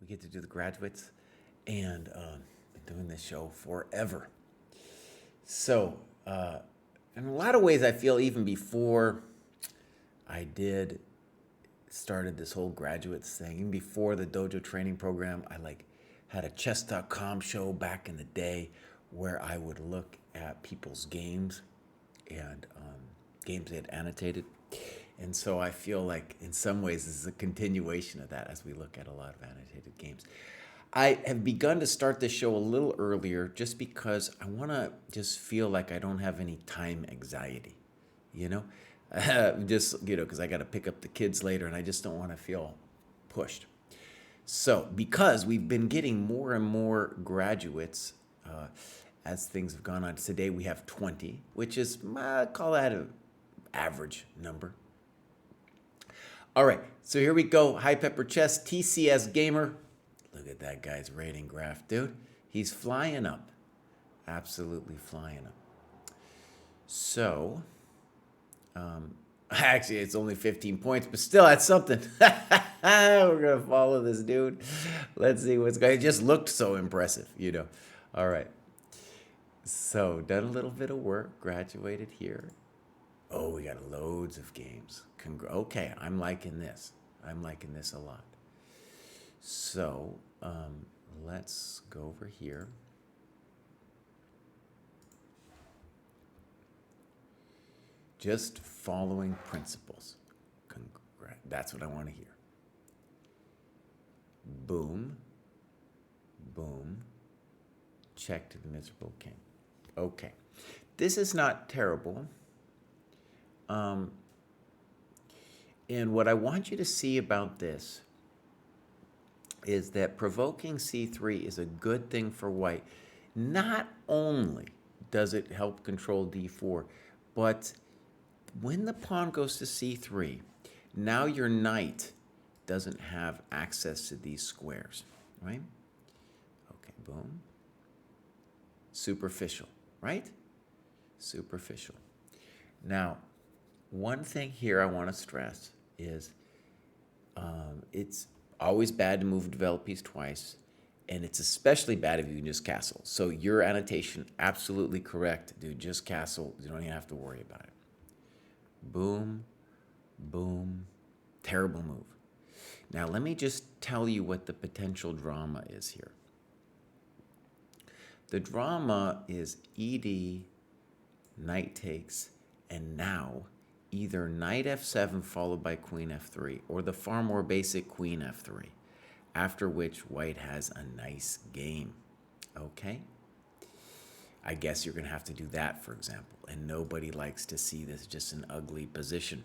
We get to do the graduates, and been doing this show forever. So, in a lot of ways, I feel even before I did started this whole graduates thing, even before the dojo training program, I like had a chess.com show back in the day where I would look at people's games and games they had annotated. And so I feel like in some ways this is a continuation of that as we look at a lot of annotated games. I have begun to start this show a little earlier just because I want to just feel like I don't have any time anxiety, you know? Because I got to pick up the kids later and I just don't want to feel pushed. So, because we've been getting more and more graduates as things have gone on, today we have 20, which is, call that an average number. All right, so here we go. High Pepper Chess, TCS Gamer. Look at that guy's rating graph, dude. He's flying up. Absolutely flying up. So, actually, it's only 15 points, but still, that's something. We're going to follow this dude. Let's see what's going on. It just looked so impressive, you know. All right. So, done a little bit of work, graduated here. Oh, we got loads of games. Okay, I'm liking this. I'm liking this a lot. So, let's go over here. Just following principles. That's what I want to hear. Boom, boom, check to the miserable king. Okay, this is not terrible. And what I want you to see about this is that provoking c3 is a good thing for white. Not only does it help control d4, but when the pawn goes to c3, now your knight doesn't have access to these squares, right? Okay, boom. Superficial, right? Superficial. Now, one thing here I want to stress is it's always bad to move a developed piece twice, and it's especially bad if you can just castle. So your annotation, absolutely correct, dude. Just castle. You don't even have to worry about it. Boom, boom. Terrible move. Now, let me just tell you what the potential drama is here. The drama is ED, knight takes, and now either knight f7 followed by queen f3, or the far more basic queen f3, after which white has a nice game. Okay? I guess you're going to have to do that, for example, and nobody likes to see this, just an ugly position.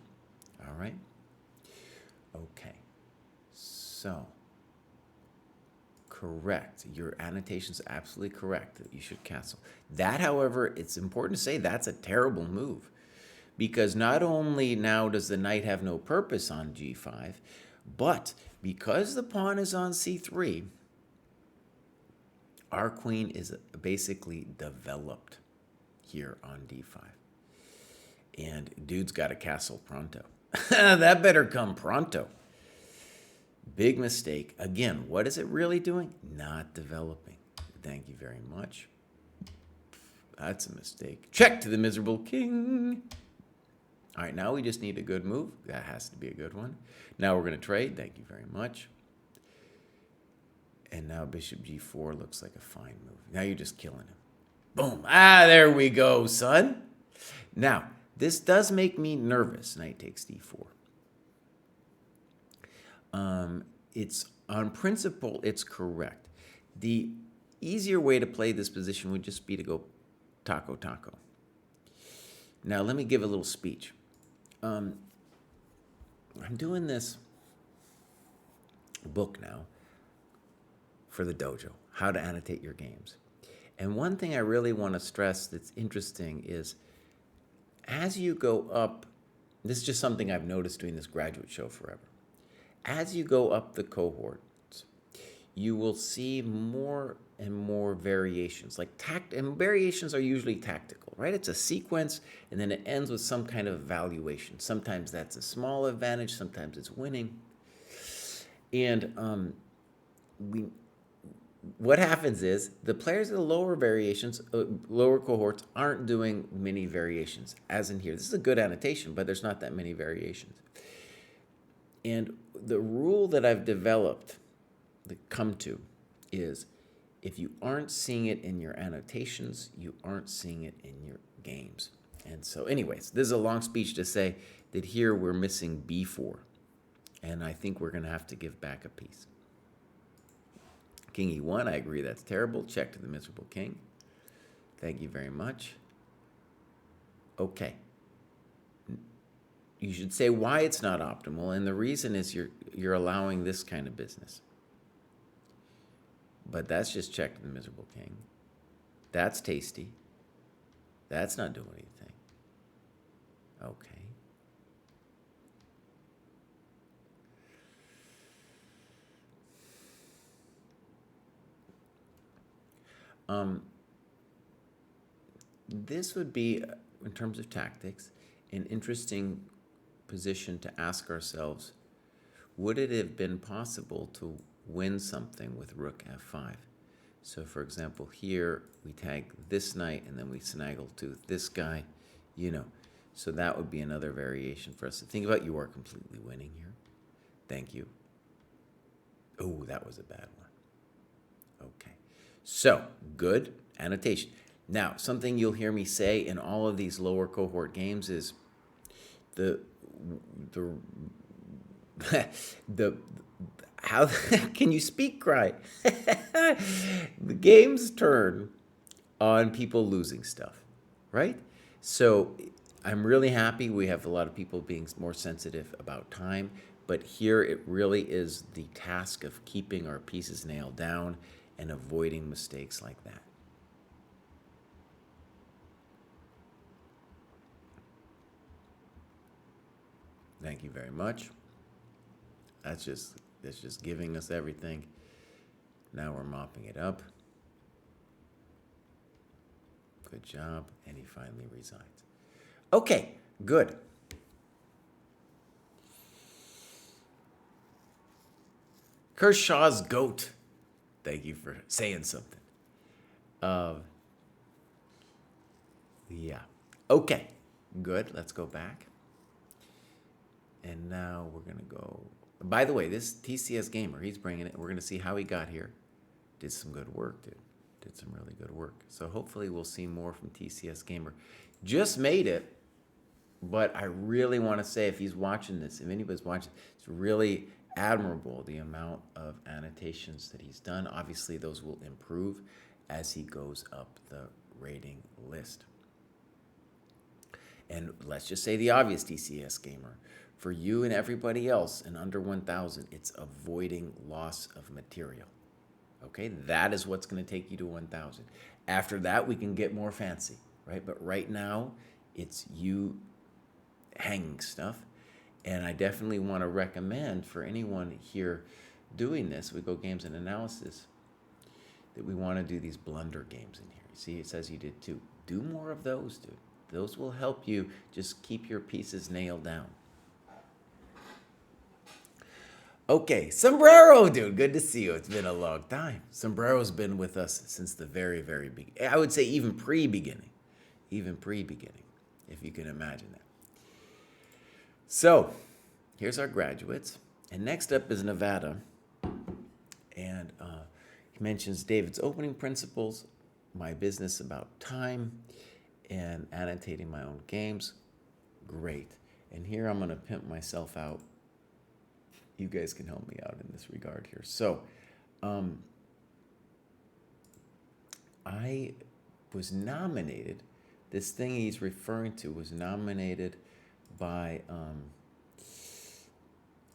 All right? Okay. So, correct. Your annotation's absolutely correct that you should castle. That, however, it's important to say that's a terrible move, because not only now does the knight have no purpose on g5, but because the pawn is on c3, our queen is basically developed here on d5. And dude's got a castle pronto. That better come pronto. Big mistake. Again, what is it really doing? Not developing. Thank you very much. That's a mistake. Check to the miserable king. All right, now we just need a good move. That has to be a good one. Now we're going to trade. Thank you very much. And now bishop g4 looks like a fine move. Now you're just killing him. Boom. There we go, son. Now, this does make me nervous. Knight takes d4. It's on principle, it's correct. The easier way to play this position would just be to go taco. Now, let me give a little speech. I'm doing this book now for the dojo, how to annotate your games. And one thing I really want to stress that's interesting is as you go up, this is just something I've noticed doing this graduate show forever. As you go up the cohorts, you will see more and more variations. And variations are usually tactical, right? It's a sequence, and then it ends with some kind of evaluation. Sometimes that's a small advantage, sometimes it's winning. And we what happens is the players of the lower variations, lower cohorts aren't doing many variations, as in here. This is a good annotation, but there's not that many variations. And the rule that I've developed, come to, is if you aren't seeing it in your annotations, you aren't seeing it in your games. And so anyways, this is a long speech to say that here we're missing b4. And I think we're going to have to give back a piece. King e1, I agree that's terrible. Check to the miserable king. Thank you very much. Okay. You should say why it's not optimal, and the reason is you're allowing this kind of business. But that's just check to the miserable king. That's tasty. That's not doing anything. Okay. This would be, in terms of tactics, an interesting position to ask ourselves, would it have been possible to win something with rook f5? So for example, here we tag this knight and then we snaggle to this guy, So that would be another variation for us to think about. You are completely winning here. Thank you. Oh, that was a bad one. Okay. So, good annotation. Now, something you'll hear me say in all of these lower cohort games is how can you speak, Kraai? The games turn on people losing stuff, right? So I'm really happy we have a lot of people being more sensitive about time, but here it really is the task of keeping our pieces nailed down and avoiding mistakes like that. Thank you very much. That's just giving us everything. Now we're mopping it up. Good job. And he finally resigns. Okay, good. Kershaw's goat. Thank you for saying something. Yeah. Okay, good. Let's go back. And now we're going to go. By the way, this TCS gamer, he's bringing it. We're going to see how he got here. Did some good work, dude. Did some really good work. So hopefully we'll see more from TCS gamer. Just made it, but I really want to say, if he's watching this, if anybody's watching, it's really admirable the amount of annotations that he's done. Obviously, those will improve as he goes up the rating list. And let's just say the obvious, TCS gamer. For you and everybody else in under 1,000, it's avoiding loss of material. Okay, that is what's going to take you to 1,000. After that, we can get more fancy, right? But right now, it's you hanging stuff. And I definitely want to recommend for anyone here doing this, we go games and analysis, that we want to do these blunder games in here. See, it says you did 2. Do more of those, dude. Those will help you just keep your pieces nailed down. Okay, Sombrero, dude, good to see you. It's been a long time. Sombrero's been with us since the very, very beginning. I would say even pre-beginning, if you can imagine that. So, here's our graduates. And next up is Nevada. And he mentions David's opening principles, my business about time, and annotating my own games. Great. And here I'm going to pimp myself out. You guys can help me out in this regard here. So, I was nominated. This thing he's referring to was nominated by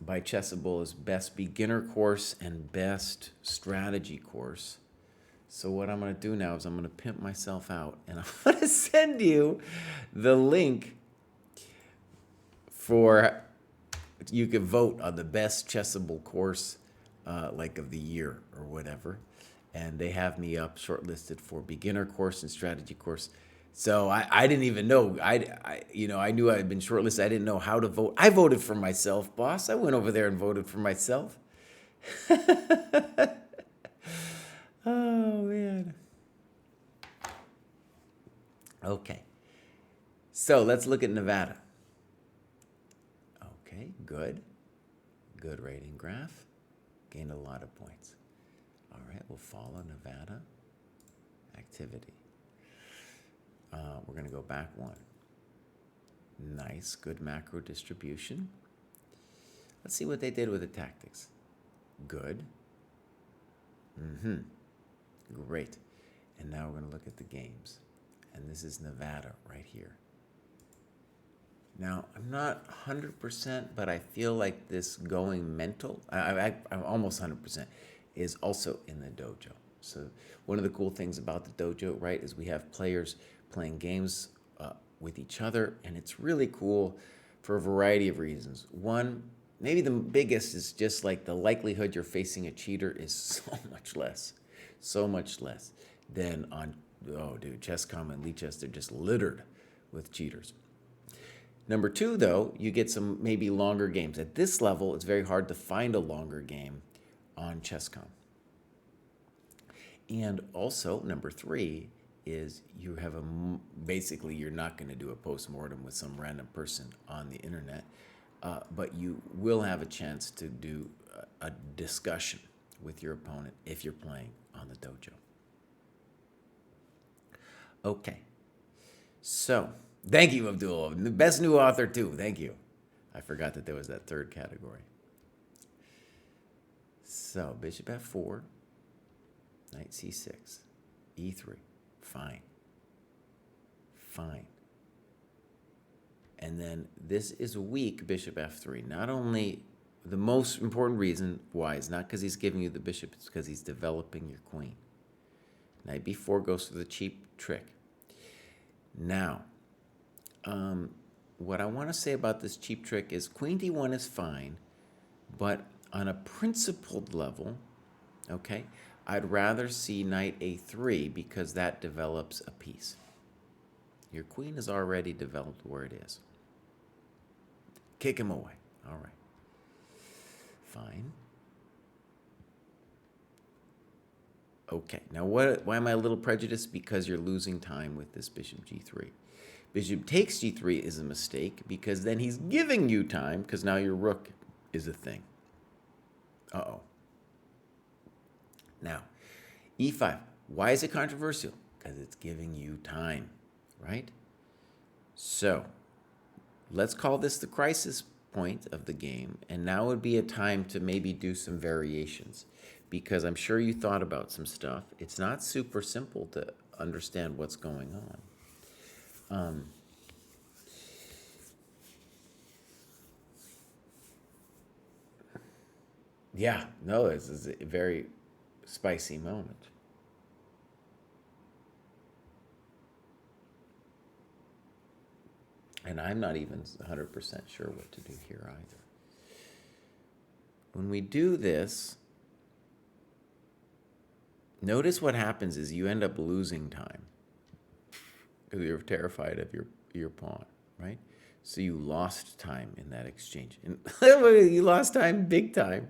Chessable as Best Beginner Course and Best Strategy Course. So what I'm going to do now is I'm going to pimp myself out, and I'm going to send you the link for you could vote on the best Chessable course like of the year or whatever. And they have me up shortlisted for beginner course and strategy course. So I didn't even know. I knew I had been shortlisted. I didn't know how to vote. I voted for myself, boss. I went over there and voted for myself. So let's look at Nevada. Okay, good. Good rating graph. Gained a lot of points. All right, we'll follow Nevada activity. We're going to go back one. Nice, good macro distribution. Let's see what they did with the tactics. Good. Great. And now we're going to look at the games. And this is Nevada right here. Now, I'm not 100%, but I feel like this going mental, I'm almost 100%, is also in the dojo. So one of the cool things about the dojo, right, is we have players playing games with each other, and it's really cool for a variety of reasons. One, maybe the biggest is just like the likelihood you're facing a cheater is so much less than on, oh dude, ChessCom and Lichess, they're just littered with cheaters. Number two, though, you get some maybe longer games. At this level, it's very hard to find a longer game on ChessCom. And also, number three is you have basically you're not going to do a postmortem with some random person on the internet, but you will have a chance to do a discussion with your opponent if you're playing on the dojo. Okay, so thank you, Abdul. The best new author too. Thank you. I forgot that there was that third category. So bishop f4, knight c6, e3. Fine. Fine. And then this is weak, bishop f3. Not only the most important reason why is not because he's giving you the bishop, it's because he's developing your queen. Knight b4 goes for the cheap trick. Now, what I want to say about this cheap trick is queen d1 is fine, but on a principled level, okay, I'd rather see knight a3 because that develops a piece. Your queen is already developed where it is. Kick him away. All right. Fine. Okay. Now, why am I a little prejudiced? Because you're losing time with this bishop g3. Bishop takes g3 is a mistake because then he's giving you time because now your rook is a thing. Uh-oh. Now, e5. Why is it controversial? Because it's giving you time, right? So, let's call this the crisis point of the game, and now would be a time to maybe do some variations, because I'm sure you thought about some stuff. It's not super simple to understand what's going on. Yeah, no, this is a very spicy moment. And I'm not even 100% sure what to do here either. When we do this, notice what happens is you end up losing time because you're terrified of your pawn, right? So you lost time in that exchange. And you lost time, big time.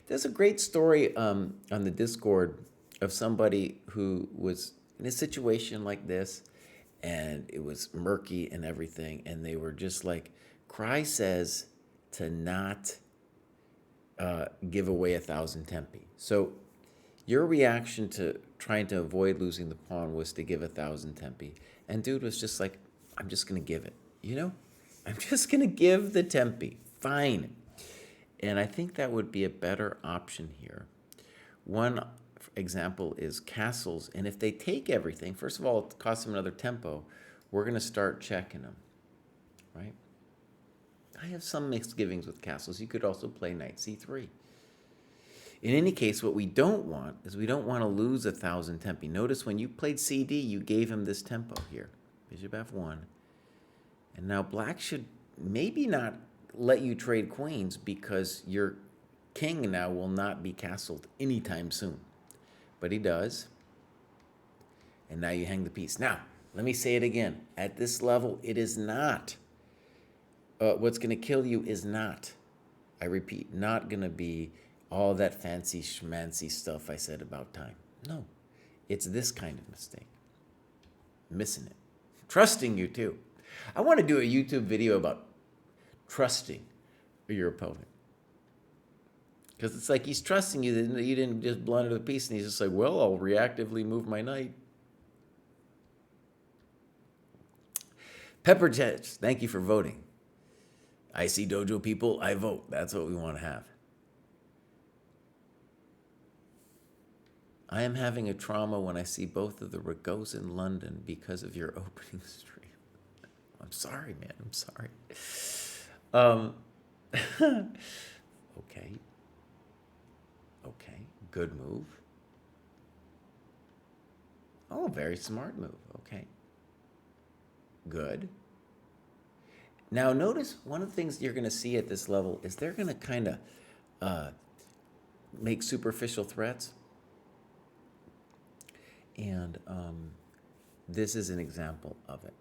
There's a great story on the Discord of somebody who was in a situation like this, and it was murky and everything, and they were just like, Kraai says to not give away 1,000 tempi. So your reaction to trying to avoid losing the pawn was to give 1,000 tempi. And dude was just like, I'm just going to give it. You know? I'm just going to give the tempi. Fine. And I think that would be a better option here. One example is castles. And if they take everything, first of all, it costs them another tempo. We're going to start checking them, right? I have some misgivings with castles. You could also play knight c3. In any case, what we don't want is we don't want to lose 1,000 tempi. Notice when you played CD, you gave him this tempo here. Bishop f1. And now black should maybe not let you trade queens because your king now will not be castled anytime soon. But he does. And now you hang the piece. Now, let me say it again. At this level, it is not. What's going to kill you is not, I repeat, not going to be all that fancy schmancy stuff I said about time. No, it's this kind of mistake. Missing it. Trusting you too. I want to do a YouTube video about trusting your opponent. Because it's like he's trusting you that you didn't just blunder the piece, and he's just like, well, I'll reactively move my knight. Pepper Jets, thank you for voting. I see dojo people, I vote. That's what we want to have. I am having a trauma when I see both of the Ragos in London because of your opening stream. I'm sorry, man. I'm sorry. Okay. Okay. Good move. Oh, very smart move. Okay. Good. Now, notice one of the things you're going to see at this level is they're going to kind of make superficial threats. And this is an example of it.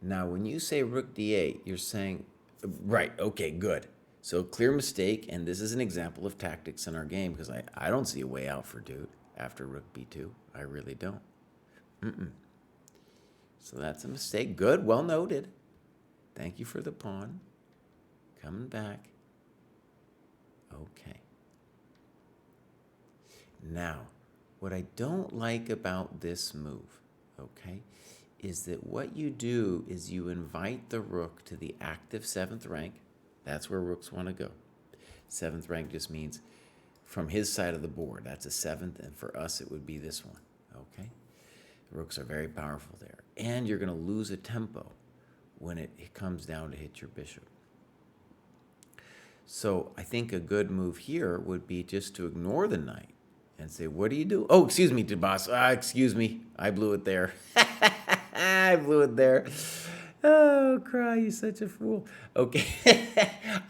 Now, when you say rook d8, you're saying, right, okay, good. So clear mistake, and this is an example of tactics in our game, because I don't see a way out for dude after rook b2. I really don't. So that's a mistake. Good, well noted. Thank you for the pawn. Coming back. Okay. Now, what I don't like about this move, okay, is that what you do is you invite the rook to the active 7th rank. That's where rooks want to go. 7th rank just means from his side of the board. That's a 7th, and for us it would be this one, okay? The rooks are very powerful there. And you're going to lose a tempo when it comes down to hit your bishop. So I think a good move here would be just to ignore the knight and say, what do you do? Oh, excuse me, boss. Excuse me. I blew it there. I blew it there. Oh, Kraai, you're such a fool. Okay.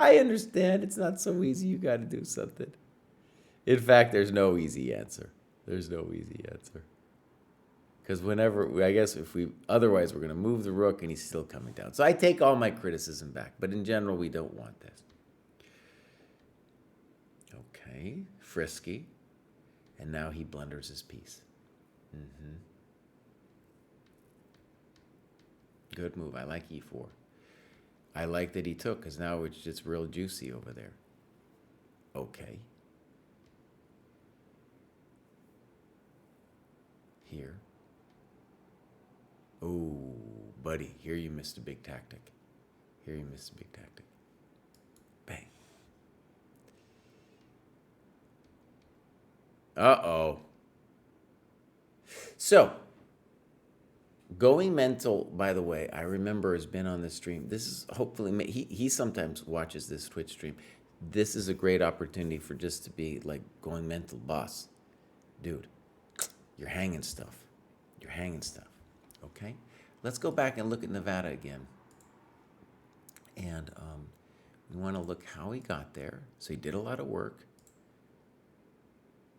I understand. It's not so easy. You got to do something. In fact, there's no easy answer. There's no easy answer. Because whenever, I guess otherwise we're going to move the rook and he's still coming down. So I take all my criticism back. But in general, we don't want this. Okay. Frisky. And now he blunders his piece. Good move. I like e4. I like that he took, because now it's just real juicy over there. Okay. Here. Oh, buddy. Here you missed a big tactic. Here you missed a big tactic. Bang. Uh-oh. So, Going Mental, by the way, I remember has been on this stream. This is hopefully, he sometimes watches this Twitch stream. This is a great opportunity for just to be like Going Mental boss. Dude, you're hanging stuff. You're hanging stuff. Okay? Let's go back and look at Nevada again. And we want to look how he got there. So he did a lot of work.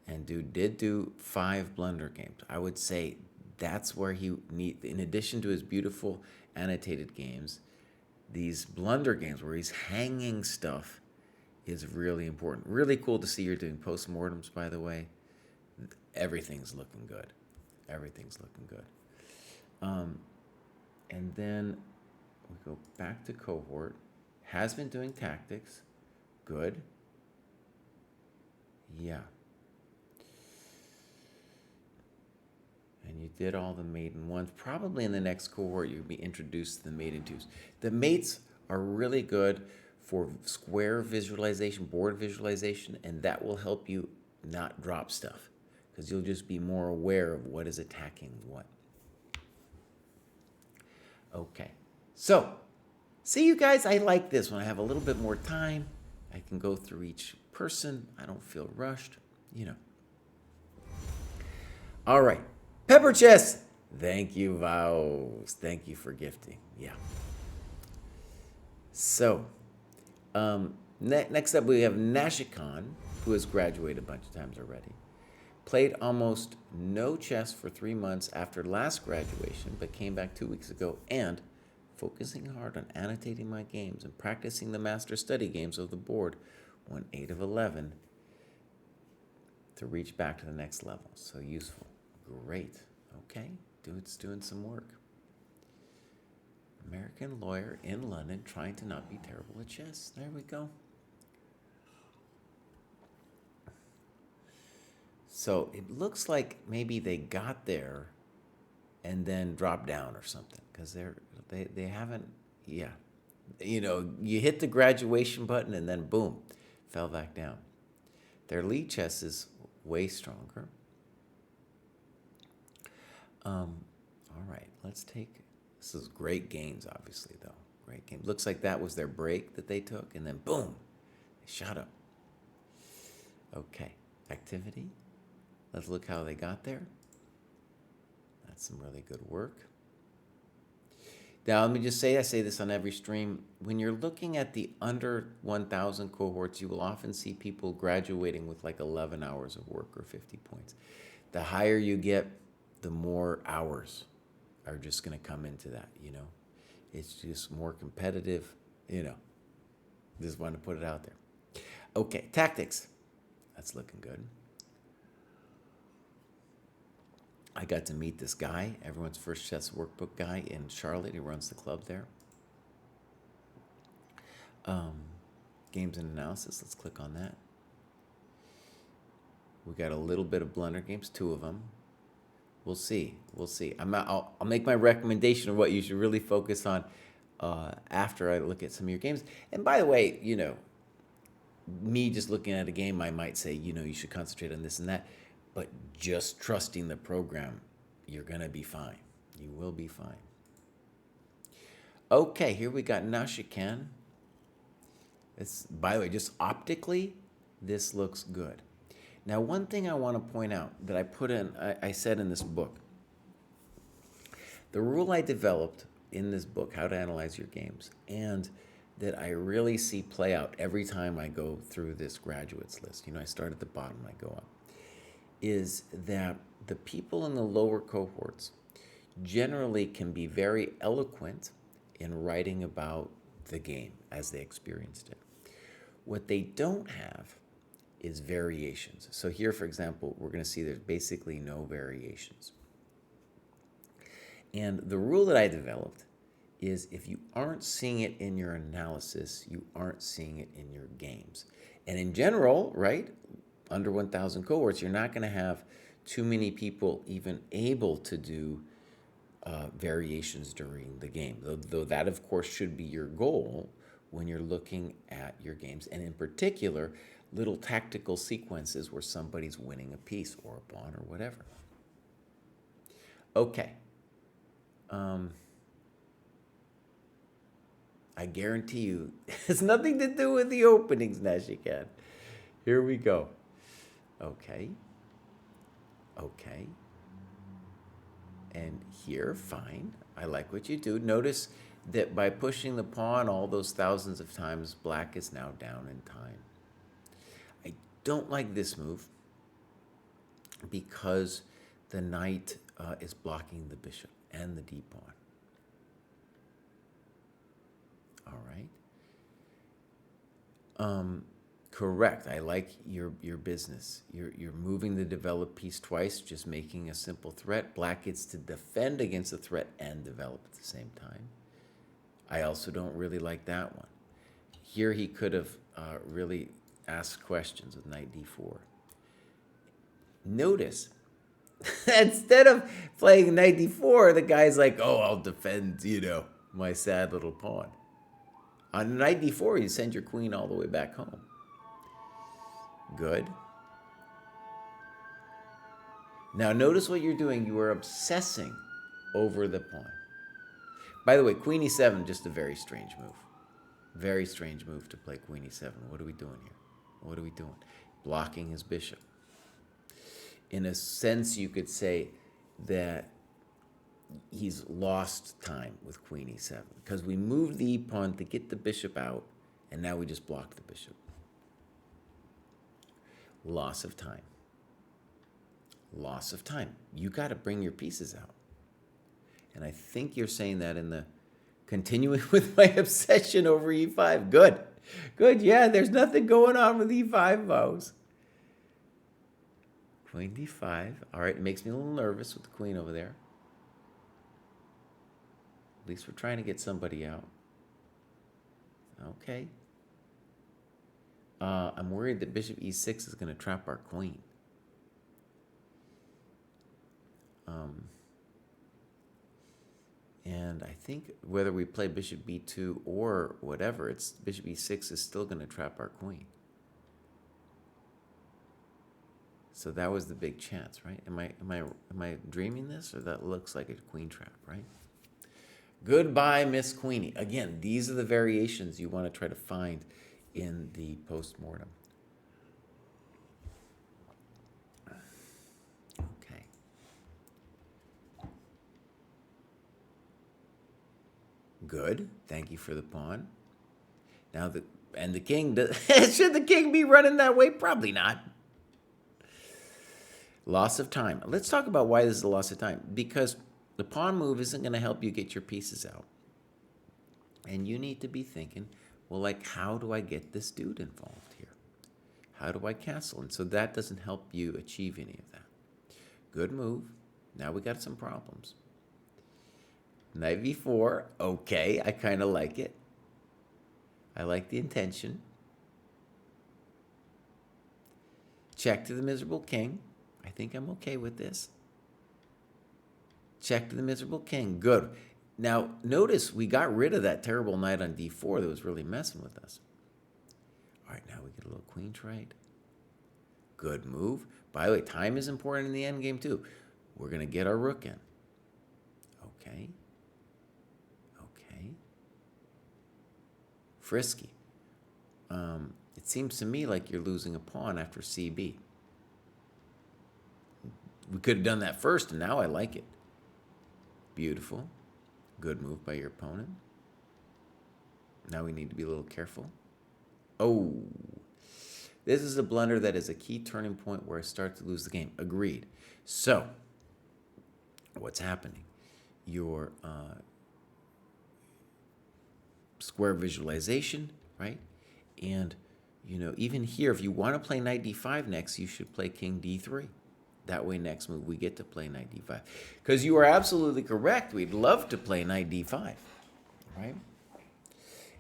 And dude did do 5 blunder games. I would say that's where he in addition to his beautiful annotated games, these blunder games where he's hanging stuff is really important. Really cool to see you're doing postmortems, by the way. Everything's looking good. Everything's looking good. And then we go back to cohort. Has been doing tactics. Good. Yeah. And you did all the maiden ones. Probably in the next cohort, you'll be introduced to the maiden twos. The mates are really good for square visualization, board visualization, and that will help you not drop stuff because you'll just be more aware of what is attacking what. Okay, so see you guys, I like this when I have a little bit more time. I can go through each person. I don't feel rushed, you know. All right. Pepper Chess, thank you, Vows. Thank you for gifting. Yeah. So, next up we have Nashikhan, who has graduated a bunch of times already. Played almost no chess for 3 months after last graduation, but came back 2 weeks ago and focusing hard on annotating my games and practicing the master study games of the board, won 8 of 11 to reach back to the next level. So useful. Great. Okay. Dude's doing some work. American lawyer in London trying to not be terrible at chess. There we go. So it looks like maybe they got there and then dropped down or something, because they haven't, yeah. You hit the graduation button and then boom, fell back down. Their lead chess is way stronger. All right, this is great gains, obviously, though. Great game. Looks like that was their break that they took, and then boom, they shot up. Okay, activity. Let's look how they got there. That's some really good work. Now, let me just say, I say this on every stream, when you're looking at the under 1,000 cohorts, you will often see people graduating with like 11 hours of work or 50 points. The higher you get, the more hours are just going to come into that, It's just more competitive, Just want to put it out there. Okay, tactics. That's looking good. I got to meet this guy, everyone's first chess workbook guy in Charlotte. He runs the club there. Games and analysis. Let's click on that. We got a little bit of blunder games, 2 of them. We'll see. I'll make my recommendation of what you should really focus on after I look at some of your games. And by the way, me just looking at a game, I might say, you should concentrate on this and that. But just trusting the program, you're going to be fine. You will be fine. Okay, here we got Nashikan. By the way, just optically, this looks good. Now, one thing I want to point out that I said in this book, the rule I developed in this book, How to Analyze Your Games, and that I really see play out every time I go through this graduates list. I start at the bottom, I go up, is that the people in the lower cohorts generally can be very eloquent in writing about the game as they experienced it. What they don't have is variations. So here, for example, we're going to see there's basically no variations. And the rule that I developed is if you aren't seeing it in your analysis, you aren't seeing it in your games. And in general, right, under 1,000 cohorts, you're not going to have too many people even able to do variations during the game, though that, of course, should be your goal when you're looking at your games, and in particular, little tactical sequences where somebody's winning a piece or a pawn or whatever. Okay. I guarantee you, it's nothing to do with the openings, Nashikan. Here we go. Okay. And here, fine. I like what you do. Notice that by pushing the pawn all those thousands of times, black is now down in time. I don't like this move because the knight is blocking the bishop and the d pawn. All right. Correct. I like your business. You're moving the developed piece twice, just making a simple threat. Black gets to defend against the threat and develop at the same time. I also don't really like that one. Here he could have really asked questions with knight d4. Notice, instead of playing knight d4, the guy's like, oh, I'll defend, my sad little pawn. On knight d4, you send your queen all the way back home. Good. Now notice what you're doing. You are obsessing over the pawn. By the way, queen e7, just a very strange move. Very strange move to play queen e7. What are we doing here? What are we doing? Blocking his bishop. In a sense, you could say that he's lost time with queen e7 because we moved the e-pawn to get the bishop out, and now we just blocked the bishop. Loss of time. Loss of time. You got to bring your pieces out. And I think you're saying that in the continuing with my obsession over e5. Good. Good. Yeah, there's nothing going on with e5 moves. Queen d5. All right, it makes me a little nervous with the queen over there. At least we're trying to get somebody out. Okay. I'm worried that bishop e6 is going to trap our queen. And I think whether we play bishop b2 or whatever, it's bishop e6 is still going to trap our queen. So that was the big chance, right? Am I dreaming this, or that looks like a queen trap, right? Goodbye, Miss Queenie. Again, these are the variations you want to try to find in the postmortem. Okay. Good. Thank you for the pawn. Now the king does, should the king be running that way? Probably not. Loss of time. Let's talk about why this is a loss of time. Because the pawn move isn't going to help you get your pieces out. And you need to be thinking, well, like, how do I get this dude involved here? How do I castle? And so that doesn't help you achieve any of that. Good move. Now we got some problems. Knight v4. Okay, I kind of like it. I like the intention. Check to the miserable king. I think I'm okay with this. Check to the miserable king. Good. Now, notice we got rid of that terrible knight on d4 that was really messing with us. All right, now we get a little queen trade. Good move. By the way, time is important in the endgame too. We're going to get our rook in. Okay. Okay. Frisky. It seems to me like you're losing a pawn after CB. We could have done that first, and now I like it. Beautiful. Good move by your opponent. Now we need to be a little careful. Oh, this is a blunder that is a key turning point where I start to lose the game. Agreed. So, what's happening? Your square visualization, right? And, you know, even here, if you want to play knight d5 next, you should play king d3. That way, next move, we get to play knight d5. Because you are absolutely correct. We'd love to play knight d5, right?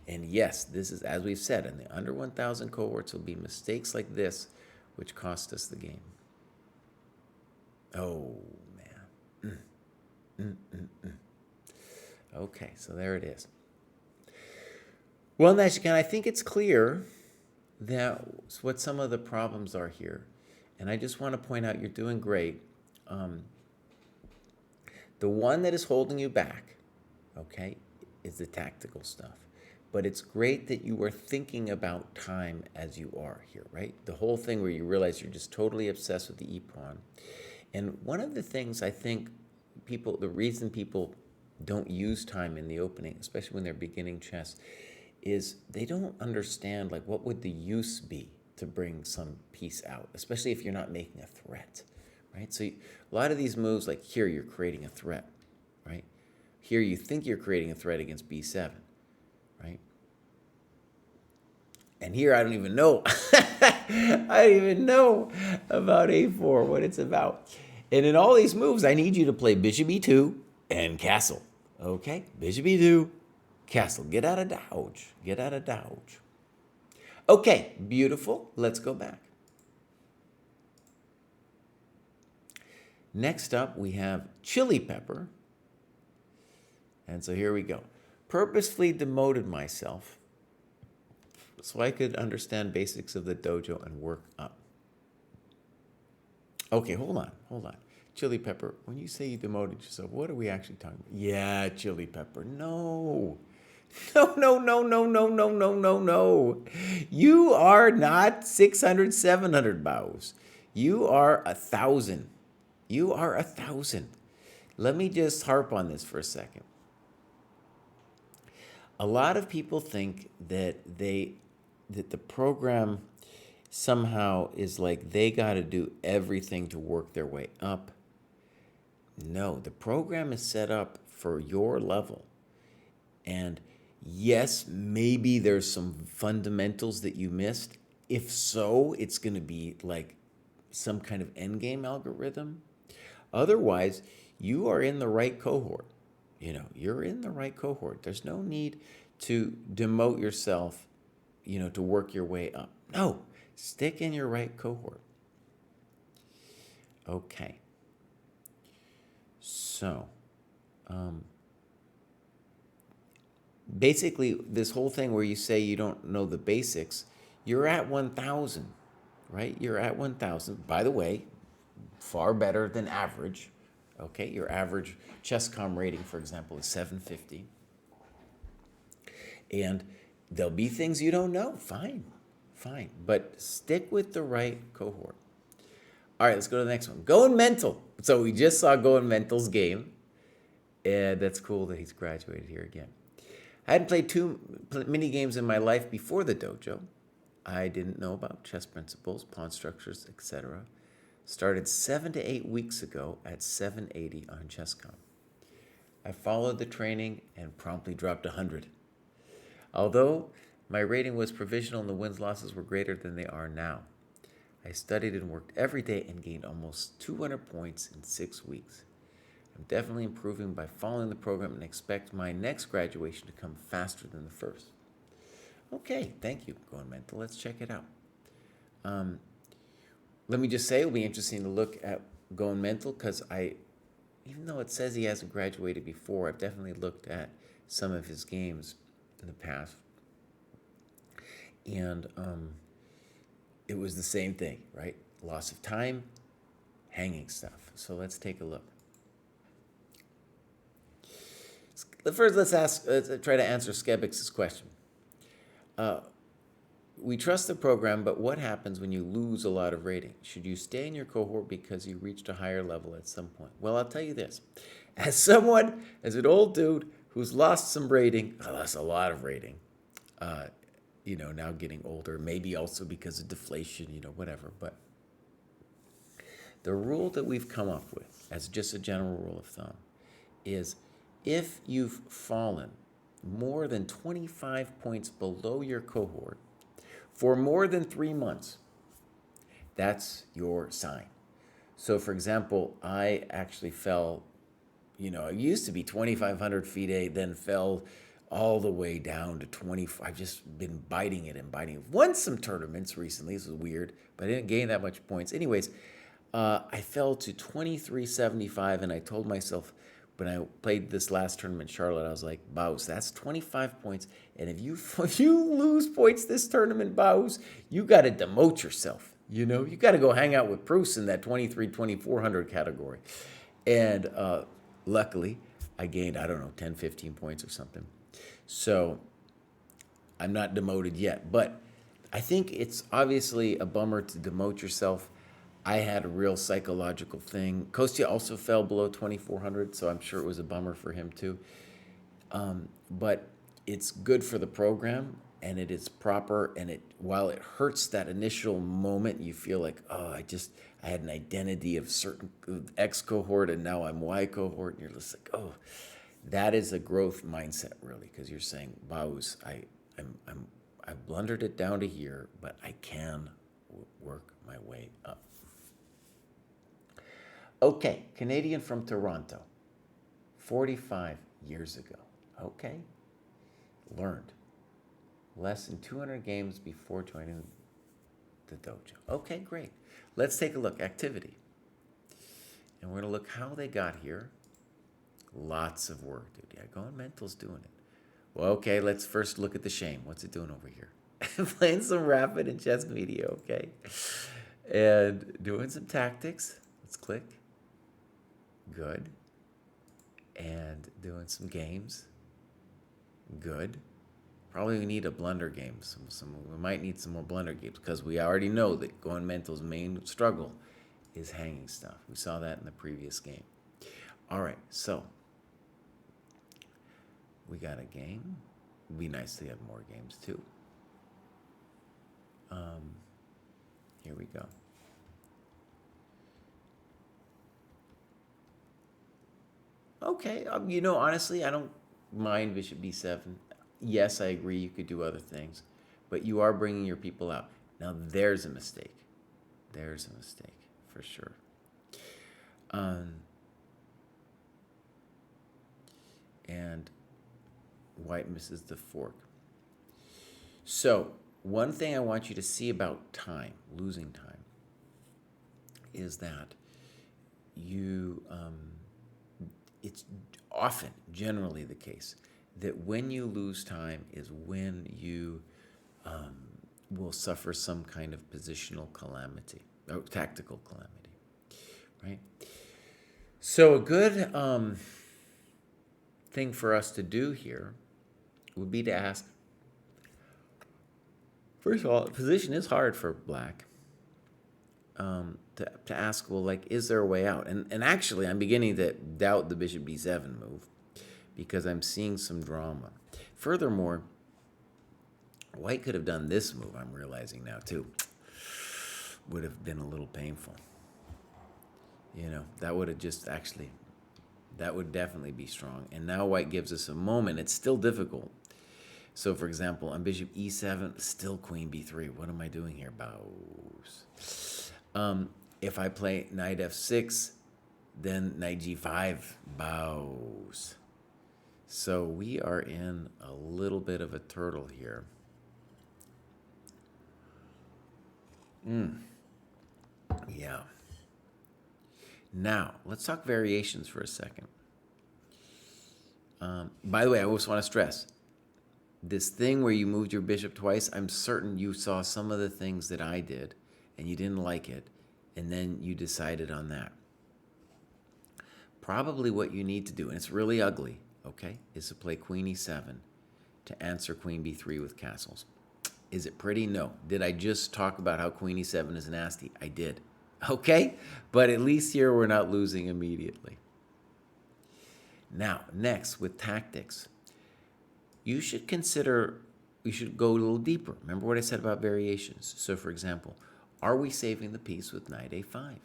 And yes, this is, as we've said, in the under 1,000 cohorts will be mistakes like this which cost us the game. Oh, man. Okay, so there it is. Well, Nashika, I think it's clear that what some of the problems are here. And I just want to point out you're doing great. The one that is holding you back, okay, is the tactical stuff. But it's great that you are thinking about time as you are here, right? The whole thing where you realize you're just totally obsessed with the e-pawn. And one of the things I think the reason people don't use time in the opening, especially when they're beginning chess, is they don't understand, like, what would the use be to bring some piece out, especially if you're not making a threat, right? So a lot of these moves, like here, you're creating a threat, right? Here, you think you're creating a threat against b7, right? And here, I don't even know. I don't even know about a4, what it's about. And in all these moves, I need you to play bishop e2 and castle, okay? Bishop e2, castle. Get out of dodge. Get out of dodge. Okay, beautiful. Let's go back. Next up, we have chili pepper. And so here we go. Purposefully demoted myself so I could understand basics of the dojo and work up. Okay, hold on. Chili pepper, when you say you demoted yourself, what are we actually talking about? Yeah, chili pepper. No. No. You are not 600, 700 bows. You are 1,000. You are 1,000. Let me just harp on this for a second. A lot of people think that the program somehow is like they got to do everything to work their way up. No, the program is set up for your level. And yes, maybe there's some fundamentals that you missed. If so, it's going to be like some kind of endgame algorithm. Otherwise, you are in the right cohort, you're in the right cohort. There's no need to demote yourself, to work your way up. No, stick in your right cohort. Okay. So, basically, this whole thing where you say you don't know the basics, you're at 1,000, right? You're at 1,000. By the way, far better than average. Okay, your average ChessCom rating, for example, is 750. And there'll be things you don't know. Fine, fine. But stick with the right cohort. All right, let's go to the next one. Going Mental. So we just saw Going Mental's game. And that's cool that he's graduated here again. I hadn't played too many games in my life before the dojo. I didn't know about chess principles, pawn structures, etc. Started 7 to 8 weeks ago at 780 on ChessCom. I followed the training and promptly dropped 100. Although my rating was provisional and the wins-losses were greater than they are now, I studied and worked every day and gained almost 200 points in 6 weeks. I'm definitely improving by following the program and expect my next graduation to come faster than the first. Okay, thank you, Going Mental. Let's check it out. Let me just say, it'll be interesting to look at Going Mental because even though it says he hasn't graduated before, I've definitely looked at some of his games in the past. And it was the same thing, right? Loss of time, hanging stuff. So let's take a look. First, let's try to answer Skebix's question. We trust the program, but what happens when you lose a lot of rating? Should you stay in your cohort because you reached a higher level at some point? Well, I'll tell you this. As an old dude who's lost some rating, lost a lot of rating, now getting older, maybe also because of deflation, whatever. But the rule that we've come up with, as just a general rule of thumb, is if you've fallen more than 25 points below your cohort for more than 3 months, that's your sign. So, for example, I actually fell, I used to be 2,500 FIDE, then fell all the way down to 20. I've just been biting it and biting it. Won some tournaments recently. This was weird, but I didn't gain that much points. Anyways, I fell to 2375, and I told myself, when I played this last tournament in Charlotte, I was like, Baus, that's 25 points. And if you lose points this tournament, Baus, you got to demote yourself. You got to go hang out with Pruess in that 2,400 category. And luckily, I gained, 10, 15 points or something. So I'm not demoted yet. But I think it's obviously a bummer to demote yourself. I had a real psychological thing. Kostya also fell below 2,400, so I'm sure it was a bummer for him too. But it's good for the program, and it is proper. And while it hurts that initial moment, you feel like, I had an identity of certain X cohort, and now I'm Y cohort, and you're just like, that is a growth mindset, really, because you're saying, Baus, I blundered it down to here, but I can work my way up. Okay, Canadian from Toronto, 45 years ago. Okay, learned less than 200 games before joining the dojo. Okay, great. Let's take a look. Activity. And we're going to look how they got here. Lots of work, dude. Yeah, Going Mental's doing it. Well, okay, let's first look at the shame. What's it doing over here? Playing some rapid and chess media, okay? And doing some tactics. Let's click. Good. And doing some games. Good. Probably we need a blunder game. We might need some more blunder games because we already know that Going Mental's main struggle is hanging stuff. We saw that in the previous game. All right, so we got a game. It'd be nice to have more games too. Here we go. Okay, honestly, I don't mind Bishop B7. Yes, I agree you could do other things, but you are bringing your people out. Now, there's a mistake. There's a mistake, for sure. and white misses the fork. So one thing I want you to see about time, losing time, is that it's often, generally the case, that when you lose time is when you will suffer some kind of positional calamity, or tactical calamity, right? So a good thing for us to do here would be to ask, first of all, the position is hard for black. To ask, well, like, is there a way out? And actually, I'm beginning to doubt the bishop b7 move because I'm seeing some drama. Furthermore, white could have done this move, I'm realizing now, too. Would have been a little painful. You know, that would have just actually, that would definitely be strong. And now white gives us a moment. It's still difficult. So, for example, on bishop e7, still queen b3. What am I doing here? Bows. If I play knight f6, then knight g5, bows. So we are in a little bit of a turtle here. Yeah. Now, let's talk variations for a second. By the way, I always want to stress, this thing where you moved your bishop twice, I'm certain you saw some of the things that I did, and you didn't like it, and then you decided on that. Probably what you need to do, and it's really ugly, okay, is to play queen e7 to answer queen b3 with castles. Is it pretty? No. Did I just talk about how queen e7 is nasty? I did. Okay? But at least here we're not losing immediately. Now, next, with tactics, you should consider, we should go a little deeper. Remember what I said about variations. So, for example, are we saving the piece with knight a5?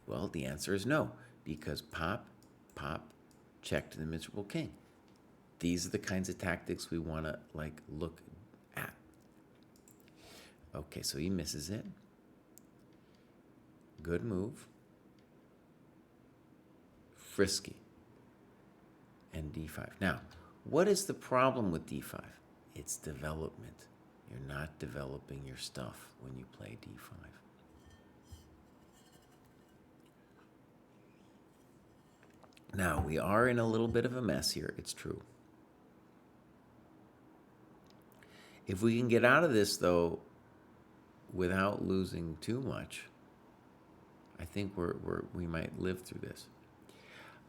Well, the answer is no, because pop, pop, check to the miserable king. These are the kinds of tactics we want to, like, look at. Okay, so he misses it. Good move. Frisky. And d5. Now, what is the problem with d5? It's development. You're not developing your stuff when you play d5. Now, we are in a little bit of a mess here, it's true. If we can get out of this, though, without losing too much, I think we might live through this.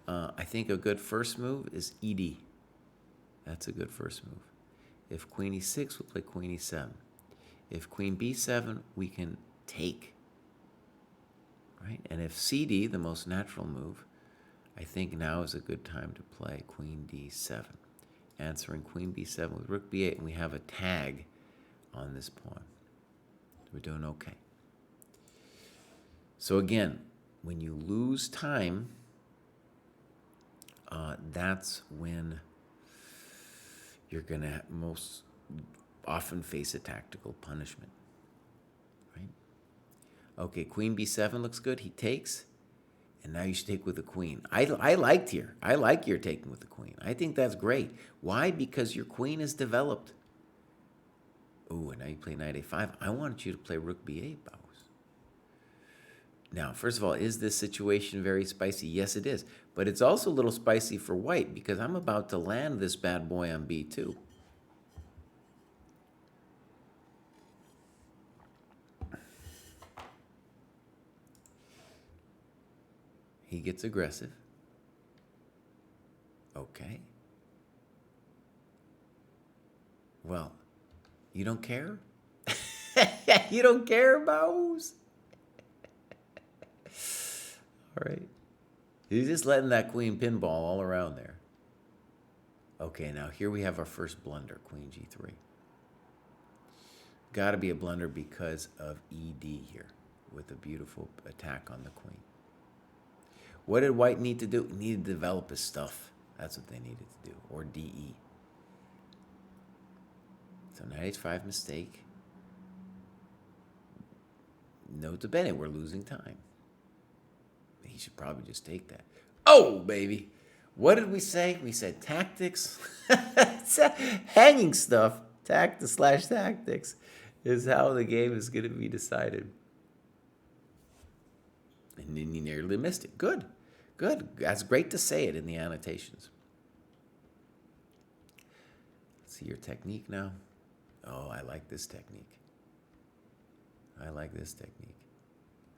I think a good first move is ed. That's a good first move. If queen e6, we'll play queen e7. If queen b7, we can take. Right? And if cd, the most natural move, I think now is a good time to play queen d7. Answering queen b7 with rook b8, and we have a tag on this pawn. We're doing okay. So again, when you lose time, that's when you're going to most often face a tactical punishment. Right? Okay, queen b7 looks good. He takes. And now you should take with the queen. I liked here. I like your taking with the queen. I think that's great. Why? Because your queen is developed. Oh, and now you play knight a5. I wanted you to play rook b8, bows. Now, first of all, is this situation very spicy? Yes, it is. But it's also a little spicy for white because I'm about to land this bad boy on b2. He gets aggressive. Okay. Well, you don't care? You don't care, bows? All right. He's just letting that queen pinball all around there. Okay, now here we have our first blunder, queen g3. Got to be a blunder because of ed here with a beautiful attack on the queen. What did white need to do? He needed to develop his stuff. That's what they needed to do, or DE. So knight h5 mistake. Nota bene, we're losing time. He should probably just take that. Oh, baby. What did we say? We said tactics. Hanging stuff. Tactics is how the game is going to be decided. And then you nearly missed it. Good. Good. That's great to say it in the annotations. Let's see your technique now. Oh, I like this technique. I like this technique.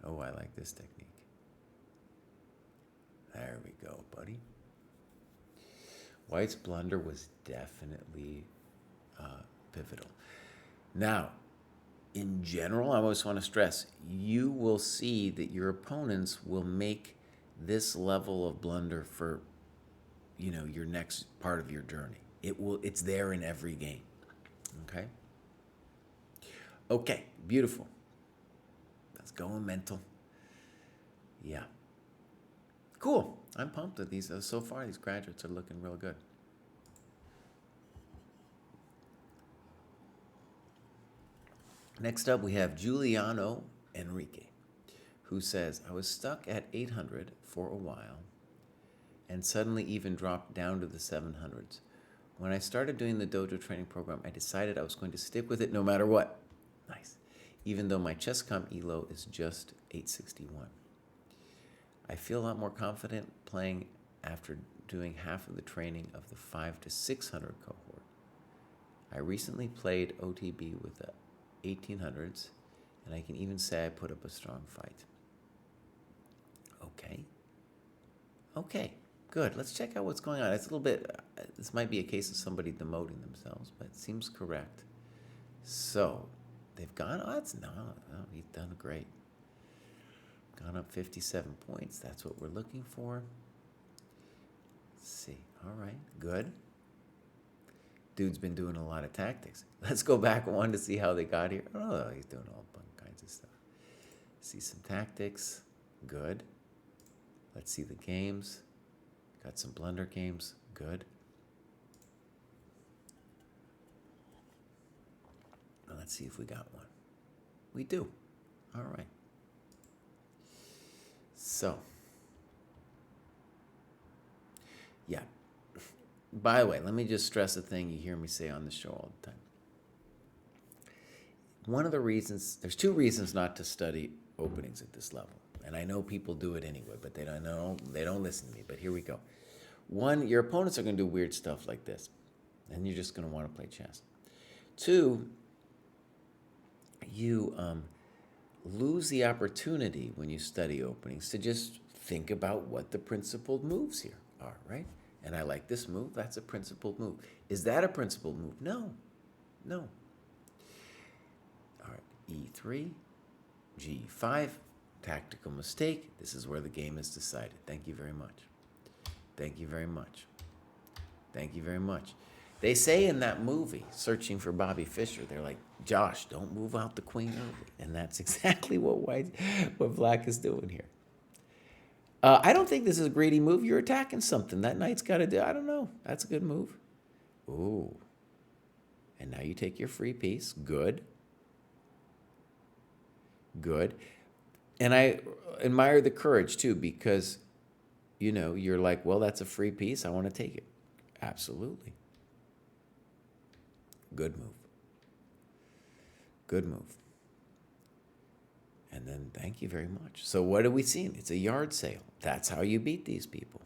Oh, I like this technique. There we go, buddy. White's blunder was definitely pivotal. Now, in general, I always want to stress, you will see that your opponents will make this level of blunder for, your next part of your journey. It's there in every game. Okay? Okay, beautiful. Let's go mental. Yeah. Cool. I'm pumped that these, so far, these graduates are looking real good. Next up, we have Giuliano Enrique, who says, I was stuck at 800 for a while and suddenly even dropped down to the 700s. When I started doing the dojo training program, I decided I was going to stick with it no matter what. Nice. Even though my ChessCom ELO is just 861. I feel a lot more confident playing after doing half of the training of the 500 to 600 cohort. I recently played OTB with the 1800s, and I can even say I put up a strong fight. Okay, good. Let's check out what's going on. It's a little bit, this might be a case of somebody demoting themselves, but it seems correct. So, they've gone, he's done great. Gone up 57 points. That's what we're looking for. Let's see. All right, good. Dude's been doing a lot of tactics. Let's go back one to see how they got here. Oh, he's doing all kinds of stuff. See some tactics. Good. Let's see the games. Got some blunder games. Good. Now let's see if we got one. We do. All right. So, yeah. By the way, let me just stress a thing you hear me say on the show all the time. One of the reasons, there's two reasons not to study openings at this level. And I know people do it anyway, but they don't listen to me. But here we go. One, your opponents are going to do weird stuff like this, and you're just going to want to play chess. Two, you lose the opportunity when you study openings to just think about what the principled moves here are, right? And I like this move. That's a principled move. Is that a principled move? No. All right, E3, G5, tactical mistake. This is where the game is decided. Thank you very much. Thank you very much. Thank you very much. They say in that movie, Searching for Bobby Fischer, they're like, Josh, don't move out the queen early. And that's exactly what Black is doing here. I don't think this is a greedy move. You're attacking something. That knight's got to do, I don't know. That's a good move. Ooh. And now you take your free piece. Good. Good. And I admire the courage, too, because, you're like, well, that's a free piece. I want to take it. Absolutely. Good move. Good move. And then thank you very much. So what are we seeing? It's a yard sale. That's how you beat these people.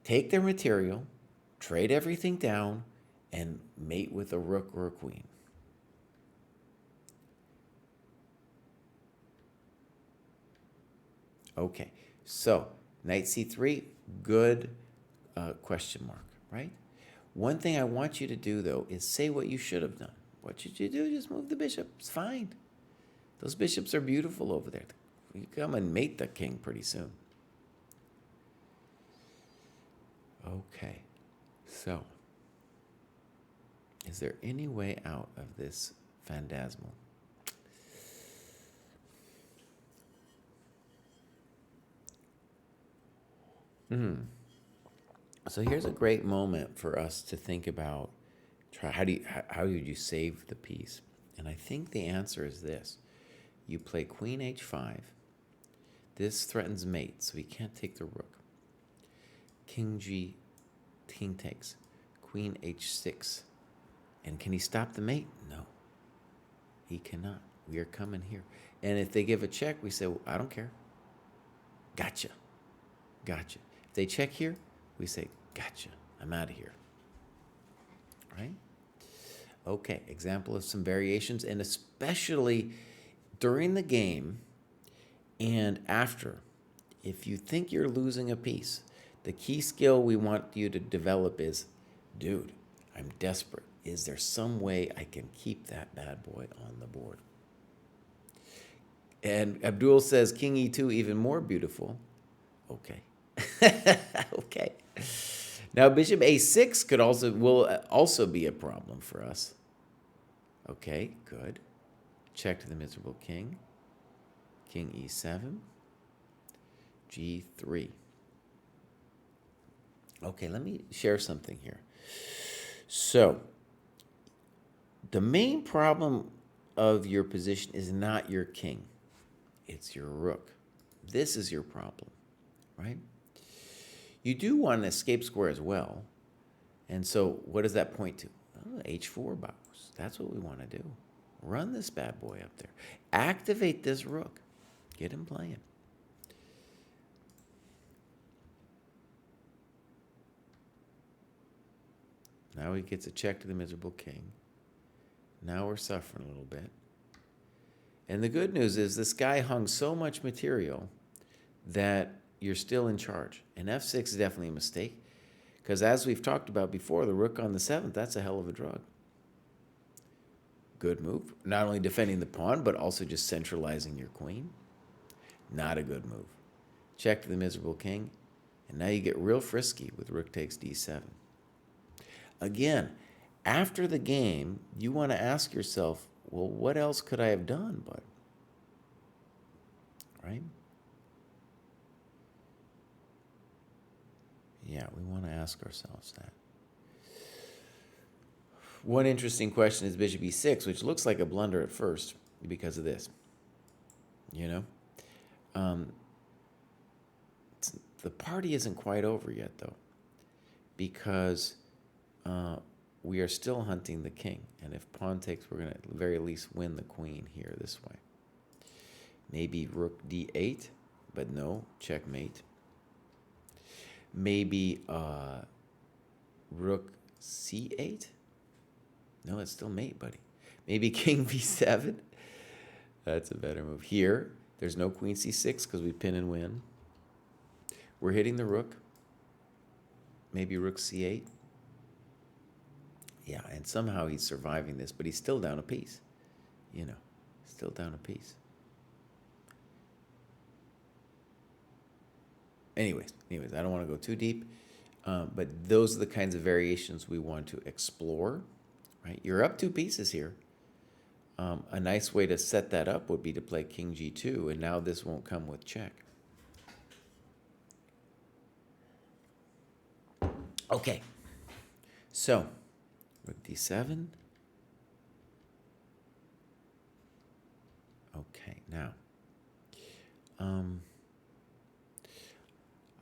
Take their material, trade everything down, and mate with a rook or a queen. Okay, so knight c3, good question mark, right? One thing I want you to do, though, is say what you should have done. What should you do? Just move the bishop. It's fine. Those bishops are beautiful over there. You come and mate the king pretty soon. Okay, so is there any way out of this phantasmal? So here's a great moment for us to think about how would you save the piece? And I think the answer is this. You play queen h5. This threatens mate, so he can't take the rook. King takes. Queen h6. And can he stop the mate? No. He cannot. We are coming here. And if they give a check, we say, well, I don't care. Gotcha. Gotcha. If they check here, we say, gotcha. I'm out of here. Right? Okay, example of some variations, and especially during the game and after. If you think you're losing a piece, the key skill we want you to develop is, dude, I'm desperate. Is there some way I can keep that bad boy on the board? And Abdul says, King E2, even more beautiful. Okay. Okay. Now, Bishop A6 will also be a problem for us. Okay, good. Check to the miserable king. King E7. G3. Okay, let me share something here. So, the main problem of your position is not your king. It's your rook. This is your problem, right? You do want an escape square as well. And so what does that point to? Oh, H4 bows. That's what we want to do. Run this bad boy up there. Activate this rook. Get him playing. Now he gets a check to the miserable king. Now we're suffering a little bit. And the good news is this guy hung so much material that you're still in charge. And F6 is definitely a mistake, because as we've talked about before, the rook on the 7th, that's a hell of a drug. Good move. Not only defending the pawn, but also just centralizing your queen. Not a good move. Check to the miserable king. And now you get real frisky with rook takes d7. Again, after the game, you want to ask yourself, well, what else could I have done, bud? Right? Yeah, we want to ask ourselves that. One interesting question is bishop e6, which looks like a blunder at first because of this. You know? The party isn't quite over yet, though, because we are still hunting the king. And if pawn takes, we're going to at the very least win the queen here this way. Maybe rook d8, but no, checkmate. Maybe rook c8. No, it's still mate, buddy. Maybe king b7. That's a better move. Here, there's no queen c6 because we pin and win. We're hitting the rook. Maybe rook c8. Yeah, and somehow he's surviving this, but he's still down a piece. You know, still down a piece. Anyways, I don't want to go too deep, but those are the kinds of variations we want to explore, right? You're up 2 pieces here. A nice way to set that up would be to play king g2, and now this won't come with check. Okay, so rook d7. Okay, now,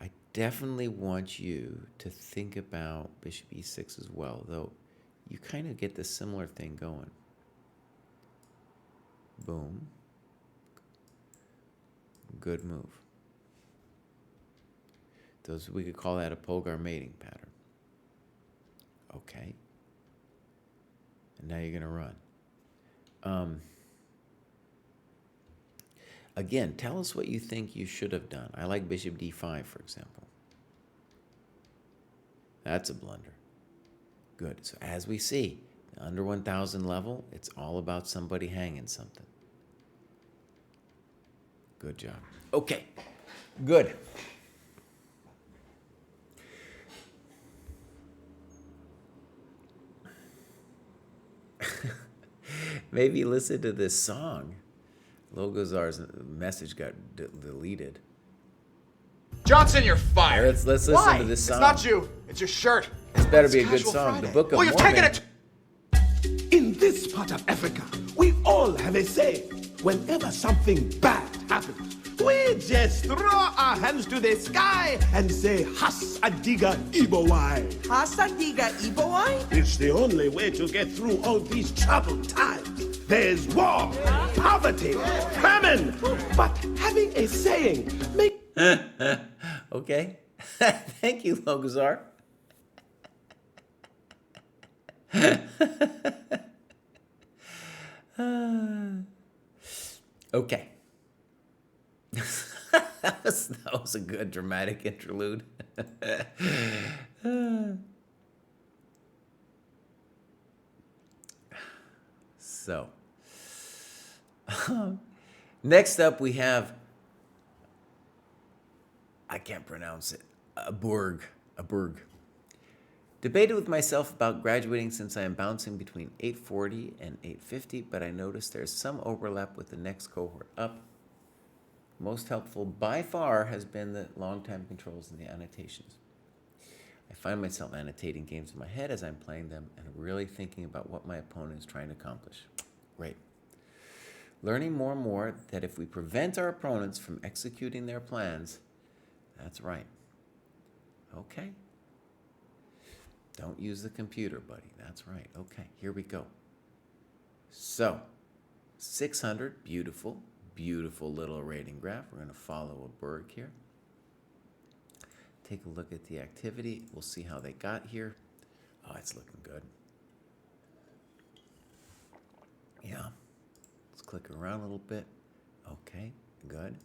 I definitely want you to think about bishop e6 as well, though you kind of get this similar thing going. Boom. Good move. We could call that a Polgar mating pattern. Okay. And now you're going to run. Again, tell us what you think you should have done. I like bishop d5, for example. That's a blunder. Good. So as we see, under 1,000 level, it's all about somebody hanging something. Good job. Okay. Good. Maybe listen to this song. Logozar's message got deleted. Johnson, you're fired. Let's listen Why? to this song. It's not you. It's your shirt. This better be a It's good Casual song. Friday. The Book of Oh, you've Mormon. taken it. In this part of Africa, we all have a say. Whenever something bad happens, We just throw our hands to the sky and say, Has Adiga Ibowai. Hasadiga Ibowai? It's the only way to get through all these troubled times. There's war, poverty, famine. But having a saying make... Okay. Thank you, Logazar. Okay. that was a good dramatic interlude. So, next up we have, I can't pronounce it, a Burg. Debated with myself about graduating since I am bouncing between 840 and 850, but I noticed there's some overlap with the next cohort up. Most helpful by far has been the long time controls and the annotations. I find myself annotating games in my head as I'm playing them and really thinking about what my opponent is trying to accomplish. Great. Learning more and more that if we prevent our opponents from executing their plans, that's right. Okay. Don't use the computer, buddy. That's right. Okay, here we go. So, 600, beautiful, beautiful little rating graph. We're going to follow a Burg here. Take a look at the activity. We'll see how they got here. Oh, it's looking good. Yeah. Let's click around a little bit. Okay, good.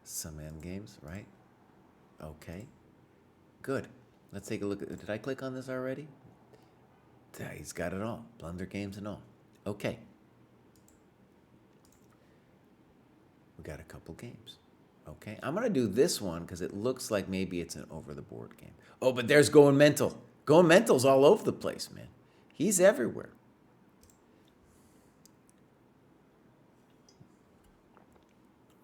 Some end games, right? Okay, good. Let's take a look at, did I click on this already? Yeah, he's got it all, blunder games and all. Okay. We got a couple games. Okay, I'm gonna do this one because it looks like maybe it's an over the board game. Oh, but there's Going Mental. Going Mental's all over the place, man. He's everywhere.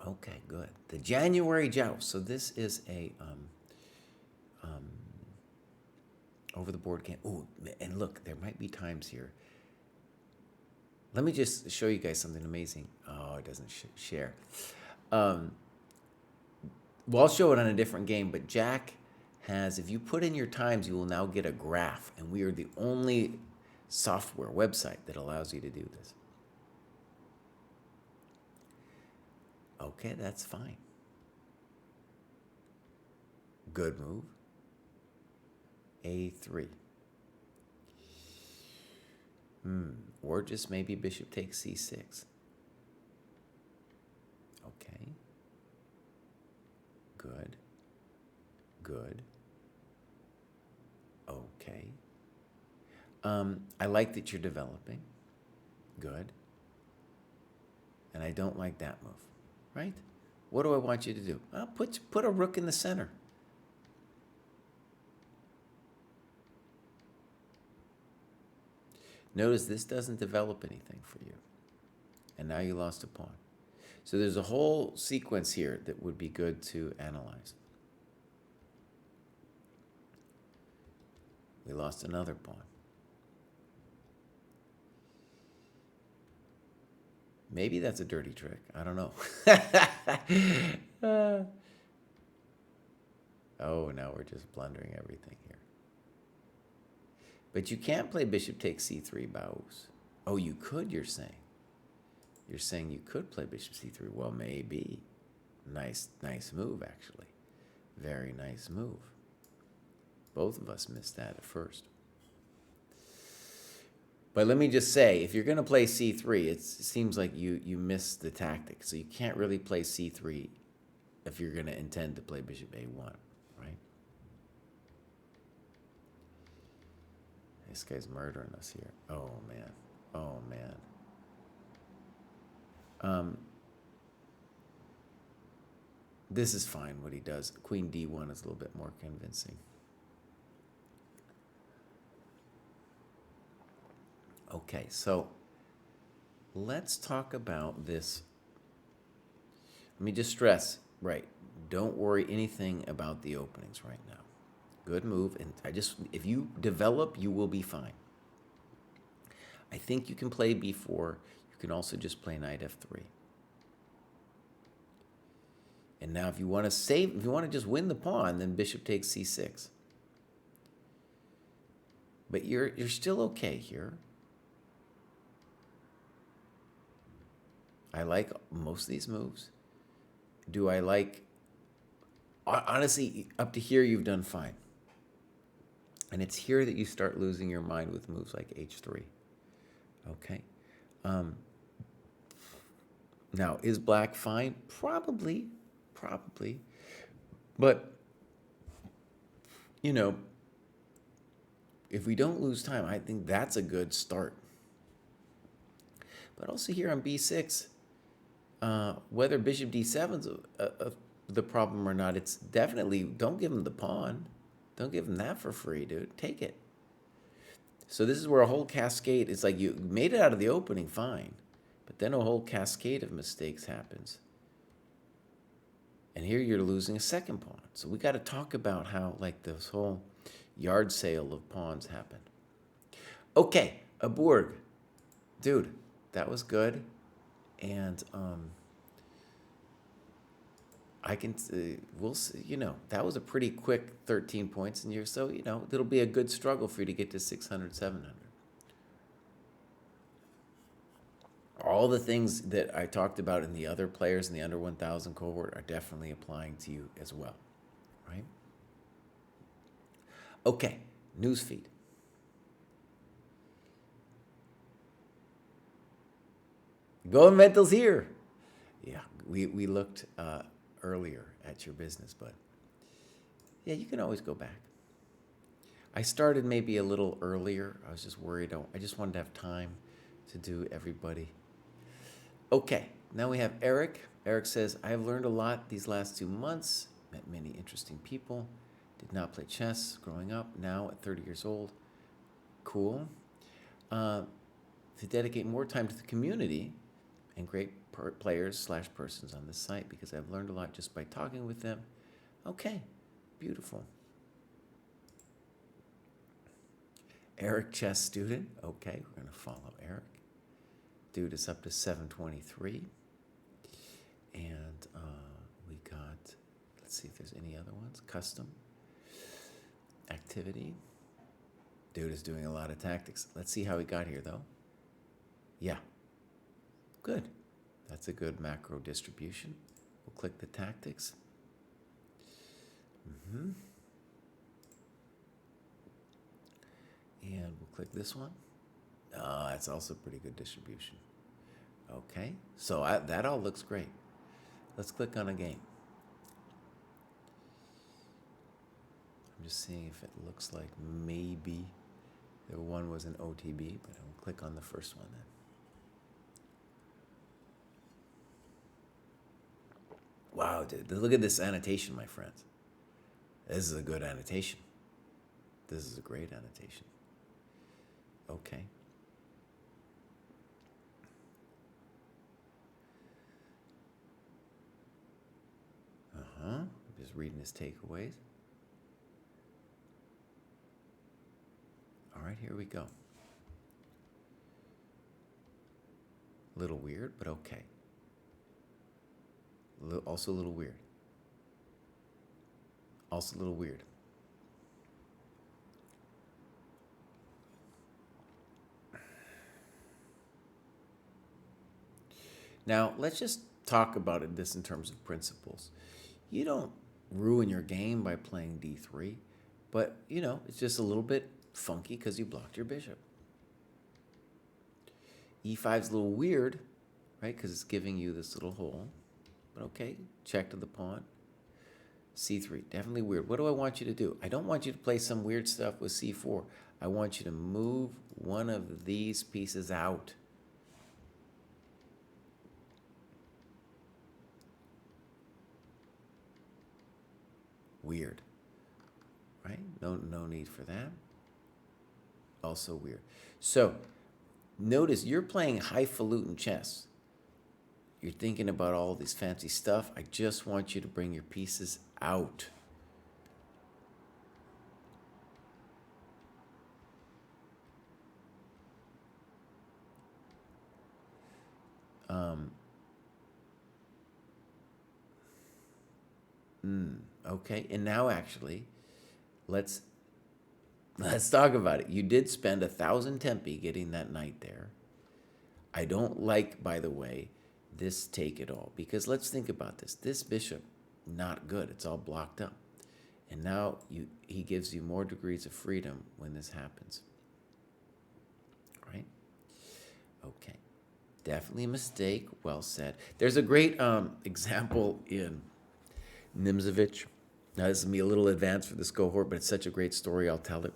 Okay, good. The January Joust. So this is a over the board game. Oh, and look, there might be times here. Let me just show you guys something amazing. Oh, it doesn't share. Well, I'll show it on a different game, but Jack has, if you put in your times, you will now get a graph, and we are the only software website that allows you to do this. Okay, that's fine. Good move. A3. Or just maybe bishop takes C6. Okay. Good. Good. Okay. I like that you're developing. Good. And I don't like that move. Right? What do I want you to do? Put a rook in the center. Notice this doesn't develop anything for you. And now you lost a pawn. So there's a whole sequence here that would be good to analyze. We lost another pawn. Maybe that's a dirty trick. I don't know. Oh, now we're just blundering everything here. But you can't play bishop takes c3 bows. Oh, you could, you're saying. You're saying you could play bishop c3. Well, maybe. Nice move, actually. Very nice move. Both of us missed that at first. But let me just say, if you're going to play c3, it seems like you missed the tactic. So you can't really play c3 if you're going to intend to play bishop a1, right? This guy's murdering us here. Oh, man. Oh, man. This is fine, what he does. Queen d1 is a little bit more convincing. Okay, so let's talk about this. Let me just stress, right, don't worry anything about the openings right now. Good move, and if you develop, you will be fine. I think you can play b4. You can also just play knight f3. And now if you want to save, if you want to just win the pawn, then bishop takes c6. But you're still okay here. I like most of these moves. Do I like... Honestly, up to here, you've done fine. And it's here that you start losing your mind with moves like h3. Okay. Now, is black fine? Probably. But, you know, if we don't lose time, I think that's a good start. But also here on b6, whether bishop d7 is the problem or not, it's definitely, don't give him the pawn. Don't give him that for free, dude. Take it. So this is where a whole cascade, it's like you made it out of the opening, fine. But then a whole cascade of mistakes happens. And here you're losing a second pawn. So we got to talk about how, like, this whole yard sale of pawns happened. Okay, a Borg. Dude, that was good. And I can, we'll see, you know, that was a pretty quick 13 points in here. So, you know, it'll be a good struggle for you to get to 600, 700. All the things that I talked about in the other players in the under 1,000 cohort are definitely applying to you as well, right? Okay, newsfeed. Golden Mental's here. Yeah, we looked earlier at your business, but yeah, you can always go back. I started maybe a little earlier. I was just worried. I just wanted to have time to do everybody. Okay, now we have Eric. Eric says, I have learned a lot these last 2 months, met many interesting people, did not play chess growing up, now at 30 years old. Cool. To dedicate more time to the community and great players/persons on this site because I've learned a lot just by talking with them. Okay, beautiful. Eric, chess student. Okay, we're going to follow Eric. Dude is up to 723. And we got, let's see if there's any other ones. Custom. Activity. Dude is doing a lot of tactics. Let's see how he got here, though. Yeah. Good. That's a good macro distribution. We'll click the tactics. And we'll click this one. That's also pretty good distribution. Okay, so that all looks great. Let's click on a game. I'm just seeing if it looks like maybe the one was an OTB, but I'll click on the first one then. Wow, dude, look at this annotation, my friends. This is a good annotation. This is a great annotation. Okay. Just reading his takeaways. All right, here we go. A little weird, but okay. Also a little weird. Also a little weird. Now, let's just talk about this in terms of principles. You don't ruin your game by playing d3, but, you know, it's just a little bit funky because you blocked your bishop. e5 is a little weird, right, because it's giving you this little hole. But okay, check to the pawn. c3, definitely weird. What do I want you to do? I don't want you to play some weird stuff with c4. I want you to move one of these pieces out. Weird, right? No need for that. Also weird. So notice you're playing highfalutin chess. You're thinking about all this fancy stuff. I just want you to bring your pieces out. Okay, and now actually, let's talk about it. You did spend 1,000 tempi getting that knight there. I don't like, by the way, this take at all, because let's think about this. This bishop, not good. It's all blocked up. And now he gives you more degrees of freedom when this happens. Right? Okay. Definitely a mistake. Well said. There's a great example in Nimzovich. Now, this is me a little advanced for this cohort, but it's such a great story. I'll tell it.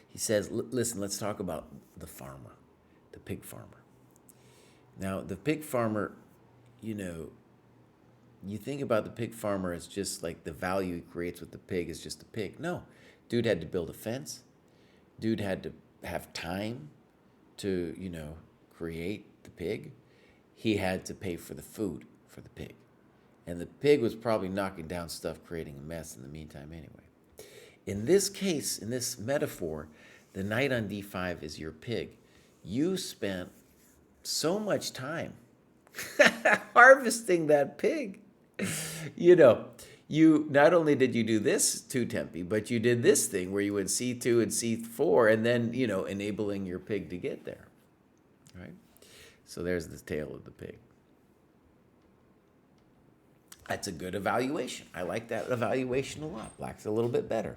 He says, listen, let's talk about the farmer, the pig farmer. Now, the pig farmer, you think about the pig farmer as just like the value he creates with the pig is just a pig. No, dude had to build a fence. Dude had to have time to, create the pig. He had to pay for the food for the pig. And the pig was probably knocking down stuff, creating a mess in the meantime anyway. In this case, in this metaphor, the knight on d5 is your pig. You spent so much time harvesting that pig. You not only did you do this 2 tempi, but you did this thing where you went c2 and c4, and then, enabling your pig to get there. Right? So there's the tail of the pig. That's a good evaluation. I like that evaluation a lot. Black's a little bit better.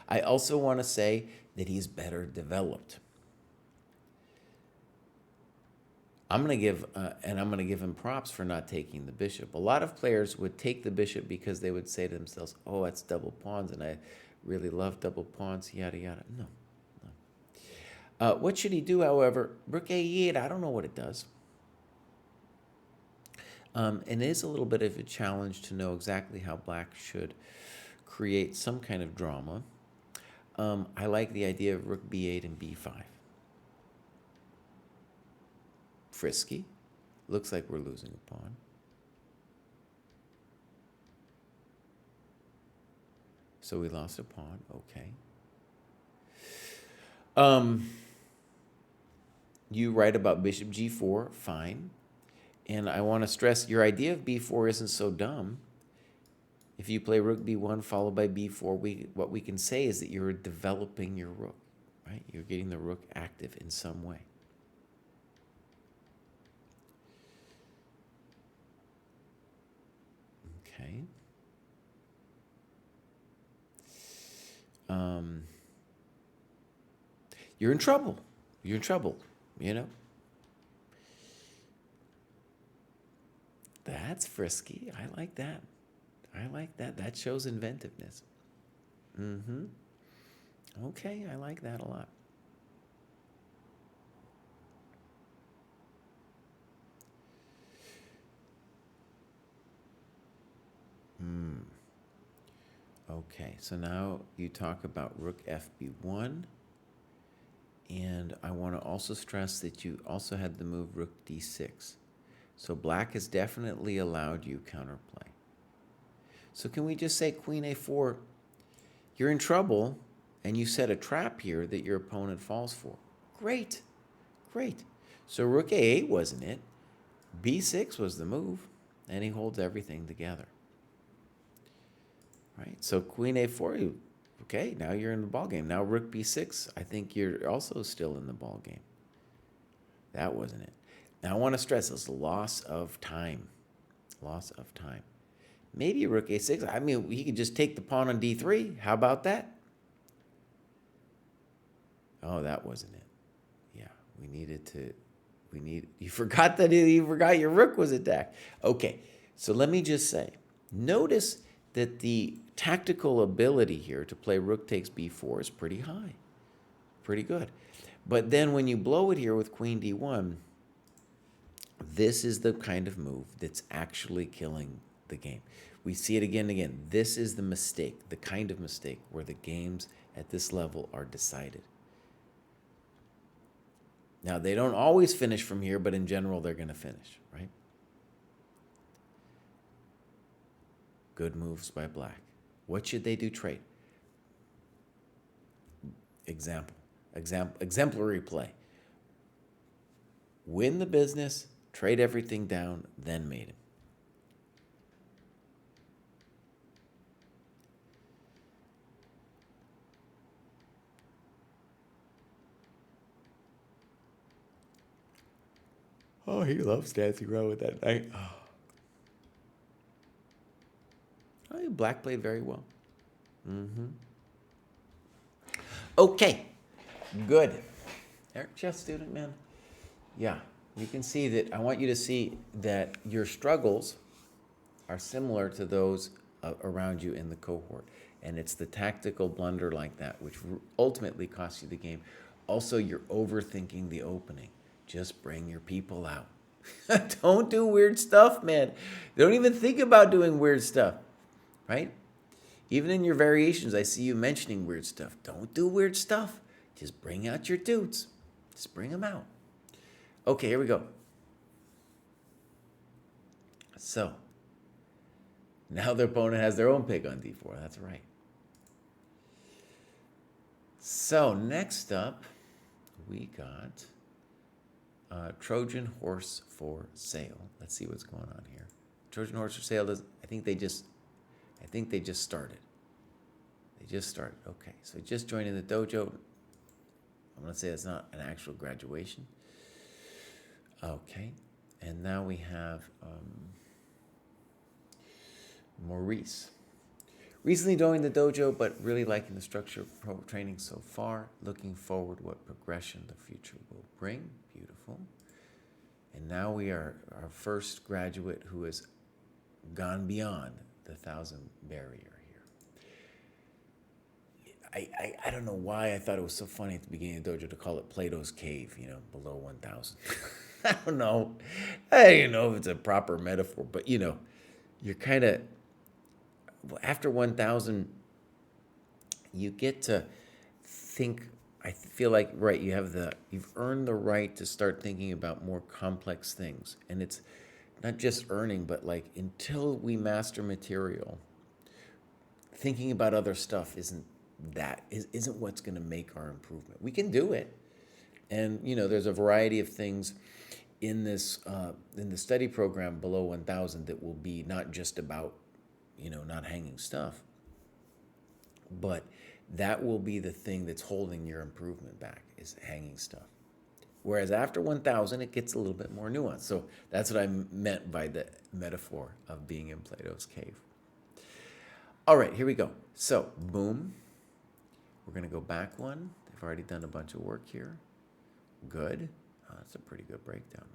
I also want to say that he's better developed. I'm going to give him props for not taking the bishop. A lot of players would take the bishop because they would say to themselves, oh, that's double pawns, and I really love double pawns, yada, yada. No. What should he do, however? Rook a8, I don't know what it does. And it is a little bit of a challenge to know exactly how black should create some kind of drama. I like the idea of rook b8 and b5. Frisky. Looks like we're losing a pawn. So we lost a pawn. Okay. You write about bishop g4. Fine. And I want to stress your idea of b4 isn't so dumb. If you play rook b1 followed by b4, what we can say is that you're developing your rook, right? You're getting the rook active in some way. Okay. You're in trouble. You're in trouble, That's frisky. I like that. I like that. That shows inventiveness. Okay, I like that a lot. Okay, so now you talk about rook fb1. And I want to also stress that you also had the move rook d6. So black has definitely allowed you counterplay. So can we just say queen a4, you're in trouble, and you set a trap here that your opponent falls for. Great, great. So rook a8 wasn't it. b6 was the move, and he holds everything together. Right, so queen a4, okay, now you're in the ballgame. Now rook b6, I think you're also still in the ballgame. That wasn't it. Now I want to stress this loss of time. Loss of time. Maybe rook a6. I mean, he could just take the pawn on d3. How about that? Oh, that wasn't it. Yeah, you forgot your rook was attacked. Okay, so let me just say, notice that the tactical ability here to play rook takes b4 is pretty high. Pretty good. But then when you blow it here with queen d1, this is the kind of move that's actually killing the game. We see it again and again. This is the mistake, the kind of mistake where the games at this level are decided. Now, they don't always finish from here, but in general, they're going to finish, right? Good moves by black. What should they do? Trade. Exemplary play. Win the business, trade everything down, then mate him. Oh, he loves dancing around with that knight. Oh, black played very well. Okay, good. Eric, chess student, man. Yeah, you can see that. I want you to see that your struggles are similar to those around you in the cohort. And it's the tactical blunder like that which ultimately costs you the game. Also, you're overthinking the opening. Just bring your people out. Don't do weird stuff, man. Don't even think about doing weird stuff, right? Even in your variations, I see you mentioning weird stuff. Don't do weird stuff. Just bring out your dudes. Just bring them out. Okay, here we go. So, now their opponent has their own pick on d4. That's right. So, next up, we got Trojan horse for sale. Let's see what's going on here. Trojan horse for sale does. I think they just started. They just started. Okay, so just joining the dojo. I'm gonna say it's not an actual graduation. Okay, and now we have Maurice. Recently joined the dojo, but really liking the structure of pro training so far. Looking forward what progression the future will bring. Beautiful. And now we are our first graduate who has gone beyond the 1,000 barrier here. I don't know why I thought it was so funny at the beginning of the dojo to call it Plato's Cave, below 1,000. I don't know. I don't even know if it's a proper metaphor, but you're kind of, after 1,000, you get to think, I feel like, right, you've earned the right to start thinking about more complex things. And it's not just earning, but like until we master material, thinking about other stuff isn't what's going to make our improvement. We can do it. And, there's a variety of things in this, in the study program below 1,000 that will be not just about, not hanging stuff, but that will be the thing that's holding your improvement back, is hanging stuff. Whereas after 1,000, it gets a little bit more nuanced. So that's what I meant by the metaphor of being in Plato's cave. All right, here we go. So, boom. We're going to go back one. They've already done a bunch of work here. Good. That's a pretty good breakdown,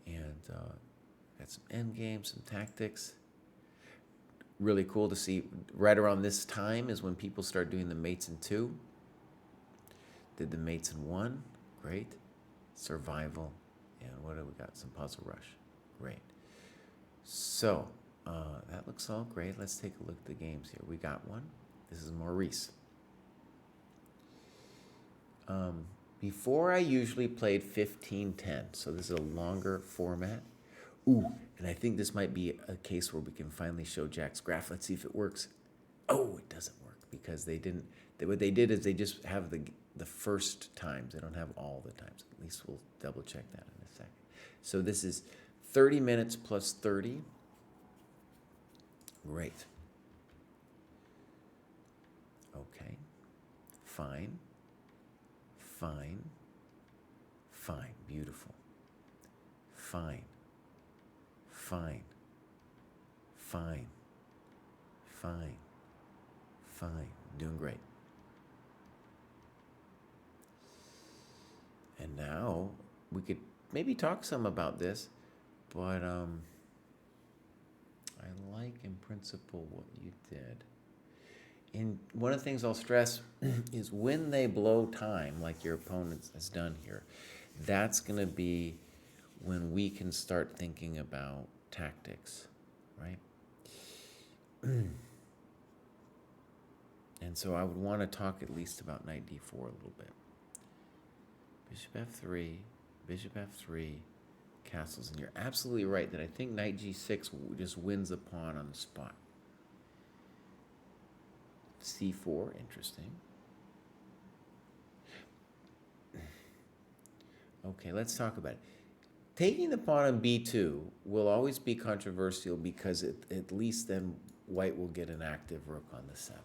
man. And got some end games, some tactics. Really cool to see. Right around this time is when people start doing the mates in 2. Did the mates in 1. Great. Survival. And what do we got? Some puzzle rush. Great. So, that looks all great. Let's take a look at the games here. We got one. This is Maurice. Before I usually played 15-10, so this is a longer format. Ooh, and I think this might be a case where we can finally show Jack's graph. Let's see if it works. Oh, it doesn't work because they didn't. What they did is they just have the first times. They don't have all the times. At least we'll double check that in a second. So this is 30 minutes plus 30. Great. Okay. Fine. Fine. Fine. Beautiful. Fine. Fine. Fine. Fine. Fine. Doing great. And now we could maybe talk some about this, but I like in principle what you did. And one of the things I'll stress is when they blow time, like your opponent has done here, that's going to be when we can start thinking about tactics, right? And so I would want to talk at least about knight d4 a little bit. Bishop f3, bishop f3, castles. And you're absolutely right that I think knight g6 just wins the pawn on the spot. c4, interesting. Okay, let's talk about it. Taking the pawn on b2 will always be controversial because at least then white will get an active rook on the 7th.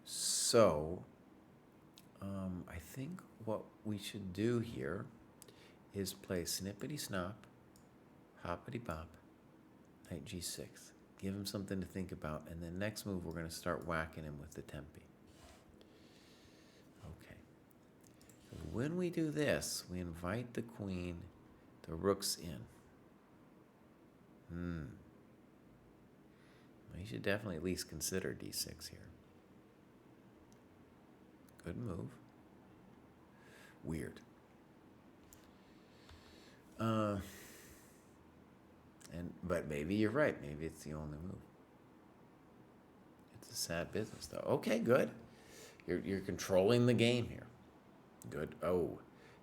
So, I think what we should do here is play snippety snop, hoppity bop, knight g6. Give him something to think about, and then next move we're going to start whacking him with the tempi. Okay. So when we do this, we invite the queen, the rooks in. You should definitely at least consider d6 here. Good move. Weird. But maybe you're right. Maybe it's the only move. It's a sad business, though. Okay, good. You're controlling the game here. Good. Oh,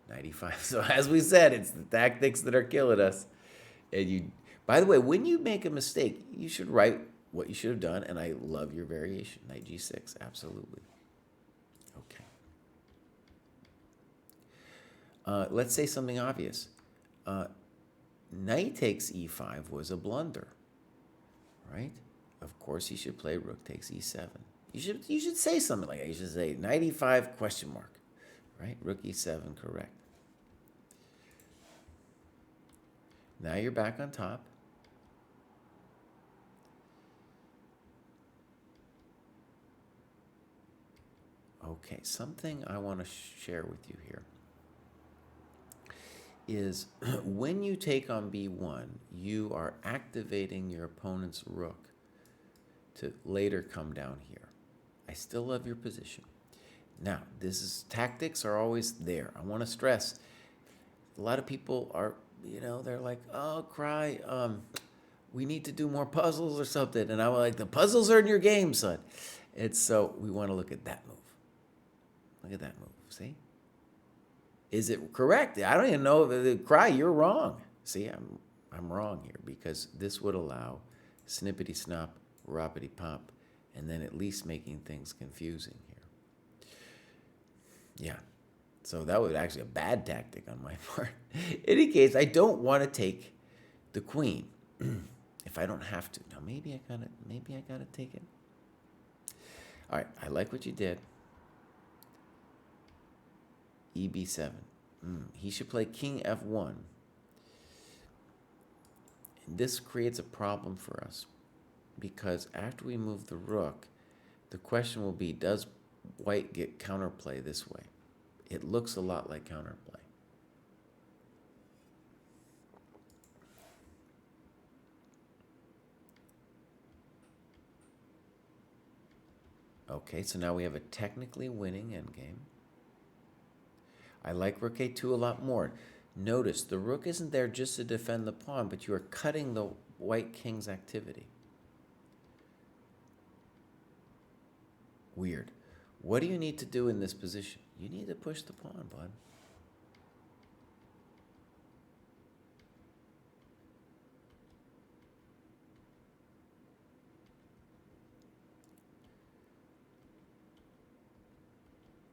95. So as we said, it's the tactics that are killing us. And you, by the way, when you make a mistake, you should write what you should have done. And I love your variation, knight g6. Absolutely. Okay. Let's say something obvious. Knight takes e5 was a blunder, right? Of course, you should play rook takes e7. You should say something like that. You should say knight e5 question mark, right? Rook e7, correct. Now you're back on top. Okay, something I want to share with you here is when you take on b1, you are activating your opponent's rook to later come down here. I still love your position. Now, tactics are always there. I want to stress, a lot of people are, they're like, oh, Kraai, we need to do more puzzles or something. And I'm like, the puzzles are in your game, son. So we want to look at that move. Look at that move, see? Is it correct? I don't even know. Kraai, you're wrong. See, I'm wrong here because this would allow snippety snop, roppity pop, and then at least making things confusing here. Yeah. So that was actually a bad tactic on my part. In any case, I don't want to take the queen if I don't have to. Now maybe I gotta take it. All right, I like what you did. EB7. He should play king f1. And this creates a problem for us because after we move the rook, the question will be, does white get counterplay this way? It looks a lot like counterplay. Okay, so now we have a technically winning endgame. I like rook a2 a lot more. Notice, the rook isn't there just to defend the pawn, but you are cutting the white king's activity. Weird. What do you need to do in this position? You need to push the pawn, bud.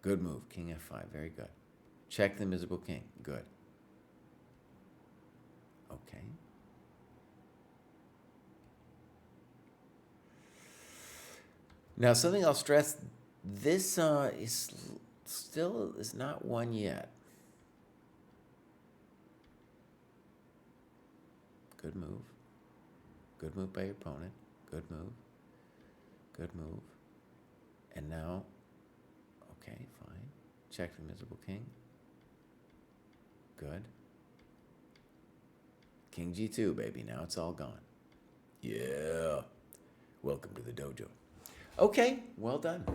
Good move, king f5, very good. Check the invisible king, good. Okay. Now something I'll stress, this is not won yet. Good move. Good move by your opponent. Good move. Good move. And now, okay, fine. Check the invisible king. Good. King g2, baby. Now it's all gone. Yeah. Welcome to the dojo. Okay, well done.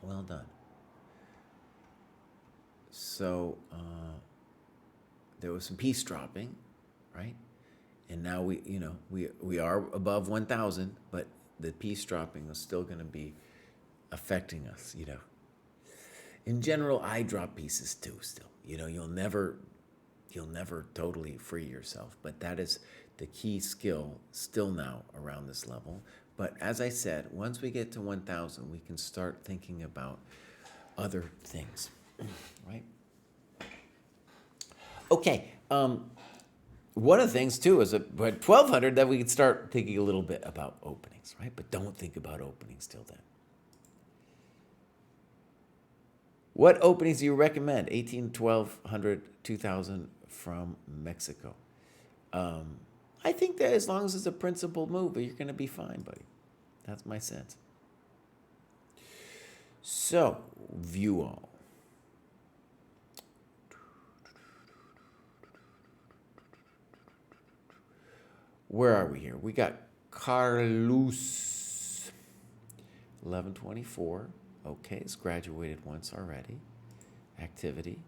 Well done. So, there was some piece dropping, right? And now we are above 1,000, but the piece dropping is still going to be affecting us, In general, I drop pieces too still. You'll never totally free yourself, but that is the key skill still now around this level. But as I said, once we get to 1,000, we can start thinking about other things, right? Okay, one of the things too is at 1,200 that we can start thinking a little bit about openings, right? But don't think about openings till then. What openings do you recommend? 18, 1200, 2000 from Mexico. I think that as long as it's a principal move, you're going to be fine, buddy. That's my sense. So, view all. Where are we here? We got Carlos. 1124. Okay, it's graduated once already. Activity.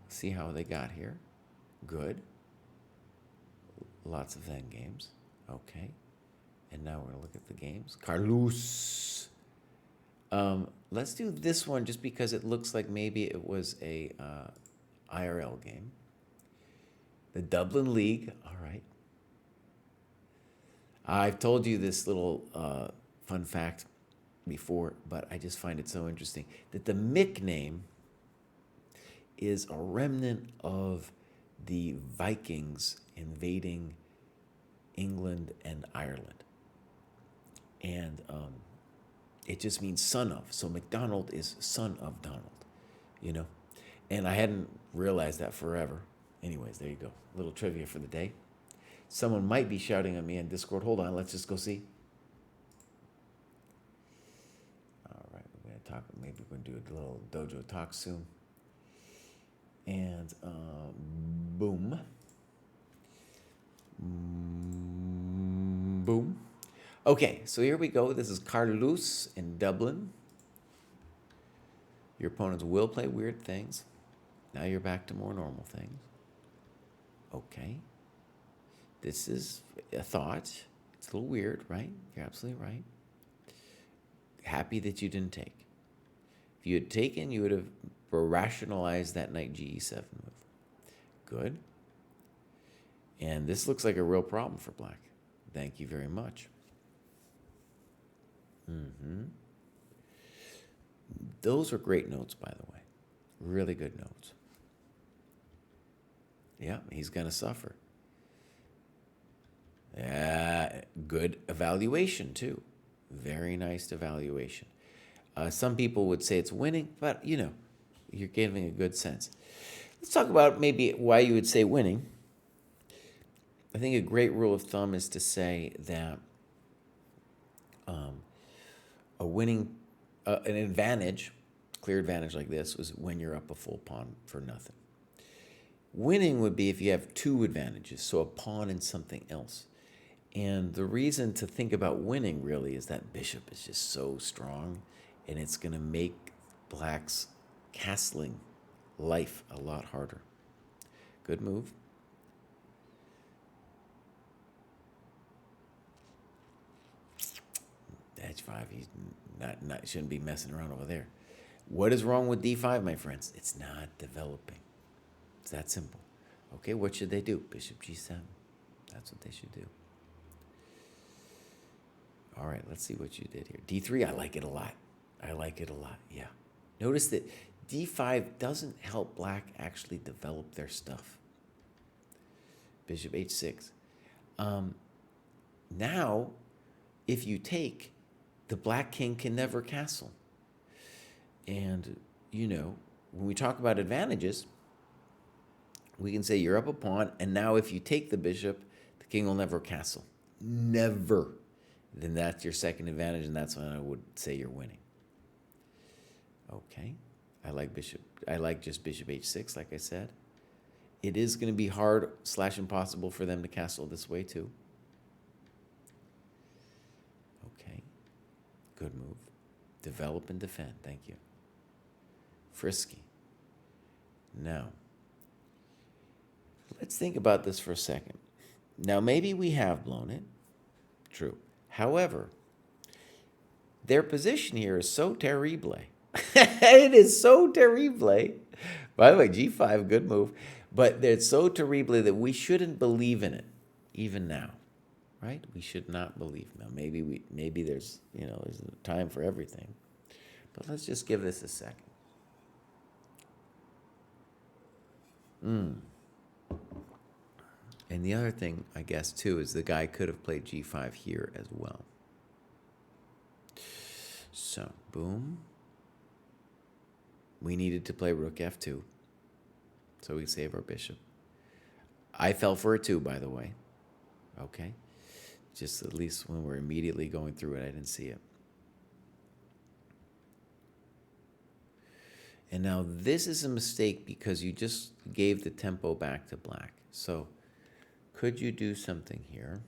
See how they got here. Good. Lots of end games. Okay. And now we're going to look at the games. Carlos. Let's do this one just because it looks like maybe it was a IRL game. The Dublin League. All right. I've told you this little fun fact before, but I just find it so interesting that the Mick name is a remnant of the Vikings invading England and Ireland. And it just means son of. So McDonald is son of Donald, you know? And I hadn't realized that forever. Anyways, there you go. Little trivia for the day. Someone might be shouting at me in Discord. Hold on, let's just go see. All right, we're going to talk. Maybe we're going to do a little dojo talk soon. And boom. Boom. Okay, so here we go. This is Carlos in Dublin. Your opponents will play weird things. Now you're back to more normal things. Okay. This is a thought. It's a little weird, right? You're absolutely right. Happy that you didn't take. If you had taken, you would have rationalized that knight GE7 move. Good. And this looks like a real problem for black. Thank you very much. Those are great notes, by the way. Really good notes. Yeah, he's going to suffer. Good evaluation, too. Very nice evaluation. Some people would say it's winning, but, you know, you're giving a good sense. Let's talk about maybe why you would say winning. I think a great rule of thumb is to say that a winning, an advantage, clear advantage like this, was when you're up a full pawn for nothing. Winning would be if you have two advantages, so a pawn and something else. And the reason to think about winning really is that bishop is just so strong, and it's going to make black's castling life a lot harder. Good move. H5, he's not shouldn't be messing around over there. What is wrong with D5, my friends? It's not developing. It's that simple. Okay, what should they do? Bishop G7. That's what they should do. All right, let's see what you did here. D3, I like it a lot. I like it a lot, yeah. Notice that D5 doesn't help black actually develop their stuff. Bishop H6. Now, if you take, the black king can never castle. And, you know, when we talk about advantages, we can say you're up a pawn, and now if you take the bishop, the king will never castle. Never. Then that's your second advantage, and that's when I would say you're winning. Okay. I like just bishop H6, like I said. It is going to be hard / impossible for them to castle this way, too. Okay. Good move. Develop and defend. Thank you. Frisky. Now, let's think about this for a second. Now, maybe we have blown it. True. However, their position here is so terrible. It is so terrible. By the way, G5, good move. But it's so terrible that we shouldn't believe in it, even now. Right? We should not believe. Now, maybe there's a time for everything. But let's just give this a second. And the other thing, I guess, too, is the guy could have played G5 here as well. So, boom. we needed to play rook f2, so we save our bishop. I fell for it too, by the way. Okay. Just at least when we're immediately going through it, I didn't see it. And now this is a mistake because you just gave the tempo back to black. So could you do something here?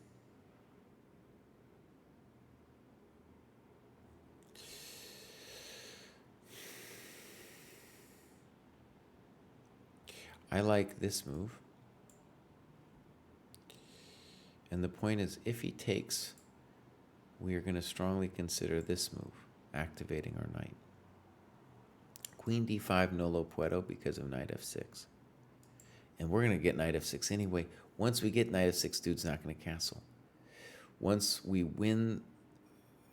I like this move. And the point is, if he takes, we are going to strongly consider this move, activating our knight. Queen d5 no lo puedo because of knight f6. And we're going to get knight f6 anyway. Once we get knight f6, dude's not going to castle. Once we win,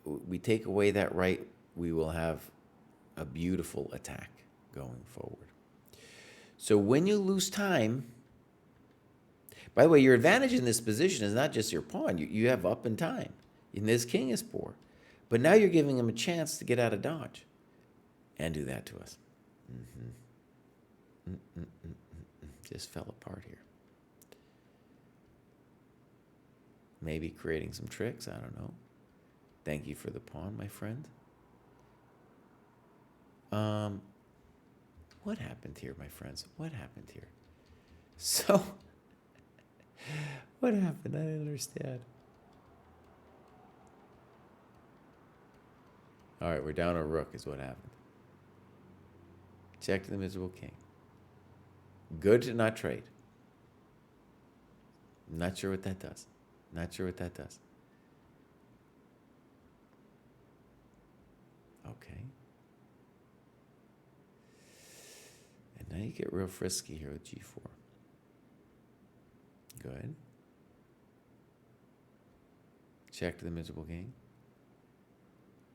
we take away that right, we will have a beautiful attack going forward. So when you lose time, by the way, your advantage in this position is not just your pawn. You have up and time. And this king is poor. But now you're giving him a chance to get out of dodge and do that to us. Just fell apart here. Maybe creating some tricks. I don't know. Thank you for the pawn, my friend. What happened here, my friends? What happened here? So, what happened? I didn't understand. All right, we're down a rook is what happened. Check to the miserable king. Good to not trade. Not sure what that does. Not sure what that does. Okay. And now you get real frisky here with g4. Good. Check to the miserable king.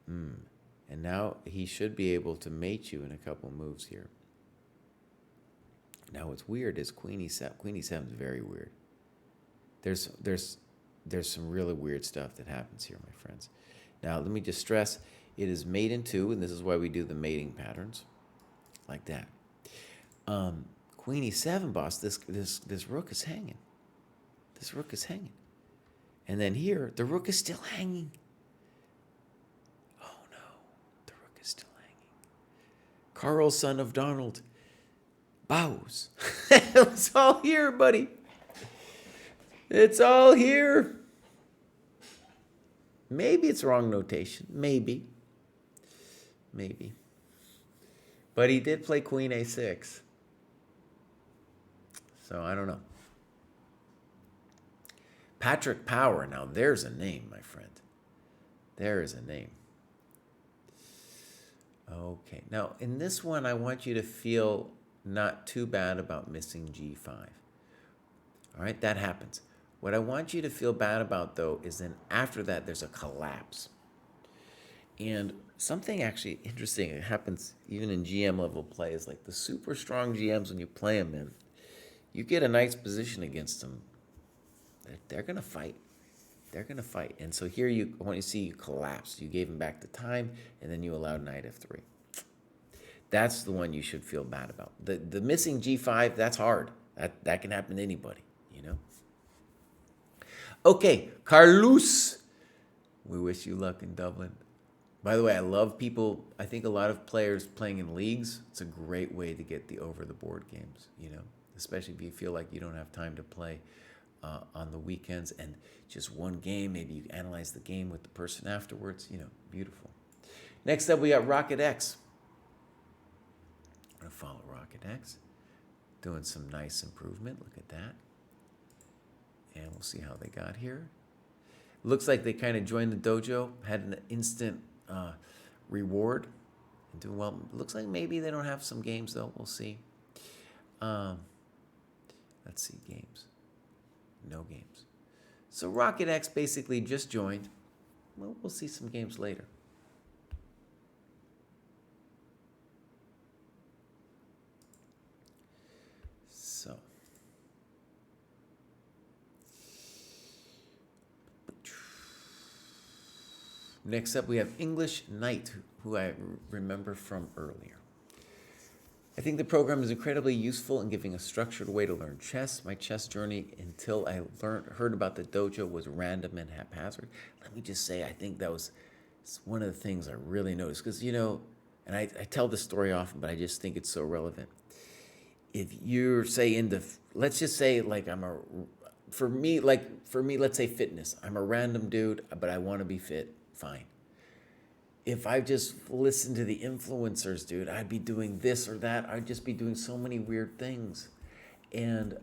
And now he should be able to mate you in a couple moves here. Now what's weird is Queen e7. Queen e7 is very weird. There's some really weird stuff that happens here, my friends. Now let me just stress, it is mate in two, and this is why we do the mating patterns like that. Queen e7, boss. This rook is hanging. This rook is hanging, and then here the rook is still hanging. Oh no, the rook is still hanging. Carl, son of Donald, bows. It's all here, buddy. It's all here. Maybe it's wrong notation. Maybe. But he did play Queen a6. So I don't know. Patrick Power. Now there's a name, my friend. There is a name. Okay. Now in this one, I want you to feel not too bad about missing g5. All right, that happens. What I want you to feel bad about, though, is then after that, there's a collapse. And something actually interesting that happens even in GM level play is like the super strong GMs, when you play them in, you get a nice position against them. They're going to fight. They're going to fight. And so here, when you see you collapse, you gave them back the time, and then you allowed knight f3. That's the one you should feel bad about. The missing g5, that's hard. That can happen to anybody, you know? Okay, Carlos. We wish you luck in Dublin. By the way, I love people. I think a lot of players playing in leagues, it's a great way to get the over-the-board games, you know, especially if you feel like you don't have time to play on the weekends and just one game. Maybe you analyze the game with the person afterwards, you know, beautiful. Next up, we got Rocket X. I'm going to follow Rocket X. Doing some nice improvement. Look at that. And we'll see how they got here. Looks like they kind of joined the dojo, had an instant reward, and doing well. Looks like maybe they don't have some games, though. We'll see. Let's see, games. No games. So Rocket X basically just joined. Well, we'll see some games later. So. Next up, we have English Knight, who I remember from earlier. I think the program is incredibly useful in giving a structured way to learn chess. My chess journey until I heard about the dojo was random and haphazard. Let me just say, I think that was one of the things I really noticed. Because, and I tell this story often, but I just think it's so relevant. If you're, say, let's just say, like, for me, let's say fitness. I'm a random dude, but I want to be fit. Fine. If I just listened to the influencers, dude, I'd be doing this or that. I'd just be doing so many weird things. And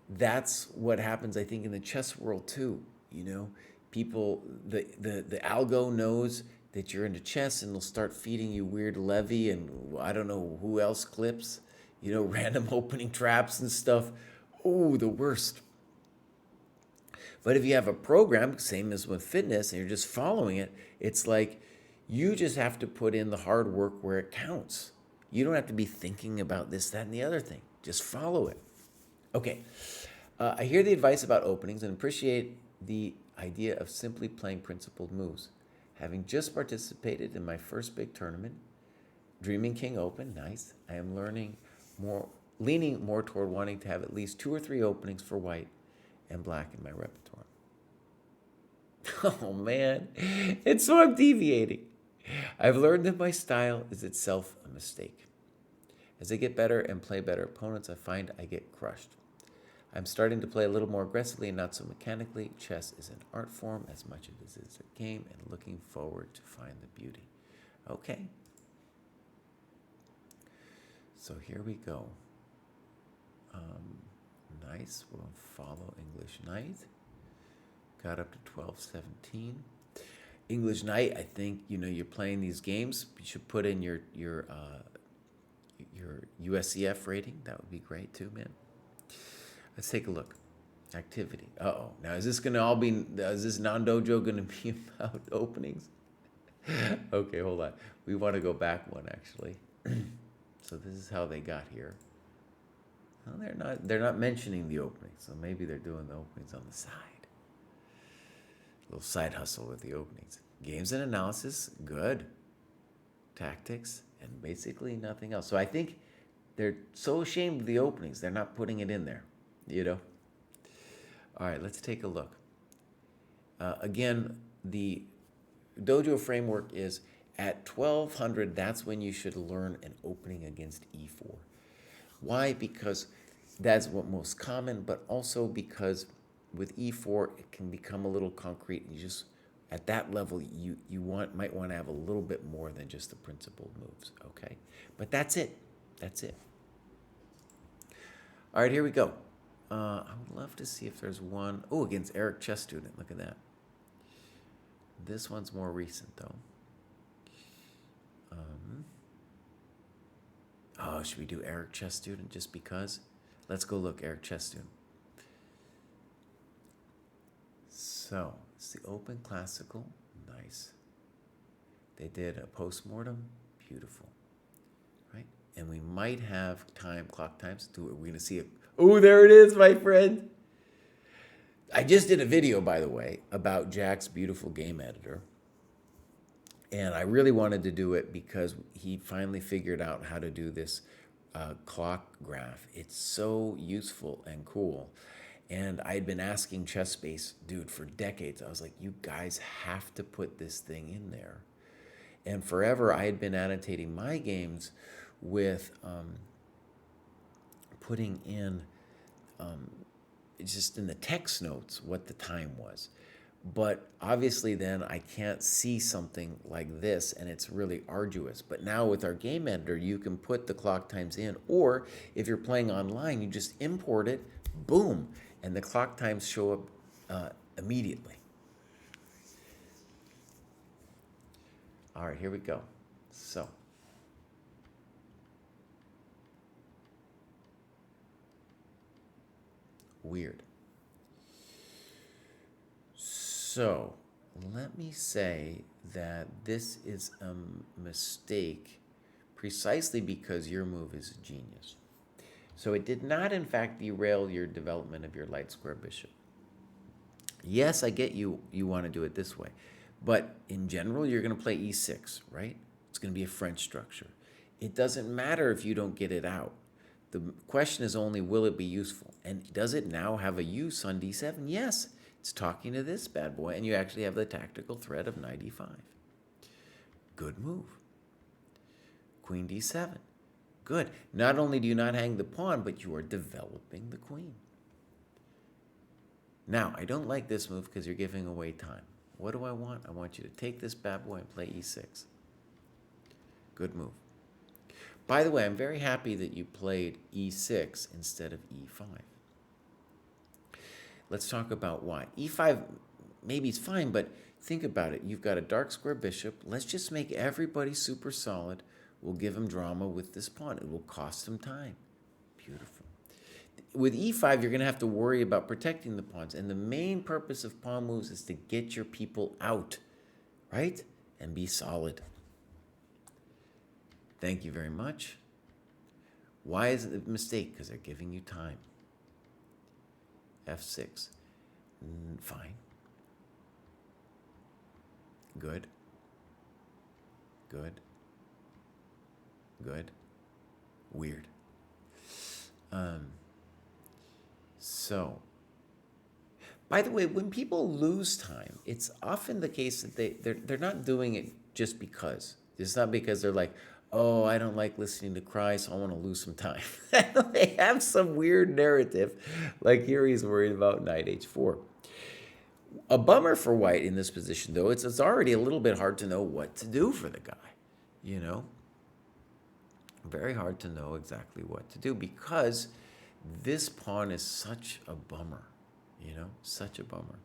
that's what happens, I think, in the chess world too. People, the algo knows that you're into chess and they'll start feeding you weird Levy and I don't know who else clips, random opening traps and stuff. Oh, the worst. But if you have a program, same as with fitness, and you're just following it, it's like you just have to put in the hard work where it counts. You don't have to be thinking about this, that, and the other thing. Just follow it. Okay. I hear the advice about openings and appreciate the idea of simply playing principled moves. Having just participated in my first big tournament, Dreaming King Open, nice. I am leaning more toward wanting to have at least 2 or 3 openings for white and black in my repertoire. Oh man, and so I'm deviating. I've learned that my style is itself a mistake. As I get better and play better opponents, I find I get crushed. I'm starting to play a little more aggressively and not so mechanically. Chess is an art form as much as it is a game, and looking forward to find the beauty. Okay. So here we go. Nice. We'll follow English Knight. Got up to 12-17. English Knight, I think, you're playing these games. You should put in your USCF rating. That would be great too, man. Let's take a look. Activity. Uh-oh. Now, is this non-dojo going to be about openings? Okay, hold on. We want to go back one, actually. So this is how they got here. Well, they're not mentioning the openings, so maybe they're doing the openings on the side. A little side hustle with the openings. Games and analysis, good. Tactics, and basically nothing else. So I think they're so ashamed of the openings, they're not putting it in there, All right, let's take a look. Again, the dojo framework is at 1200, that's when you should learn an opening against e4. Why? Because that's what most common, but also because with e4, it can become a little concrete. And you just, at that level, you might want to have a little bit more than just the principled moves, okay? But that's it. That's it. All right, here we go. I would love to see if there's one. Oh, against Eric Chess Student. Look at that. This one's more recent, though. Should we do Eric Chess Student just because? Let's go look, Eric Chess Student. So, it's the Open Classical. Nice. They did a postmortem. Beautiful. Right? And we might have clock times. We're going to see it. Oh, there it is, my friend. I just did a video, by the way, about Jack's beautiful game editor. And I really wanted to do it because he finally figured out how to do this clock graph. It's so useful and cool. And I'd been asking ChessSpace, dude, for decades. I was like, you guys have to put this thing in there. And forever, I had been annotating my games with putting in, just in the text notes, what the time was. But obviously then I can't see something like this, and it's really arduous. But now with our game editor, you can put the clock times in, or if you're playing online, you just import it, boom, and the clock times show up immediately. All right, here we go. So, weird. So, let me say that this is a mistake precisely because your move is a genius. So it did not, in fact, derail your development of your light square bishop. Yes, I get you want to do it this way. But in general, you're going to play e6, right? It's going to be a French structure. It doesn't matter if you don't get it out. The question is only, will it be useful? And does it now have a use on d7? Yes, it's talking to this bad boy, and you actually have the tactical threat of knight e5. Good move. Queen d7. Good. Not only do you not hang the pawn, but you are developing the queen. Now, I don't like this move because you're giving away time. What do I want? I want you to take this bad boy and play e6. Good move. By the way, I'm very happy that you played e6 instead of e5. Let's talk about why. e5 maybe is fine, but think about it. You've got a dark square bishop. Let's just make everybody super solid. We'll give him drama with this pawn. It will cost him time. Beautiful. With e5, you're going to have to worry about protecting the pawns. And the main purpose of pawn moves is to get your people out, right? And be solid. Thank you very much. Why is it a mistake? Because they're giving you time. f6. Fine. Good. Good. Good. Weird. So, by the way, when people lose time, it's often the case that they're not doing it just because. It's not because they're like, oh, I don't like listening to Kraai, so I want to lose some time. They have some weird narrative, like here he's worried about knight h4. A bummer for white in this position, though, it's already a little bit hard to know what to do for the guy, you know? Very hard to know exactly what to do because this pawn is such a bummer, you know? Such a bummer.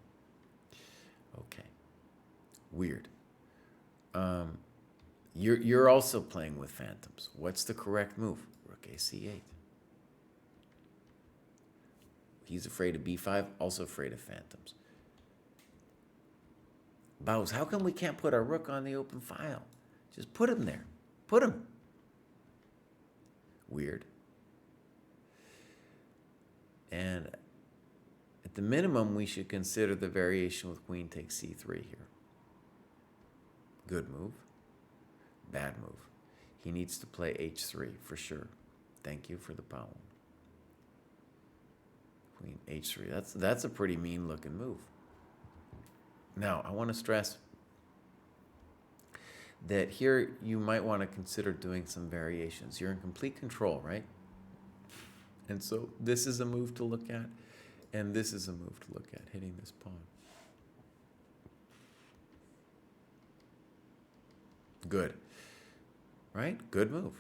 Okay. Weird. You're also playing with phantoms. What's the correct move? Rook a8. He's afraid of b5, also afraid of phantoms. Bows, how come we can't put our rook on the open file? Just put him there. Put him. Weird. And at the minimum, we should consider the variation with queen takes c3 here. Good move. Bad move. He needs to play h3 for sure. Thank you for the pawn. Queen h3. That's a pretty mean looking move. Now, I want to stress that here you might want to consider doing some variations. You're in complete control, right? And so this is a move to look at, and this is a move to look at, hitting this pawn. Good. Right? Good move.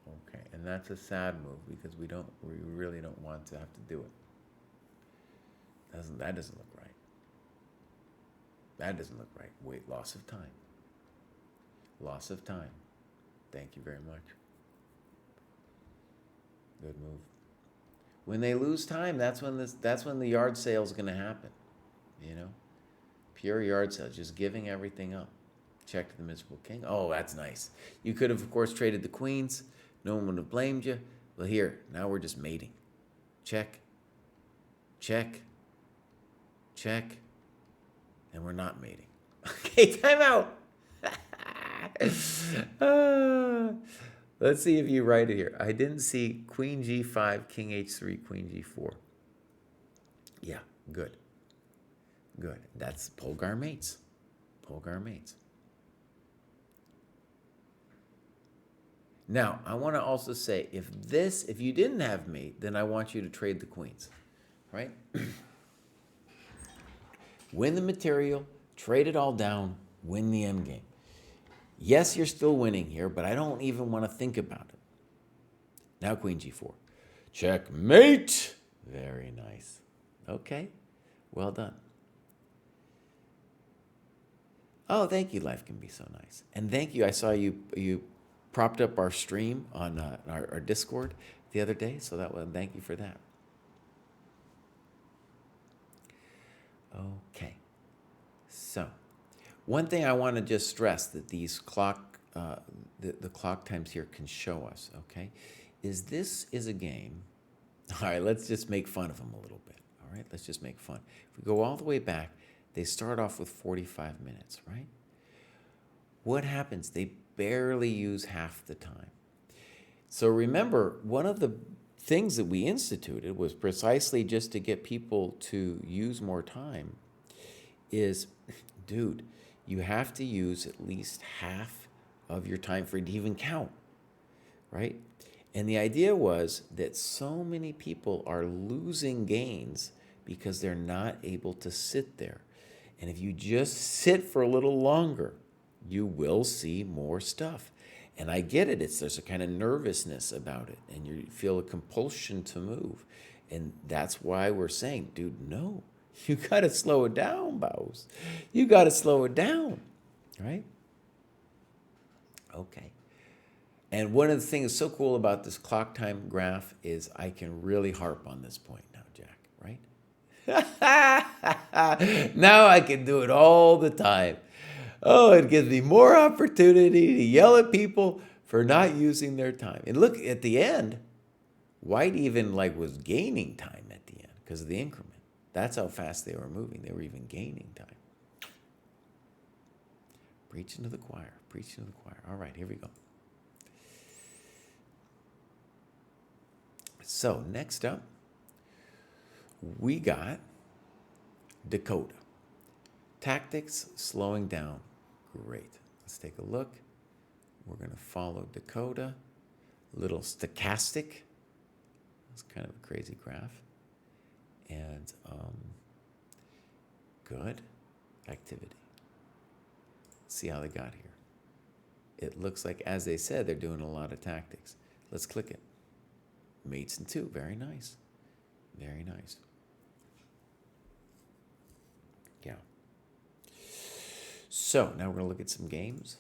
Okay, and that's a sad move because we really don't want to have to do it. That doesn't look right. That doesn't look right. Wait, loss of time. Loss of time. Thank you very much. Good move. When they lose time, that's when the yard sale is going to happen. You know? Pure yard sale, just giving everything up. Check to the miserable king. Oh, that's nice. You could have, of course, traded the queens. No one would have blamed you. Well, here, now we're just mating. Check. Check. Check. And we're not mating. Okay, time out. Let's see if you write it here. I didn't see queen g5, king h3, queen g4. Yeah, good. Good. That's Polgar mates. Polgar mates. Now, I want to also say, if you didn't have mate, then I want you to trade the queens, right? Win the material, trade it all down, win the endgame. Yes, you're still winning here, but I don't even want to think about it. Now queen g4. Checkmate! Very nice. Okay, well done. Oh, thank you, Life Can Be So Nice. And thank you, I saw you propped up our stream on our Discord the other day, so thank you for that. Okay, so one thing I want to just stress that these the clock times here can show us, okay, is this is a game. All right, let's just make fun of them a little bit. All right, let's just make fun. If we go all the way back, they start off with 45 minutes, right? What happens? They barely use half the time. So remember, one of the things that we instituted was precisely just to get people to use more time is, dude, you have to use at least half of your time for it to even count, right? And the idea was that so many people are losing gains because they're not able to sit there. And if you just sit for a little longer, you will see more stuff. And I get it. There's a kind of nervousness about it, and you feel a compulsion to move. And that's why we're saying, dude, no, you got to slow it down, Bows. You got to slow it down, right? Okay. And one of the things so cool about this clock time graph is I can really harp on this point now, Jack, right? Now I can do it all the time. Oh, it gives me more opportunity to yell at people for not using their time. And look, at the end, White even was gaining time at the end because of the increment. That's how fast they were moving. They were even gaining time. Preaching to the choir, preaching to the choir. All right, here we go. So next up, we got Dakota. Tactics, slowing down. Great. Let's take a look. We're going to follow Dakota. A little stochastic. It's kind of a crazy graph. And good activity. See how they got here. It looks like, as they said, they're doing a lot of tactics. Let's click it. Mates in 2. Very nice. Very nice. Yeah. So now we're going to look at some games.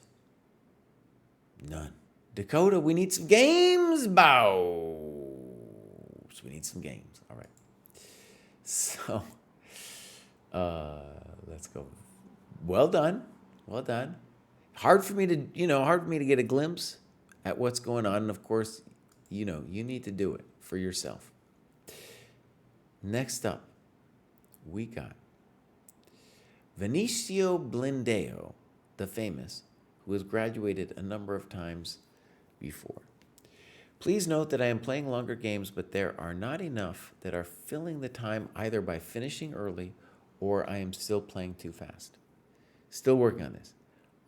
None. Dakota, we need some games, Bows. We need some games. All right. So, let's go. Well done. Well done. Hard for me to get a glimpse at what's going on. And of course, you need to do it for yourself. Next up, we got Vinicio Blindeo, the famous, who has graduated a number of times before. Please note that I am playing longer games, but there are not enough that are filling the time either by finishing early or I am still playing too fast. Still working on this.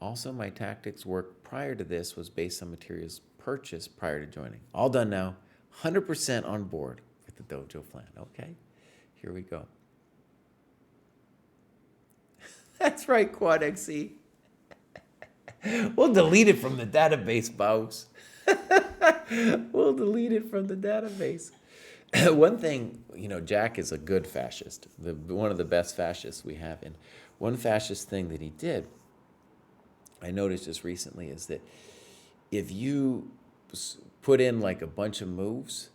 Also, my tactics work prior to this was based on materials purchased prior to joining. All done now. 100% on board with the dojo plan. Okay, here we go. That's right, Quad XC. We'll delete it from the database, Bows. We'll delete it from the database. One thing, Jack is a good fascist, one of the best fascists we have. And one fascist thing that he did, I noticed just recently, is that if you put in a bunch of moves,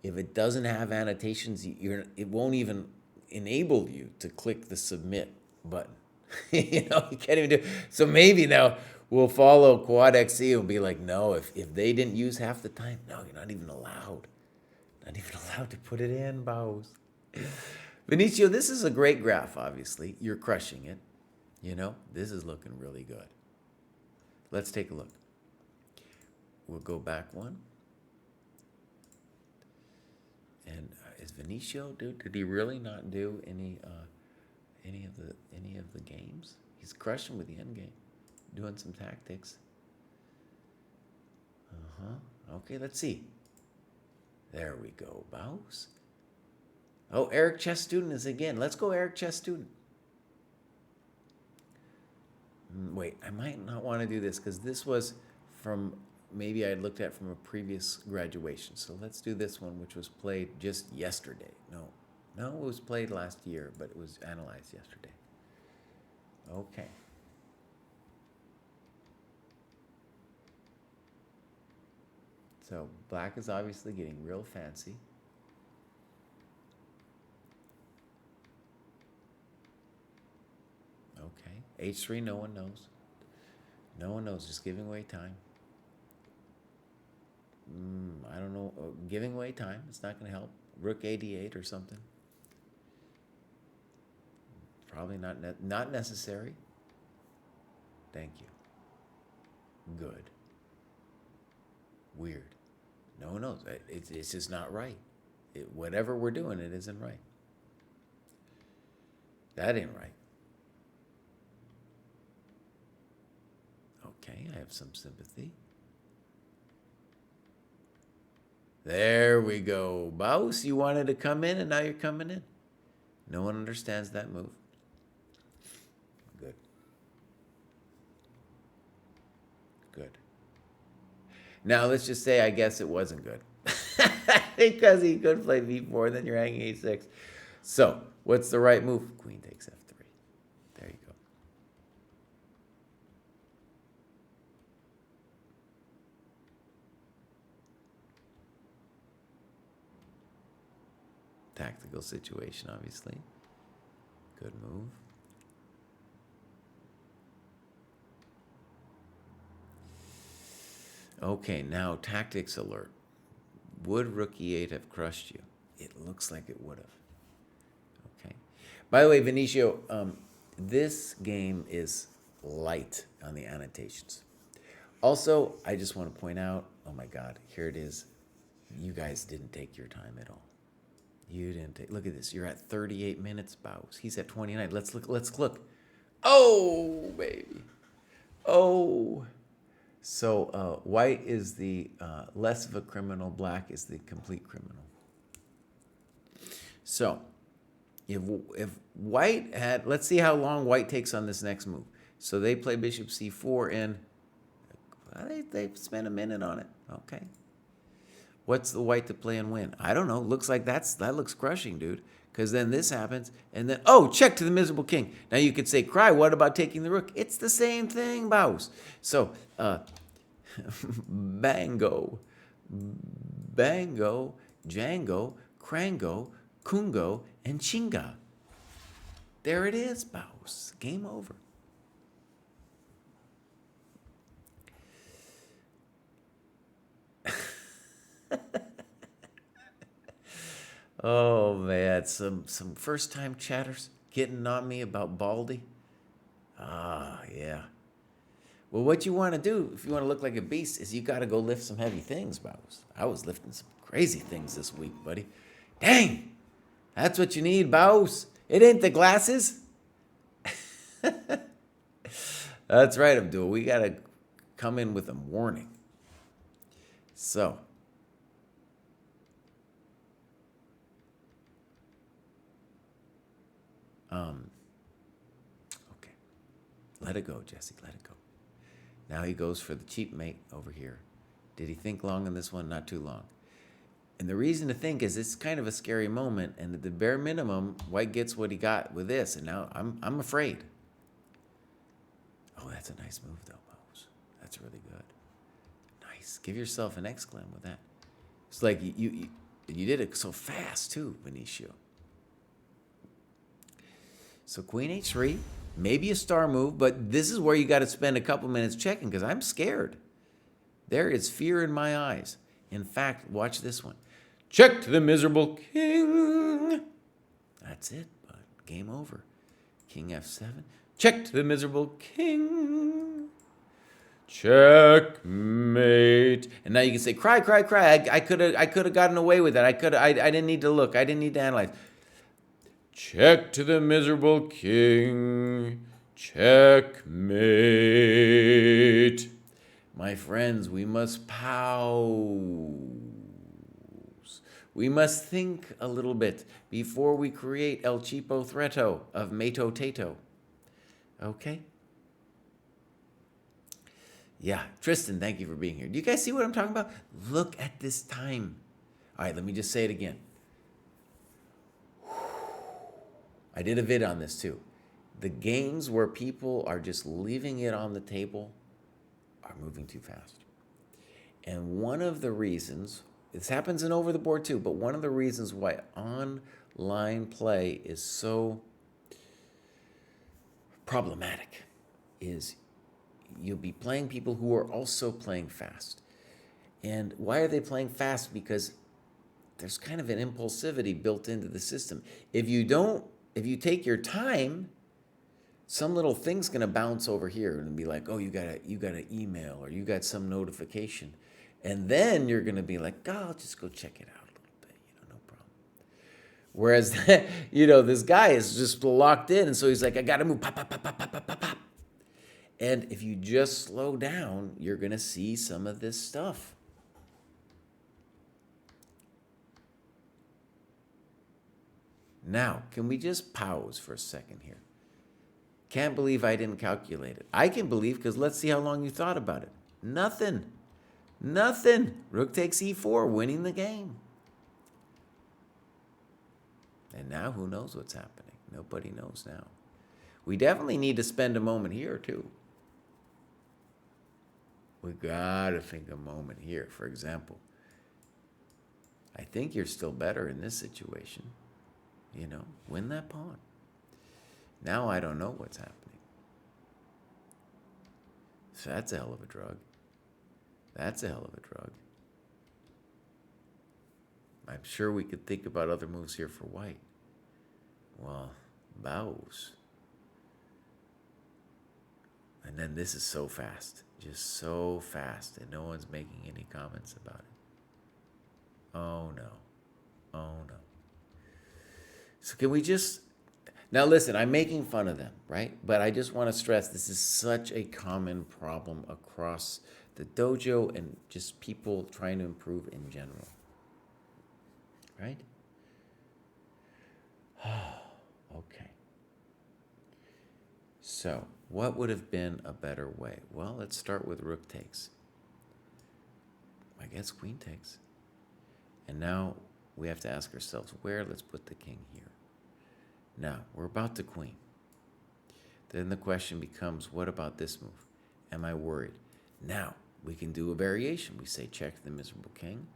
if it doesn't have annotations, it won't even enable you to click the submit button. You can't even do it. So maybe now we'll follow Quad XC and be like, no, if they didn't use half the time, no, you're not even allowed. Not even allowed to put it in, Bows. Vinicio, this is a great graph, obviously. You're crushing it. This is looking really good. Let's take a look. We'll go back one. And is Vinicio, dude, did he really not do any of the games? He's crushing with the end game, doing some tactics. Okay, let's see. There we go, Bows. Oh, Eric Chess Student is again. Let's go, Eric Chess Student. Wait, I might not want to do this because this was from maybe I looked at from a previous graduation. So let's do this one, which was played just yesterday. No, it was played last year, but it was analyzed yesterday. Okay. So black is obviously getting real fancy. Okay. H3, no one knows. No one knows, just giving away time. I don't know, giving away time, it's not going to help. Rook AD8 or something. Probably not necessary. Thank you. Good. Weird. No, it's just not right. Whatever we're doing, it isn't right. That ain't right. Okay, I have some sympathy. There we go. Baus, you wanted to come in, and now you're coming in. No one understands that move. Good. Good. Now, let's just say I guess it wasn't good. Because he could play b4, then you're hanging a6. So, what's the right move? Queen takes f3. There you go. Tactical situation, obviously. Good move. Okay, now tactics alert. Would rook e8 have crushed you? It looks like it would have. Okay. By the way, Vinicio, this game is light on the annotations. Also, I just want to point out, oh my God, here it is. You guys didn't take your time at all. You didn't take, look at this. You're at 38 minutes, Baus. He's at 29. Let's look. Oh, baby. Oh. So white is the less of a criminal. Black is the complete criminal. So if white had, let's see how long white takes on this next move. So they play bishop c4 and they spent a minute on it. Okay. What's the white to play and win? I don't know. Looks like that looks crushing, dude. Because then this happens, and then, oh, check to the miserable king. Now you could say, Kraai, what about taking the rook? It's the same thing, Baus. So, Bango, Django, Krango, Kungo, and Chinga. There it is, Baus. Game over. Oh man, some first-time chatters getting on me about Baldy. Ah, yeah. Well, what you want to do if you want to look like a beast is you got to go lift some heavy things, Baus. I was lifting some crazy things this week, buddy. Dang, that's what you need, Baus. It ain't the glasses. That's right, Abdul. We got to come in with a warning. So. Okay. Let it go, Jesse. Let it go. Now he goes for the cheap mate over here. Did he think long on this one? Not too long. And the reason to think is it's kind of a scary moment, and at the bare minimum, white gets what he got with this, and now I'm afraid. Oh, that's a nice move, though, Baus. That's really good. Nice. Give yourself an exclam with that. It's like you did it so fast, too, Benicio. So queen h3, maybe a star move, but this is where you got to spend a couple minutes checking because I'm scared. There is fear in my eyes. In fact, watch this one. Check to the miserable king. That's it, but game over. King f7. Check to the miserable king. Checkmate. And now you can say, Kraai, Kraai, Kraai. I could have gotten away with that. I didn't need to look. I didn't need to analyze. Check to the miserable king. Checkmate. My friends, we must pause. We must think a little bit before we create El Cheapo Threto of Mato Tato. Okay? Yeah, Tristan, thank you for being here. Do you guys see what I'm talking about? Look at this time. All right, let me just say it again. I did a vid on this too. The games where people are just leaving it on the table are moving too fast. And one of the reasons, this happens in over the board too, but one of the reasons why online play is so problematic is you'll be playing people who are also playing fast. And why are they playing fast? Because there's kind of an impulsivity built into the system. If you take your time, some little thing's gonna bounce over here and be like, oh, you got an email or you got some notification. And then you're going to be like, oh, I'll just go check it out a little bit, no problem. Whereas, this guy is just locked in. And so he's like, I got to move, pop, pop, pop, pop, pop, pop, pop, pop. And if you just slow down, you're going to see some of this stuff. Now, can we just pause for a second here? Can't believe I didn't calculate it. I can believe because let's see how long you thought about it. Nothing. Rook takes e4, winning the game. And now who knows what's happening? Nobody knows now. We definitely need to spend a moment here too. We gotta think a moment here. For example, I think you're still better in this situation. Win that pawn. Now I don't know what's happening. So that's a hell of a drug. That's a hell of a drug. I'm sure we could think about other moves here for white. Well, bows. And then this is so fast. Just so fast. And no one's making any comments about it. Oh, no. Oh, no. So can we just... Now, listen, I'm making fun of them, right? But I just want to stress this is such a common problem across the dojo and just people trying to improve in general. Right? Okay. So, what would have been a better way? Well, let's start with rook takes. I guess queen takes. And now we have to ask ourselves, where? Let's put the king here. Now, we're about to queen. Then the question becomes, what about this move? Am I worried? Now, we can do a variation. We say, check the miserable king.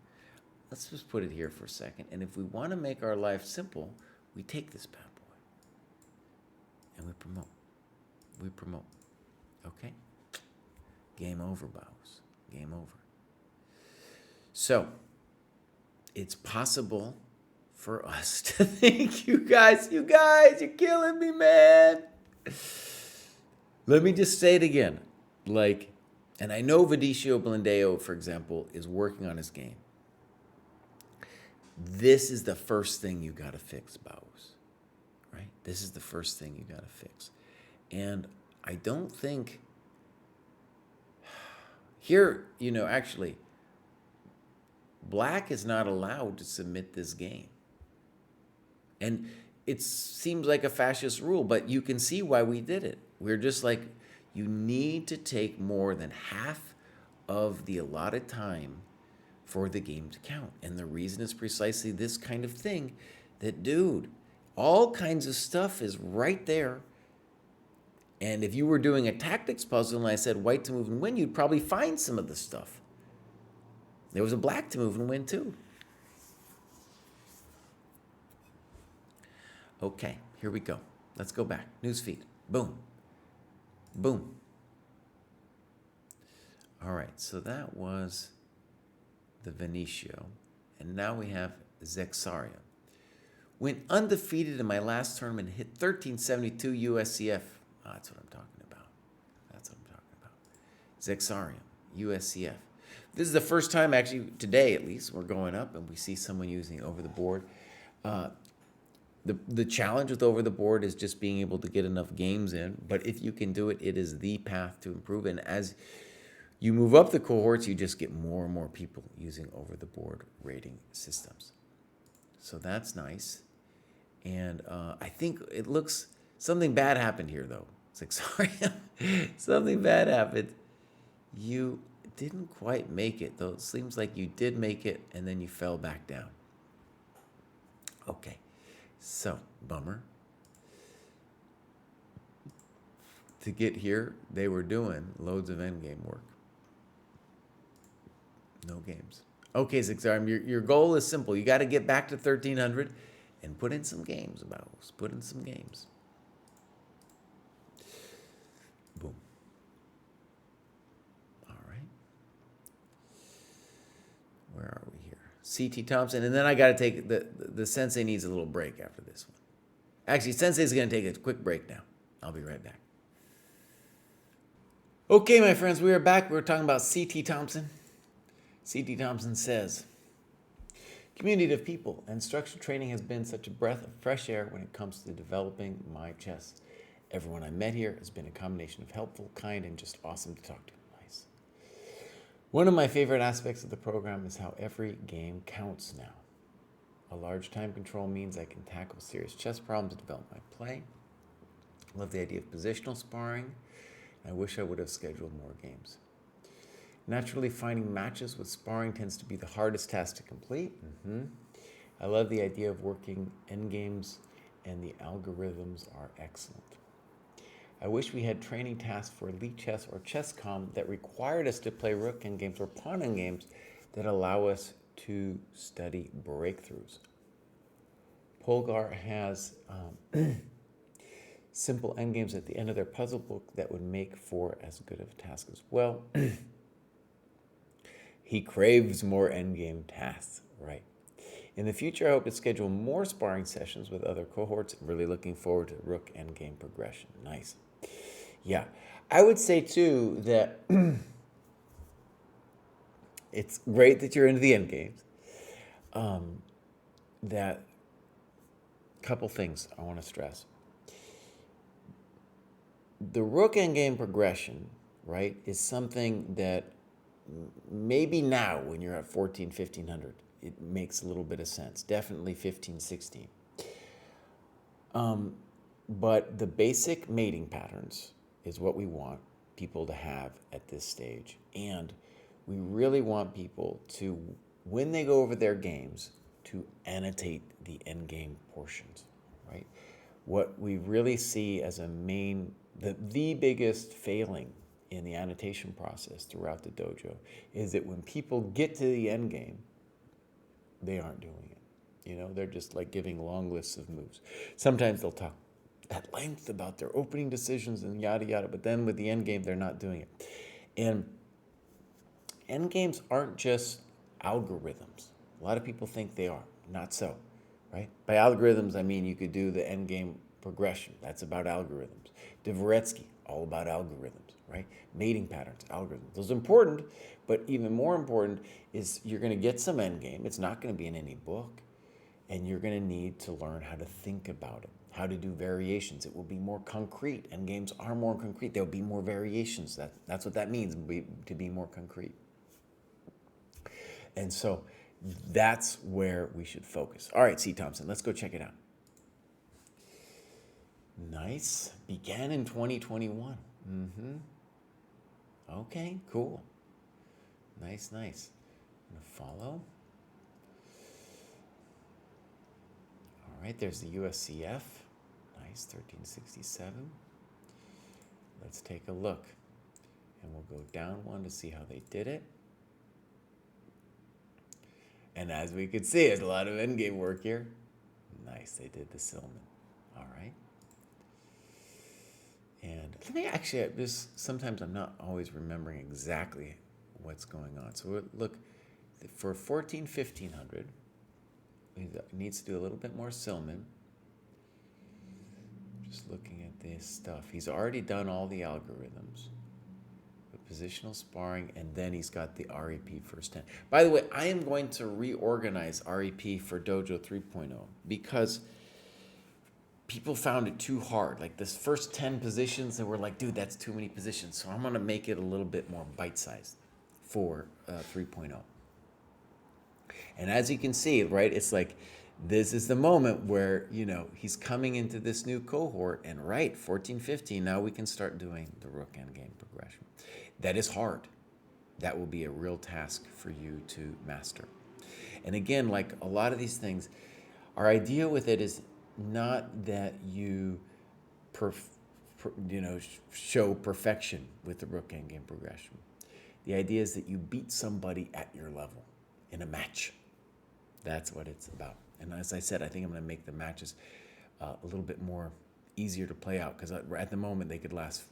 Let's just put it here for a second. And if we want to make our life simple, we take this bad boy. And we promote. We promote. Okay? Game over, bows. Game over. So, it's possible for us to think, you guys, you're killing me, man. Let me just say it again. And I know Vinicio Blandeo, for example, is working on his game. This is the first thing you got to fix, bows. Right? This is the first thing you got to fix. And I don't think here, actually, black is not allowed to submit this game. And it seems like a fascist rule, but you can see why we did it. We're just like, you need to take more than half of the allotted time for the game to count. And the reason is precisely this kind of thing that, dude, all kinds of stuff is right there. And if you were doing a tactics puzzle and I said white to move and win, you'd probably find some of the stuff. There was a black to move and win too. Okay, here we go. Let's go back. Newsfeed. Boom. Boom. All right, so that was the Vinicio. And now we have Zexaria. Went undefeated in my last tournament, hit 1372 USCF. Oh, that's what I'm talking about. That's what I'm talking about. Zexaria, USCF. This is the first time, actually, today at least, we're going up and we see someone using over the board. The challenge with over the board is just being able to get enough games in. But if you can do it, it is the path to improve. And as you move up the cohorts, you just get more and more people using over the board rating systems. So that's nice. And I think it looks, something bad happened here though. It's like, sorry, something bad happened. You didn't quite make it though. It seems like you did make it and then you fell back down. Okay. So, bummer. To get here, they were doing loads of endgame work. No games. Okay, Zixarm, your goal is simple. You got to get back to 1300 and put in some games, Bows. Put in some games. Boom. All right. Where are we here? C.T. Thompson. And then I got to take, the sensei needs a little break after this one. Actually, sensei's going to take a quick break now. I'll be right back. Okay, my friends, we are back. We're talking about C.T. Thompson. C.D. Thompson says, community of people and structured training has been such a breath of fresh air when it comes to developing my chess. Everyone I met here has been a combination of helpful, kind, and just awesome to talk to. Nice. One of my favorite aspects of the program is how every game counts now. A large time control means I can tackle serious chess problems and develop my play. I love the idea of positional sparring. I wish I would have scheduled more games. Naturally, finding matches with sparring tends to be the hardest task to complete. I love the idea of working endgames, and the algorithms are excellent. I wish we had training tasks for Elite Chess or ChessCom that required us to play rook endgames or pawn endgames that allow us to study breakthroughs. Polgar has simple endgames at the end of their puzzle book that would make for as good of a task as well. He craves more endgame tasks, right? In the future, I hope to schedule more sparring sessions with other cohorts. I'm really looking forward to rook endgame progression. Nice. Yeah, I would say too that it's great that you're into the endgames. That couple things I want to stress. The rook endgame progression, right, is something that maybe now when you're at 14, 1500, it makes a little bit of sense. Definitely 15, 16. But the basic mating patterns is what we want people to have at this stage. And we really want people to, when they go over their games, to annotate the endgame portions, right? What we really see as a main, the biggest failing in the annotation process throughout the dojo is that when people get to the endgame, they aren't doing it. You know, they're just like giving long lists of moves. Sometimes they'll talk at length about their opening decisions and yada yada, but then with the endgame, they're not doing it. And endgames aren't just algorithms. A lot of people think they are. Not so, right? By algorithms, I mean you could do the endgame progression. That's about algorithms. Dvoretsky, all about algorithms, right? Mating patterns, algorithms. Those are important, but even more important is you're going to get some endgame. It's not going to be in any book, and you're going to need to learn how to think about it, how to do variations. It will be more concrete. Endgames are more concrete. There'll be more variations. That's what that means, to be more concrete. And so that's where we should focus. All right, C. Thompson, let's go check it out. Nice. Began in 2021. Okay, cool. Nice, nice. I'm going to follow. All right, there's the USCF. Nice, 1367. Let's take a look. And we'll go down one to see how they did it. And as we could see, there's a lot of endgame work here. Nice, they did the Silman. All right. And let me actually, sometimes I'm not always remembering exactly what's going on. So look, for 14, 1500, he needs to do a little bit more Silman. Just looking at this stuff. He's already done all the algorithms. Positional sparring, and then he's got the REP first 10. By the way, I am going to reorganize REP for Dojo 3.0 because people found it too hard. Like this first 10 positions, they were like, dude, that's too many positions. So I'm going to make it a little bit more bite-sized for 3.0. And as you can see, right, it's like this is the moment where, you know, he's coming into this new cohort, and right, 14, 15, now we can start doing the rook endgame progression. That is hard. That will be a real task for you to master. And again, like a lot of these things, our idea with it is not that you, show perfection with the rook endgame progression. The idea is that you beat somebody at your level in a match. That's what it's about. And as I said, I think I'm going to make the matches a little bit more easier to play out because at the moment they could last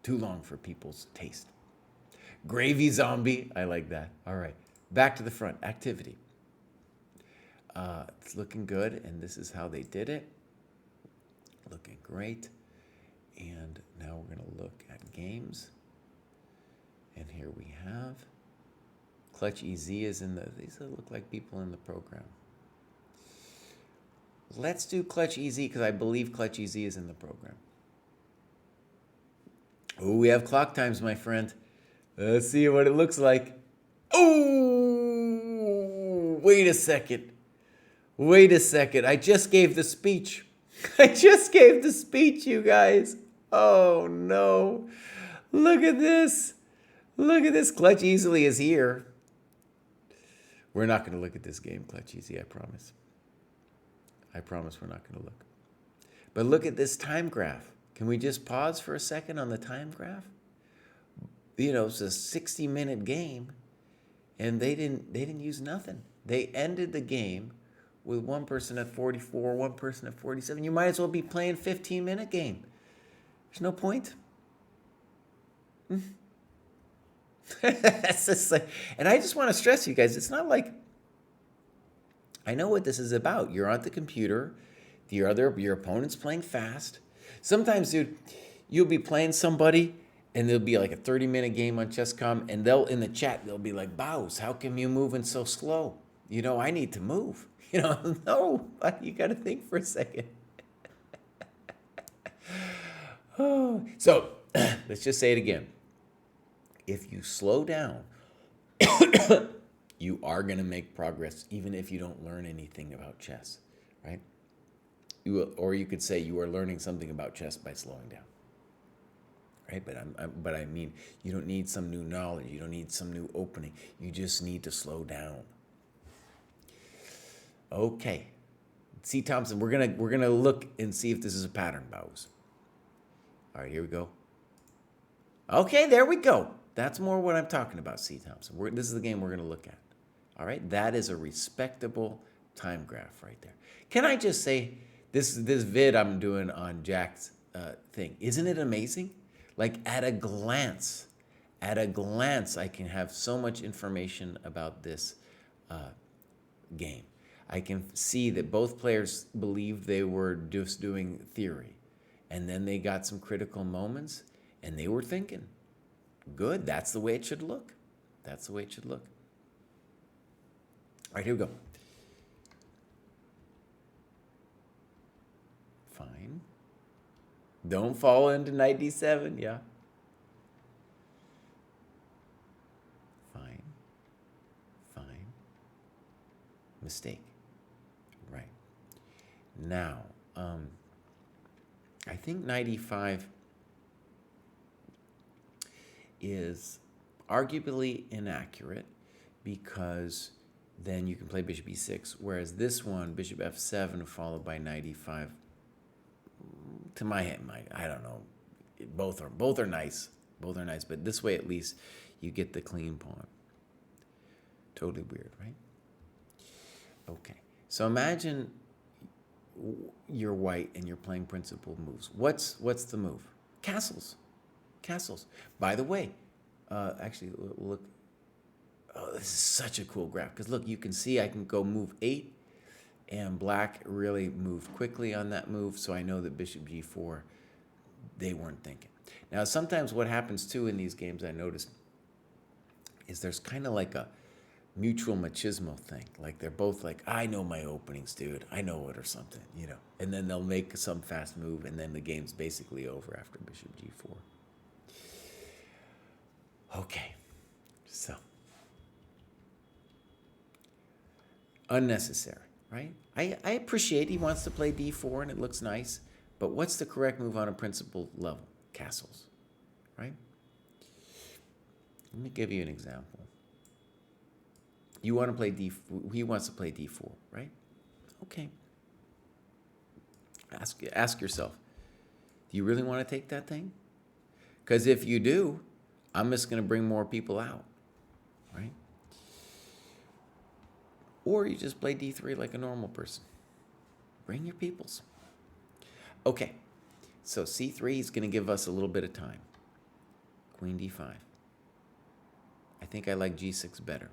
too long for people's taste. Gravy zombie. I like that. All right. Back to the front. Activity. It's looking good, and this is how they did it. Looking great. And now we're going to look at games. And here we have Clutch EZ is in the, these look like people in the program. Let's do Clutch EZ because I believe Clutch EZ is in the program. Oh, we have clock times, my friend. Let's see what it looks like. Oh, wait a second. Wait a second. I just gave the speech. I just gave the speech, you guys. Oh, no. Look at this. Look at this. Clutch Easily is here. We're not going to look at this game, Clutch Easy, I promise. I promise we're not going to look. But look at this time graph. Can we just pause for a second on the time graph? You know, it's a 60-minute game, and they didn't use nothing. They ended the game with one person at 44, one person at 47. You might as well be playing a 15-minute game. There's no point. That's just like, and I just want to stress you guys, it's not like, I know what this is about. You're on the computer, your opponent's playing fast. Sometimes, dude, you'll be playing somebody, and there'll be like a 30-minute game on Chess.com, and in the chat, they'll be like, Bows, how come you moving so slow? You know, I need to move. You know, no, you got to think for a second. Oh, so let's just say it again. If you slow down, you are going to make progress, even if you don't learn anything about chess, right? Or you could say you are learning something about chess by slowing down, right? But I mean, you don't need some new knowledge. You don't need some new opening. You just need to slow down. Okay, C. Thompson, we're gonna look and see if this is a pattern, Bows. All right, here we go. Okay, there we go. That's more what I'm talking about, C. Thompson. This is the game we're gonna look at. All right, that is a respectable time graph right there. Can I just say, this vid I'm doing on Jack's thing, isn't it amazing? Like at a glance, I can have so much information about this game. I can see that both players believed they were just doing theory, and then they got some critical moments, and they were thinking. Good, that's the way it should look. That's the way it should look. All right, here we go. Fine. Don't fall into knight d7, yeah. Fine. Fine. Mistake. Right. Now, I think knight e5 is arguably inaccurate because then you can play bishop e6, whereas this one, bishop f7 followed by knight e5, to my mind, I don't know, both are nice, but this way at least you get the clean pawn. Totally weird, right? Okay, so imagine you're white and you're playing principal moves. What's the move? Castles. By the way, actually, look. Oh, this is such a cool graph. Because look, you can see I can go move 8. And black really moved quickly on that move. So I know that bishop g4, they weren't thinking. Now, sometimes what happens, too, in these games, I noticed, is there's kind of like a mutual machismo thing. Like, they're both like, I know my openings, dude. I know it or something, you know. And then they'll make some fast move, and then the game's basically over after bishop g4. Okay, so unnecessary, right? I appreciate he wants to play d4 and it looks nice, but what's the correct move on a principal level? Castles, right? Let me give you an example. You want to play d4, he wants to play d4, right? Okay. Ask yourself, do you really want to take that thing? Because if you do, I'm just going to bring more people out, right? Or you just play d3 like a normal person. Bring your peoples. Okay, so c3 is going to give us a little bit of time. Queen d5. I think I like g6 better.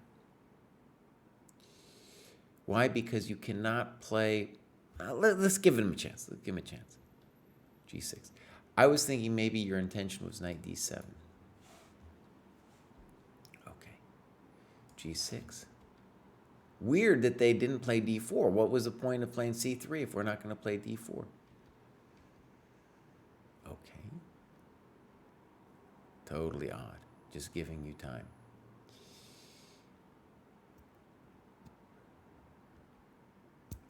Why? Because you cannot play... let's give him a chance. Let's give him a chance. g6. I was thinking maybe your intention was knight d7. G6. Weird that they didn't play D4. What was the point of playing C3 if we're not going to play D4? Okay. Totally odd. Just giving you time.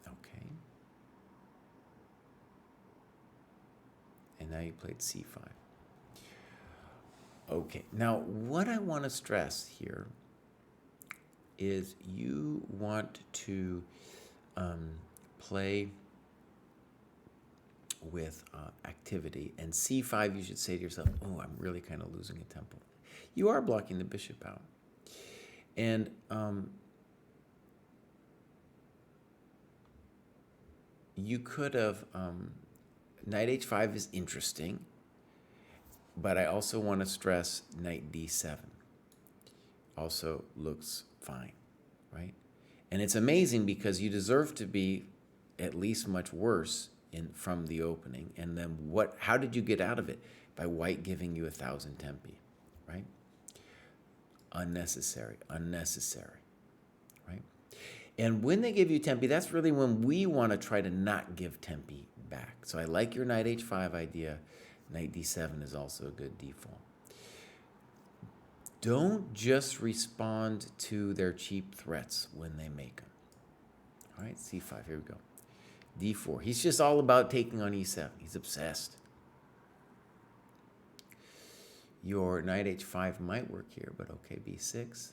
Okay. And now you played C5. Okay. Now, what I want to stress here is you want to play with activity, and C5 you should say to yourself, oh, I'm really kind of losing a tempo. You are blocking the bishop out. And you could have, knight H5 is interesting, but I also want to stress knight D7 also looks fine, right? And it's amazing because you deserve to be at least much worse from the opening. And then how did you get out of it? By white giving you 1,000 tempi, right? Unnecessary, right? And when they give you tempi, that's really when we want to try to not give tempi back. So I like your knight H5 idea. Knight D7 is also a good default. Don't just respond to their cheap threats when they make them. All right, C5, here we go. D4, he's just all about taking on E7. He's obsessed. Your knight H5 might work here, but okay, B6.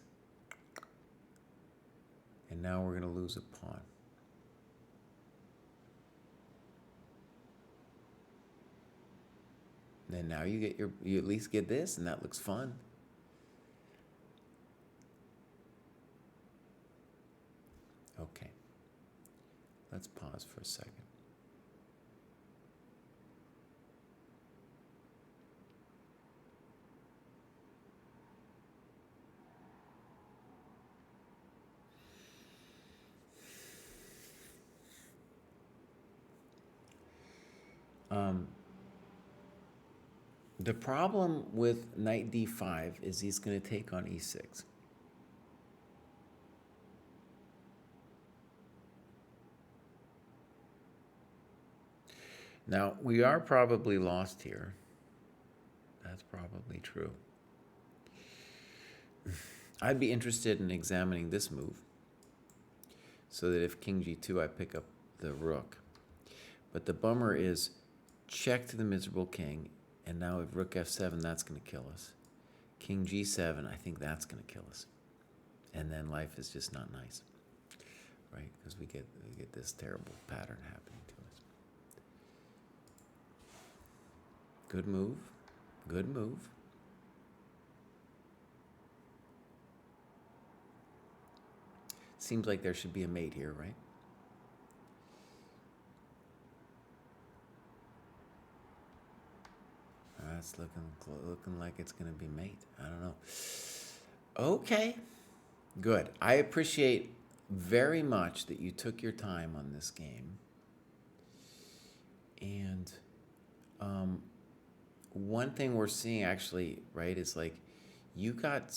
And now we're going to lose a pawn. And then now you at least get this, and that looks fun. Okay. Let's pause for a second. The problem with knight D5 is he's going to take on E6. Now, we are probably lost here. That's probably true. I'd be interested in examining this move so that if king G2, I pick up the rook. But the bummer is check to the miserable king, and now if rook F7, that's going to kill us. King G7, I think that's going to kill us. And then life is just not nice, right? Because we get this terrible pattern happening to us. Good move. Good move. Seems like there should be a mate here, right? That's looking like it's going to be mate. I don't know. Okay. Good. I appreciate very much that you took your time on this game. And one thing we're seeing actually, right, is like you got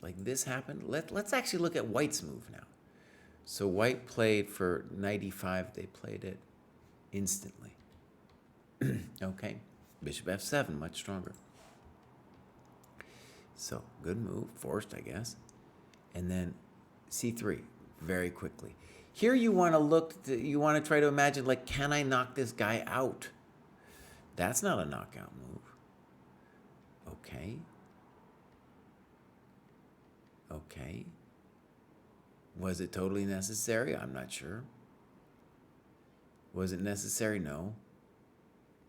like this happened. Let's actually look at White's move now. So White played for knight E5. They played it instantly. Okay, bishop F7, much stronger. So good move, forced, I guess. And then C3, very quickly. Here you want to try to imagine, like, can I knock this guy out? That's not a knockout move. Okay. Okay. Was it totally necessary? I'm not sure. Was it necessary? No.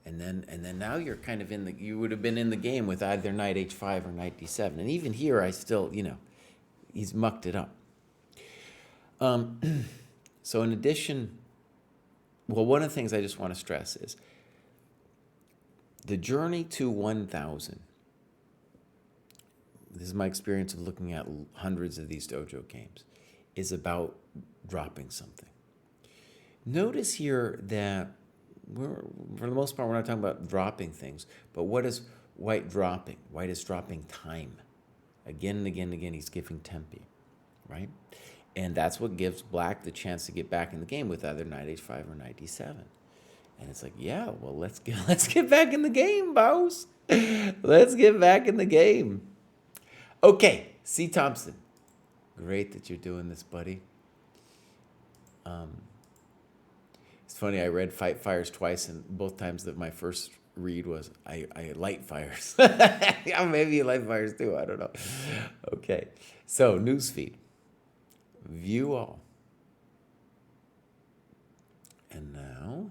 And then now you're kind of you would have been in the game with either knight H5 or knight D7. And even here, I still, he's mucked it up. So in addition, well, one of the things I just want to stress is the journey to 1,000. This is my experience of looking at hundreds of these dojo games, is about dropping something. Notice here that for the most part, we're not talking about dropping things, but what is White dropping? White is dropping time, Again and again and again, he's giving tempi, right? And that's what gives black the chance to get back in the game with either knight h5 or knight d7. And it's like, yeah, well, let's get back in the game, boss. Let's get back in the game. Okay, C. Thompson. Great that you're doing this, buddy. It's funny, I read Fight Fires twice, and both times that my first read was I light fires. Yeah, maybe you light fires too, I don't know. Okay, so newsfeed. View all. And now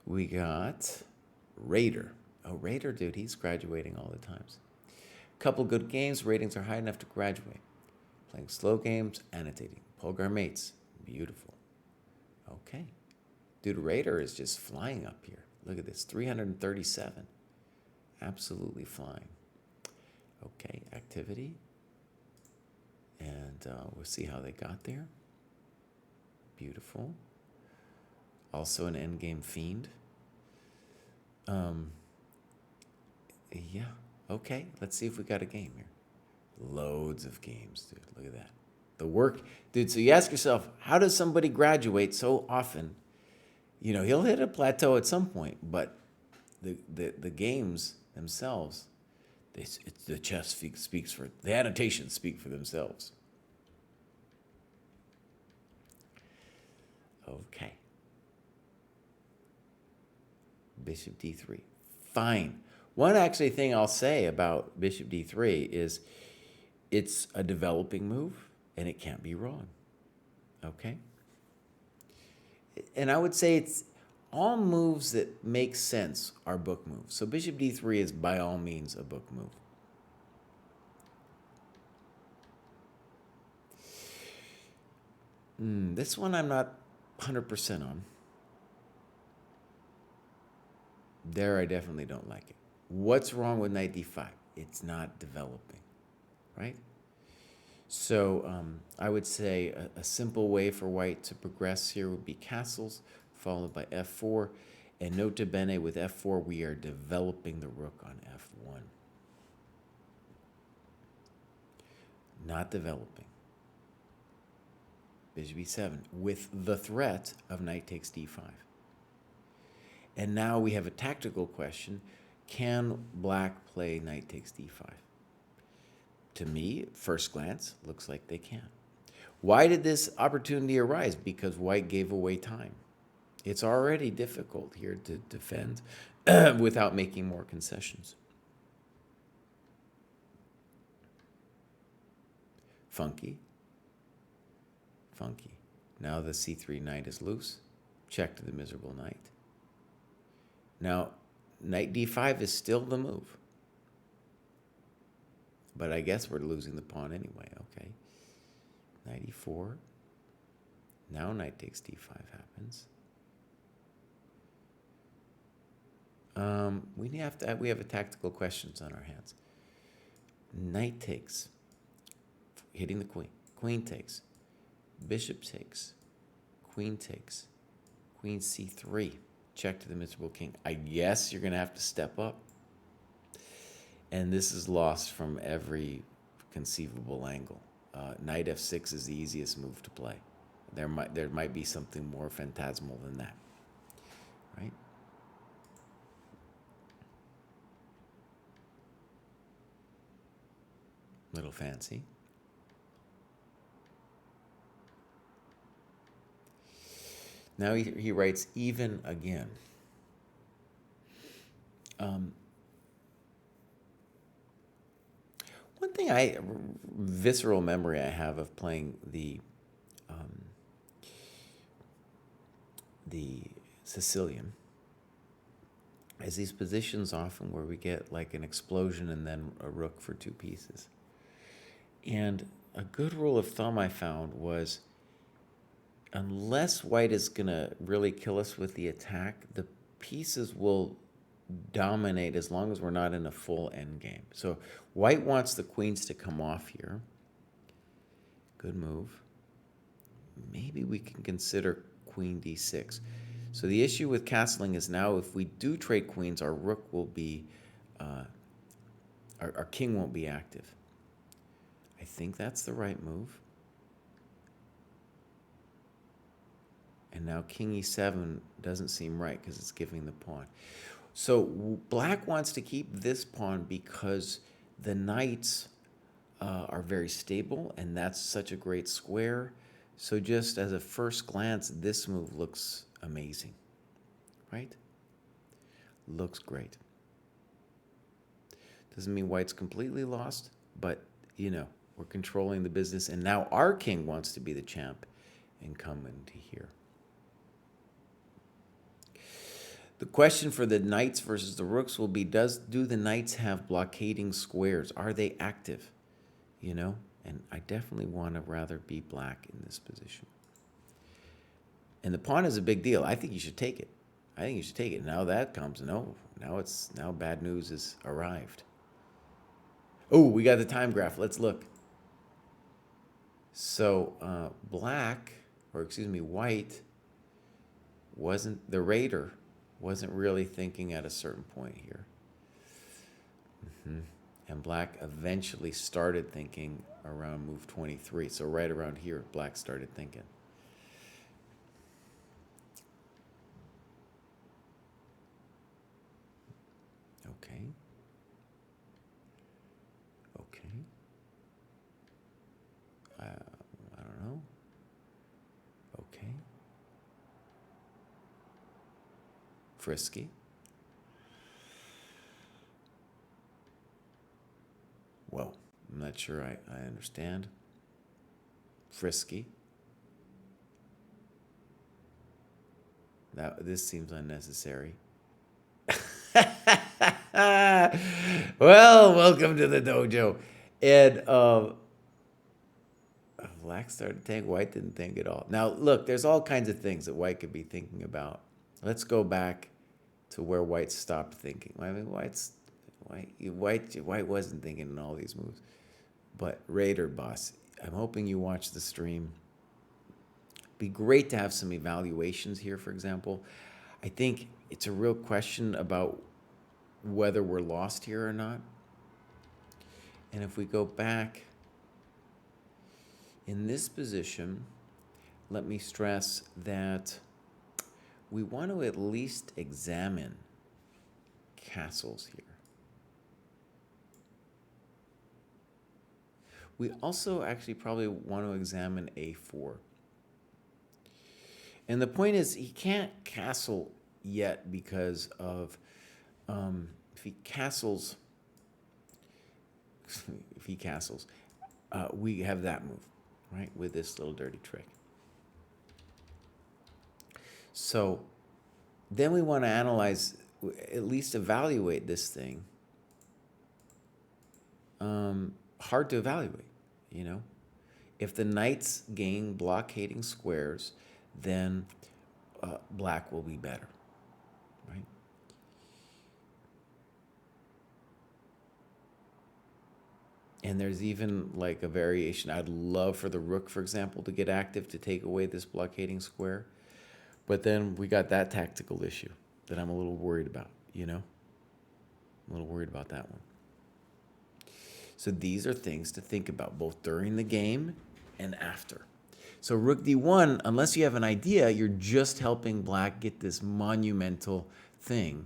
we got Raider. Oh, Raider, dude, he's graduating all the times. Couple good games, ratings are high enough to graduate. Playing slow games, annotating. Polgar mates, beautiful. Okay. Dude, Raider is just flying up here. Look at this, 337. Absolutely flying. Okay, activity. And we'll see how they got there. Beautiful. Also an endgame fiend. Yeah, okay. Let's see if we got a game here. Loads of games, dude. Look at that. The work, dude. So you ask yourself, how does somebody graduate so often? You know, he'll hit a plateau at some point, but the games themselves, the chess speaks for, the annotations speak for themselves. Okay. Bishop d3. Fine. One actually thing I'll say about bishop d3 is it's a developing move and it can't be wrong. Okay? And I would say it's all moves that make sense are book moves. So bishop d3 is by all means a book move. This one I'm not 100% on. There I definitely don't like it. What's wrong with knight d5? It's not developing, right? So I would say a simple way for white to progress here would be castles, followed by f4. And nota bene, with f4, we are developing the rook on f1. Not developing. Bishop e7, with the threat of knight takes d5. And now we have a tactical question. Can black play knight takes d5? To me, at first glance, looks like they can. Why did this opportunity arise? Because white gave away time. It's already difficult here to defend without making more concessions. Funky. Funky. Now the c3 knight is loose. Check to the miserable knight. Now, knight d5 is still the move. But I guess we're losing the pawn anyway, okay. Knight e4. Now knight takes d5 happens. We have a tactical questions on our hands. Knight takes, hitting the queen. Queen takes. Bishop takes. Queen takes. Queen c3. Check to the miserable king. I guess you're going to have to step up. And this is lost from every conceivable angle. Knight f6 is the easiest move to play. There might be something more phantasmal than that, right? Little fancy. Now he writes even again. One thing visceral memory I have of playing the Sicilian is these positions often where we get like an explosion and then a rook for two pieces. And a good rule of thumb I found was, unless white is going to really kill us with the attack, the pieces will dominate as long as we're not in a full endgame. So white wants the queens to come off here. Good move. Maybe we can consider queen d6. So the issue with castling is now if we do trade queens, our rook will be our king won't be active. I think that's the right move. And now king e7 doesn't seem right because it's giving the pawn. So black wants to keep this pawn because the knights are very stable, and that's such a great square. So just as a first glance, this move looks amazing, right? Looks great. Doesn't mean white's completely lost, but, you know, we're controlling the business, and now our king wants to be the champ and come into here. The question for the knights versus the rooks will be, do the knights have blockading squares? Are they active? You know, and I definitely want to rather be black in this position. And the pawn is a big deal. I think you should take it. I think you should take it. Now that comes, now bad news has arrived. Oh, we got the time graph. Let's look. So white the raider wasn't really thinking at a certain point here. And black eventually started thinking around move 23. So right around here, black started thinking. Okay. I don't know. Okay. Frisky. Well, I'm not sure I understand. Frisky. This seems unnecessary. Well, welcome to the dojo. And black started to think, white didn't think at all. Now, look, there's all kinds of things that white could be thinking about. Let's go back to where white stopped thinking. I mean, white wasn't thinking in all these moves. But Raider boss, I'm hoping you watch the stream. Be great to have some evaluations here, for example. I think it's a real question about whether we're lost here or not. And if we go back in this position, let me stress that we want to at least examine castles here. We also actually probably want to examine a4. And the point is, he can't castle yet because of, if he castles, we have that move, right, with this little dirty trick. So then we want to analyze, at least evaluate this thing. Hard to evaluate, you know. If the knights gain blockading squares, then black will be better, right? And there's even like a variation. I'd love for the rook, for example, to get active to take away this blockading square. But then we got that tactical issue that I'm a little worried about, you know? I'm a little worried about that one. So these are things to think about, both during the game and after. So rook d1, unless you have an idea, you're just helping black get this monumental thing.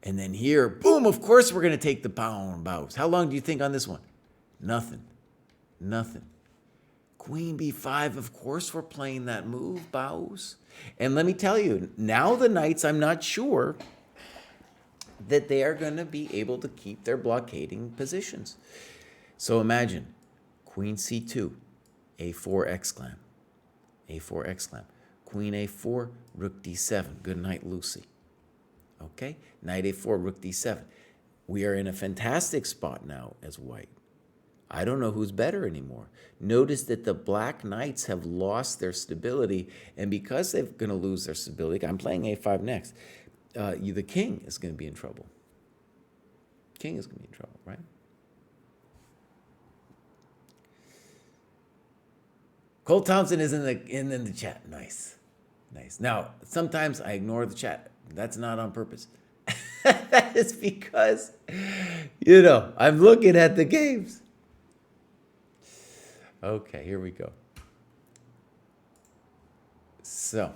And then here, boom, of course we're going to take the pawn bows. How long do you think on this one? Nothing. Queen b5, of course we're playing that move, bows. And let me tell you, now the knights, I'm not sure that they are going to be able to keep their blockading positions. So imagine, queen c2, a4 exclam, a4 exclam, queen a4, rook d7. Good night, Lucy. Okay, knight a4, rook d7. We are in a fantastic spot now as white. I don't know who's better anymore. Notice that the black knights have lost their stability, and because they're going to lose their stability, I'm playing a5 next, the king is going to be in trouble. King is going to be in trouble, right? Cole Thompson is in the chat. Nice. Now, sometimes I ignore the chat. That's not on purpose. That is because, you know, I'm looking at the games. Okay, here we go. So,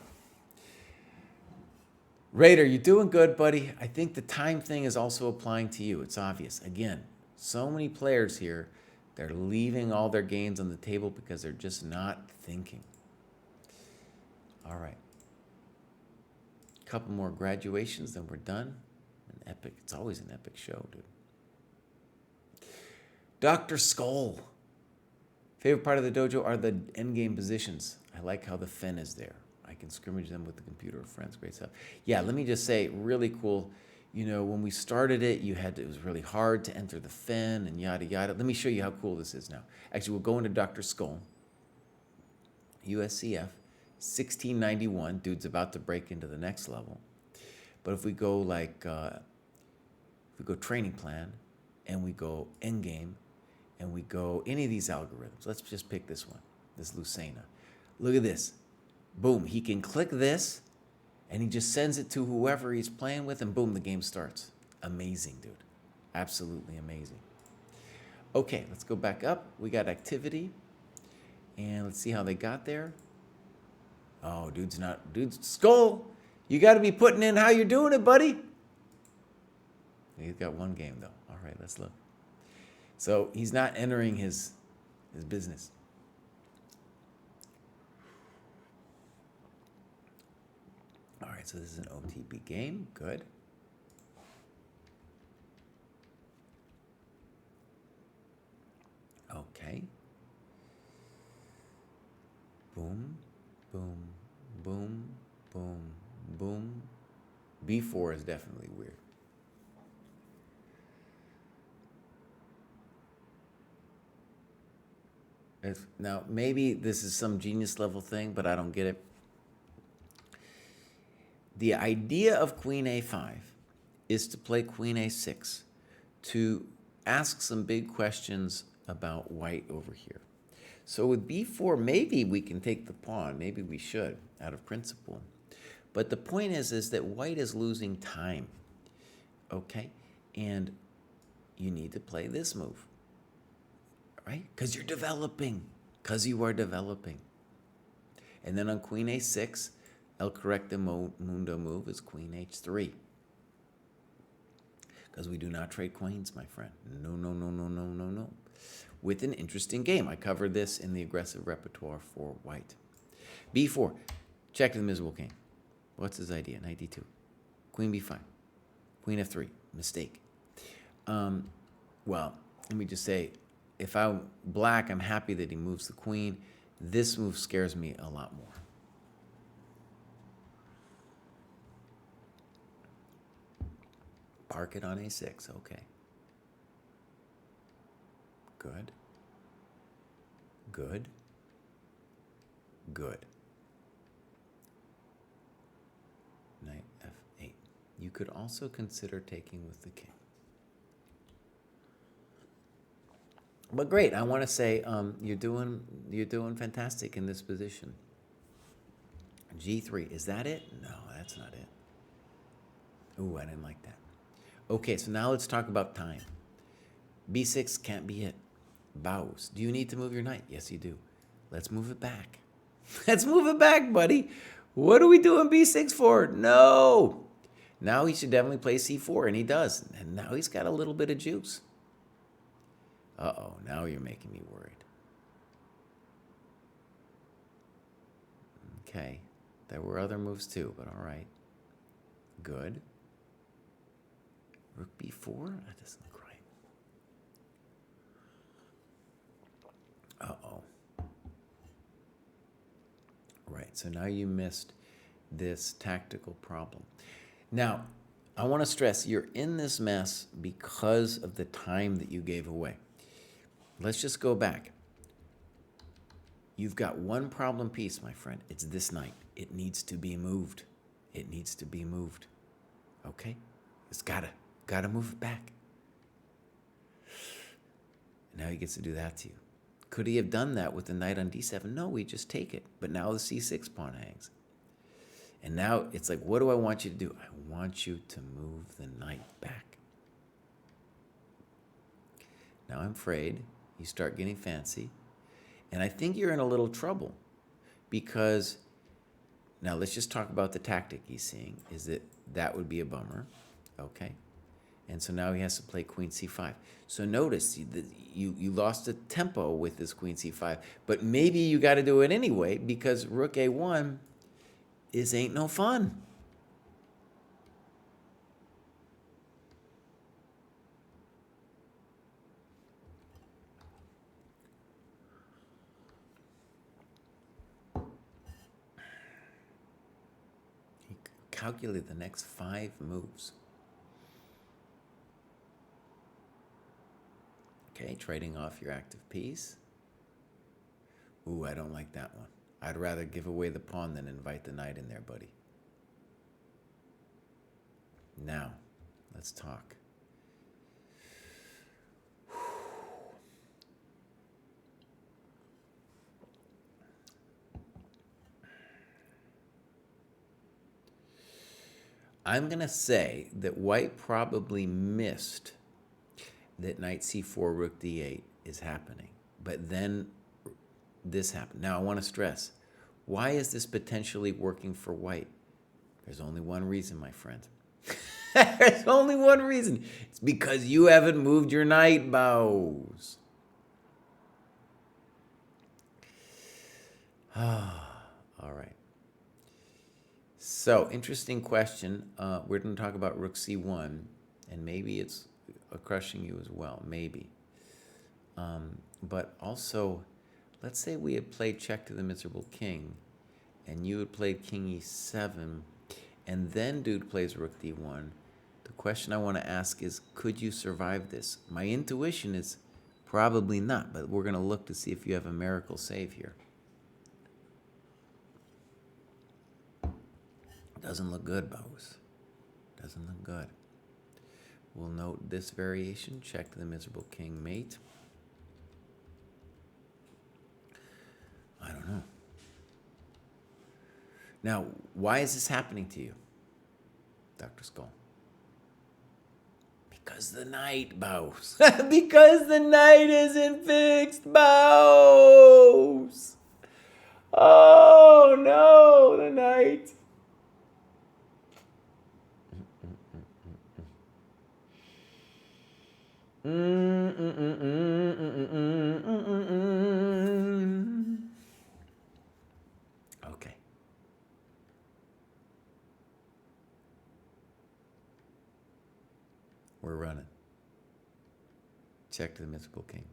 Raider, you're doing good, buddy. I think the time thing is also applying to you. It's obvious. Again, so many players here, they're leaving all their games on the table because they're just not thinking. All right. Couple more graduations, then we're done. An epic. It's always an epic show, dude. Dr. Skull. Favorite part of the dojo are the endgame positions. I like how the fen is there. I can scrimmage them with the computer or friends. Great stuff. Yeah, let me just say, really cool. You know, when we started it, it was really hard to enter the fen and yada yada. Let me show you how cool this is now. Actually, we'll go into Dr. Skull. USCF, 1691. Dude's about to break into the next level. But if we go like, if we go training plan, and we go endgame, and we go any of these algorithms. Let's just pick this one, this Lucena. Look at this. Boom, he can click this, and he just sends it to whoever he's playing with, and boom, the game starts. Amazing, dude. Absolutely amazing. Okay, let's go back up. We got activity, and let's see how they got there. Oh, dude's Skull, you got to be putting in how you're doing it, buddy. He's got one game, though. All right, let's look. So he's not entering his business. All right, so this is an OTP game. Good. Okay. Boom, boom, boom, boom, boom. B4 is definitely weird. Now, maybe this is some genius level thing, but I don't get it. The idea of Queen A5 is to play Queen A6 to ask some big questions about white over here. So with B4, maybe we can take the pawn. Maybe we should, out of principle. But the point is that white is losing time, okay? And you need to play this move, right? Because you're developing, because you are developing. And then on Queen A6, El Correcto Mundo move is Queen H3. Because we do not trade queens, my friend. No, no, no, no, no, no, no. With an interesting game. I covered this in the aggressive repertoire for white. B4, check the miserable king. What's his idea? Knight D2. Queen B5. Queen F3. Mistake. Well, let me just say, if I'm black, I'm happy that he moves the queen. This move scares me a lot more. Park it on A6, okay. Good. Good. Good. Knight F8. You could also consider taking with the king. But great, I want to say you're doing fantastic in this position. G3, is that it? No, that's not it. Ooh, I didn't like that. Okay, so now let's talk about time. B6 can't be it. Bows. Do you need to move your knight? Yes, you do. Let's move it back. Let's move it back, buddy. What are we doing B6 for? No. Now he should definitely play C4, and he does. And now he's got a little bit of juice. Uh-oh, now you're making me worried. Okay, there were other moves too, but all right. Good. Rook B4? That doesn't look right. Uh-oh. Right, so now you missed this tactical problem. Now, I want to stress, you're in this mess because of the time that you gave away. Let's just go back. You've got one problem piece, my friend. It's this knight. It needs to be moved. It needs to be moved. Okay? It's gotta move it back. And now he gets to do that to you. Could he have done that with the knight on D7? No, we just take it. But now the C6 pawn hangs. And now it's like, what do I want you to do? I want you to move the knight back. Now I'm afraid you start getting fancy. And I think you're in a little trouble because, now let's just talk about the tactic he's seeing, is that would be a bummer, okay? And so now he has to play queen c5. So notice you lost a tempo with this queen c5, but maybe you got to do it anyway because rook a1 ain't no fun. Calculate the next 5 moves. Okay, trading off your active piece. Ooh, I don't like that one. I'd rather give away the pawn than invite the knight in there, buddy. Now, let's talk. I'm going to say that white probably missed that knight c4, rook d8 is happening. But then this happened. Now I want to stress, why is this potentially working for white? There's only one reason, my friend. There's only one reason. It's because you haven't moved your knight, bows. All right. So, interesting question. We're going to talk about rook c1, and maybe it's crushing you as well, maybe. But also, let's say we had played check to the miserable king, and you had played king e7, and then dude plays rook d1. The question I want to ask is, could you survive this? My intuition is probably not, but we're going to look to see if you have a miracle save here. Doesn't look good, bows. Doesn't look good. We'll note this variation. Check to the miserable king mate. I don't know. Now, why is this happening to you, Dr. Skull? Because the knight, bows. Because the knight isn't fixed, bows. Oh, no, the knight. Okay. We're running. Check to the mythical king.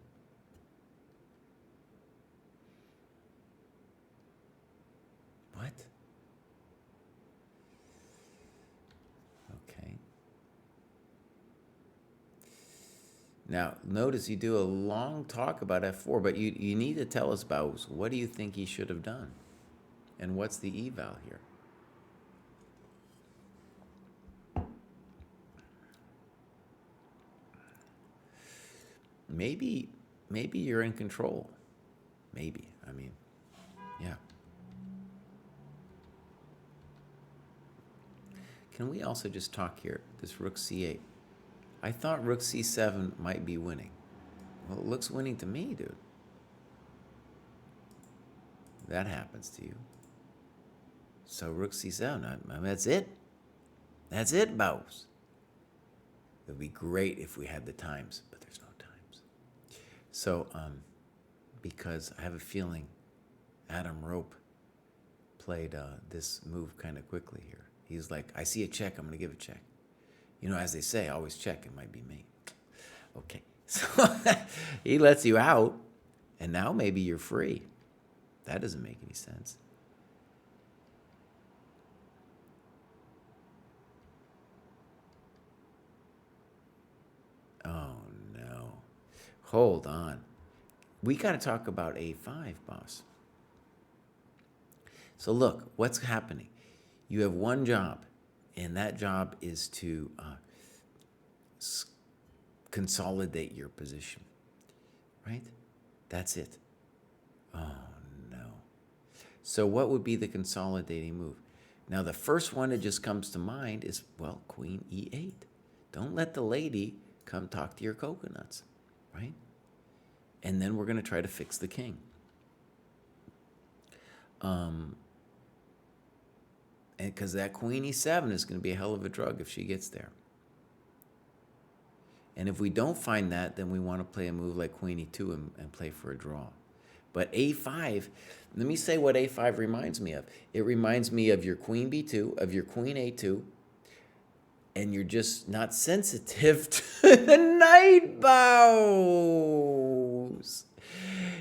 What? Okay. Now, notice you do a long talk about f4, but you need to tell us about what do you think he should have done? And what's the eval here? Maybe you're in control. Maybe. I mean, yeah. Can we also just talk here? This rook c8. I thought rook c7 might be winning. Well, it looks winning to me, dude. That happens to you. So rook c7, I mean, that's it. That's it, bows. It would be great if we had the times, but there's no times. So, because I have a feeling Adam Rope played this move kind of quickly here. He's like, I see a check, I'm going to give a check. You know, as they say, always check, it might be me. Okay, so he lets you out, and now maybe you're free. That doesn't make any sense. Oh, no. Hold on. We got to talk about a5, boss. So look, what's happening? You have one job, and that job is to consolidate your position, right? That's it. Oh, no. So what would be the consolidating move? Now, the first one that just comes to mind is, well, queen e8. Don't let the lady come talk to your coconuts, right? And then we're going to try to fix the king. And because that queen e7 is going to be a hell of a drug if she gets there. And if we don't find that, then we want to play a move like queen e2 and play for a draw. But a5, let me say what a5 reminds me of. It reminds me of your queen b2, of your queen a2, and you're just not sensitive to the knight bows.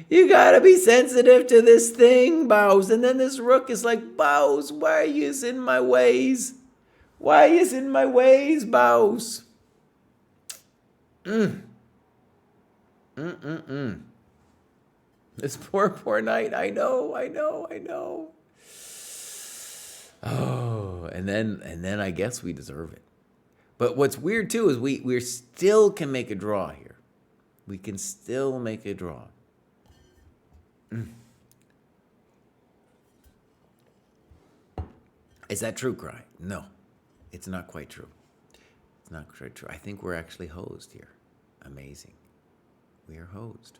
You gotta be sensitive to this thing, bows. And then this rook is like, bows, why are you in my ways? Why are you in my ways, bows? This poor knight, I know. Oh, and then I guess we deserve it. But what's weird too is we still can make a draw here. We can still make a draw. Is that true, Kraai? No, it's not quite true. It's not quite true. I think we're actually hosed here. Amazing. We are hosed.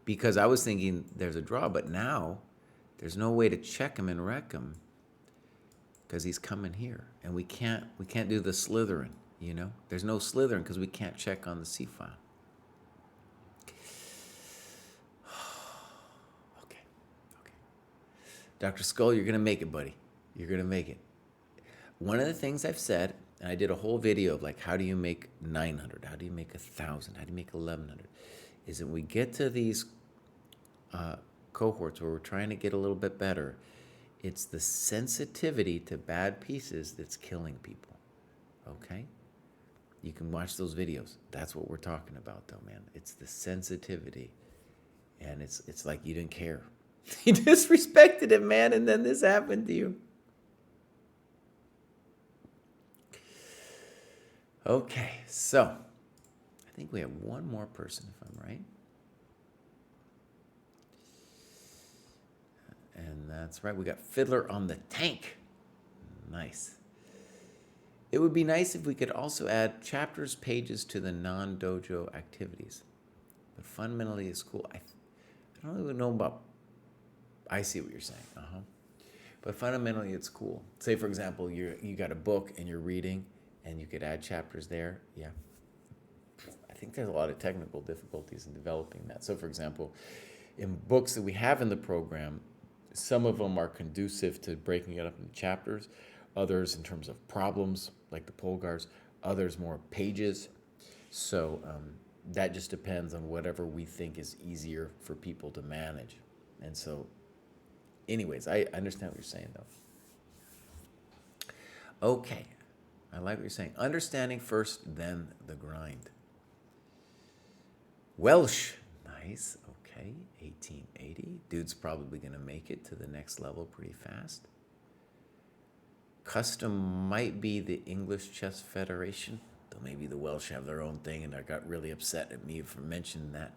Because I was thinking there's a draw, but now there's no way to check him and wreck him because he's coming here. And we can't do the slithering, you know? There's no slithering because we can't check on the C file. Okay. Dr. Skull, you're going to make it, buddy. You're going to make it. One of the things I've said, and I did a whole video of like, how do you make 900? How do you make 1,000? How do you make 1,100? Is that we get to these cohorts where we're trying to get a little bit better. It's the sensitivity to bad pieces that's killing people, okay? You can watch those videos. That's what we're talking about, though, man. It's the sensitivity, and it's like you didn't care. You disrespected him, man, and then this happened to you. Okay, so I think we have one more person, if I'm right. And that's right, we got Fiddler on the tank. Nice. It would be nice if we could also add chapters, pages to the non-dojo activities. But fundamentally, it's cool. I don't even know about... I see what you're saying. But fundamentally, it's cool. Say, for example, you got a book and you're reading, and you could add chapters there. Yeah. I think there's a lot of technical difficulties in developing that. So, for example, in books that we have in the program, some of them are conducive to breaking it up into chapters. Others, in terms of problems, like the Polgars. Others, more pages. So that just depends on whatever we think is easier for people to manage. And so, anyways, I understand what you're saying, though. Okay. I like what you're saying. Understanding first, then the grind. Welsh. Nice. Okay. 1880. Dude's probably going to make it to the next level pretty fast. Custom might be the English Chess Federation. Though maybe the Welsh have their own thing, and I got really upset at me for mentioning that.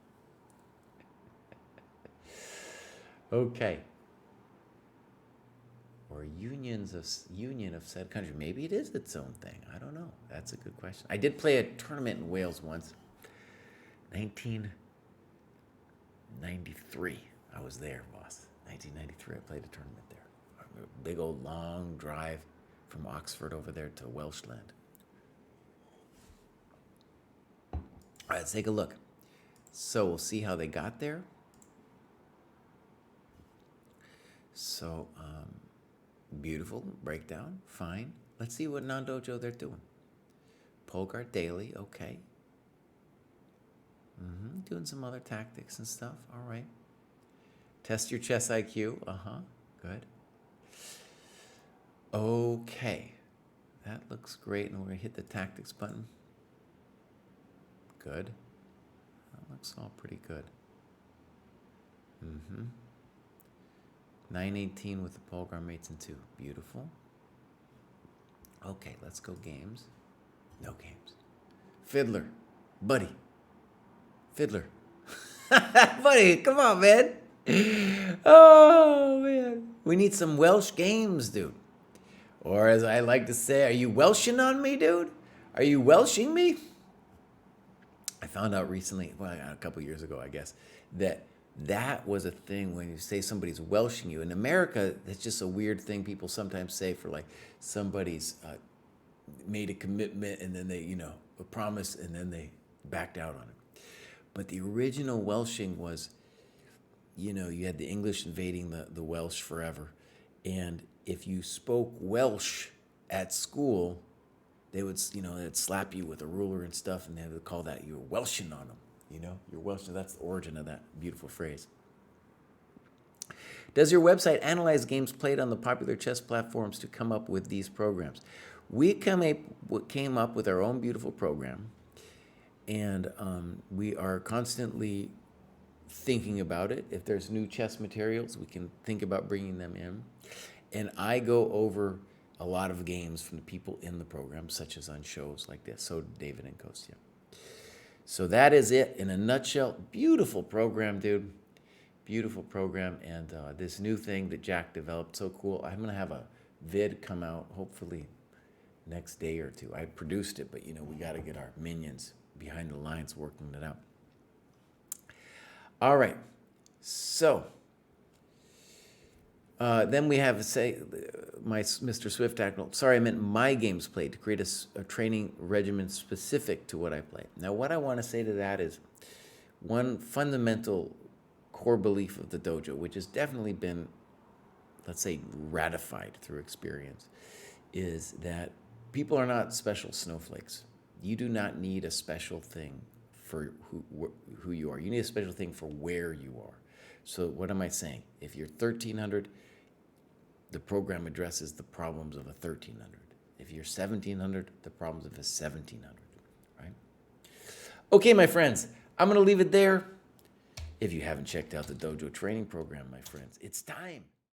Okay. Or union of said country. Maybe it is its own thing. I don't know. That's a good question. I did play a tournament in Wales once. 1993. I was there, boss. 1993, I played a tournament there. A big old long drive from Oxford over there to Welshland. All right, let's take a look. So we'll see how they got there. So, beautiful breakdown, fine. Let's see what non-dojo they're doing. Polgar daily, okay. Doing some other tactics and stuff, all right. Test your chess IQ, good. Okay, that looks great, and we're gonna hit the tactics button. Good, that looks all pretty good. 918 with the Polgar mates in 2. Beautiful. Okay, let's go games. No games. Fiddler. Buddy. Fiddler. Buddy, come on, man. Oh, man. We need some Welsh games, dude. Or as I like to say, are you Welshing on me, dude? Are you Welshing me? I found out recently, well, a couple years ago, I guess, that was a thing when you say somebody's Welshing you. In America, that's just a weird thing people sometimes say for like somebody's made a commitment and then they, a promise and then they backed out on it. But the original Welshing was, you had the English invading the Welsh forever. And if you spoke Welsh at school, they would, they'd slap you with a ruler and stuff, and they would call that you were Welshing on them. You're Welshing. That's the origin of that beautiful phrase. Does your website analyze games played on the popular chess platforms to come up with these programs? We came up with our own beautiful program, and we are constantly thinking about it. If there's new chess materials, we can think about bringing them in. And I go over a lot of games from the people in the program, such as on shows like this. So David and Kostya. So that is it in a nutshell. Beautiful program, dude. Beautiful program. And this new thing that Jack developed, so cool. I'm going to have a vid come out, hopefully next day or two. I produced it, but we got to get our minions behind the lines working it out. All right. So then we have, my Mr. Swift article. Sorry, I meant my games played to create a training regimen specific to what I play. Now, what I want to say to that is one fundamental core belief of the dojo, which has definitely been, let's say, ratified through experience, is that people are not special snowflakes. You do not need a special thing for who you are. You need a special thing for where you are. So what am I saying? If you're 1300, the program addresses the problems of a 1300. If you're 1700, the problems of a 1700, right? Okay, my friends, I'm going to leave it there. If you haven't checked out the Dojo training program, my friends, it's time.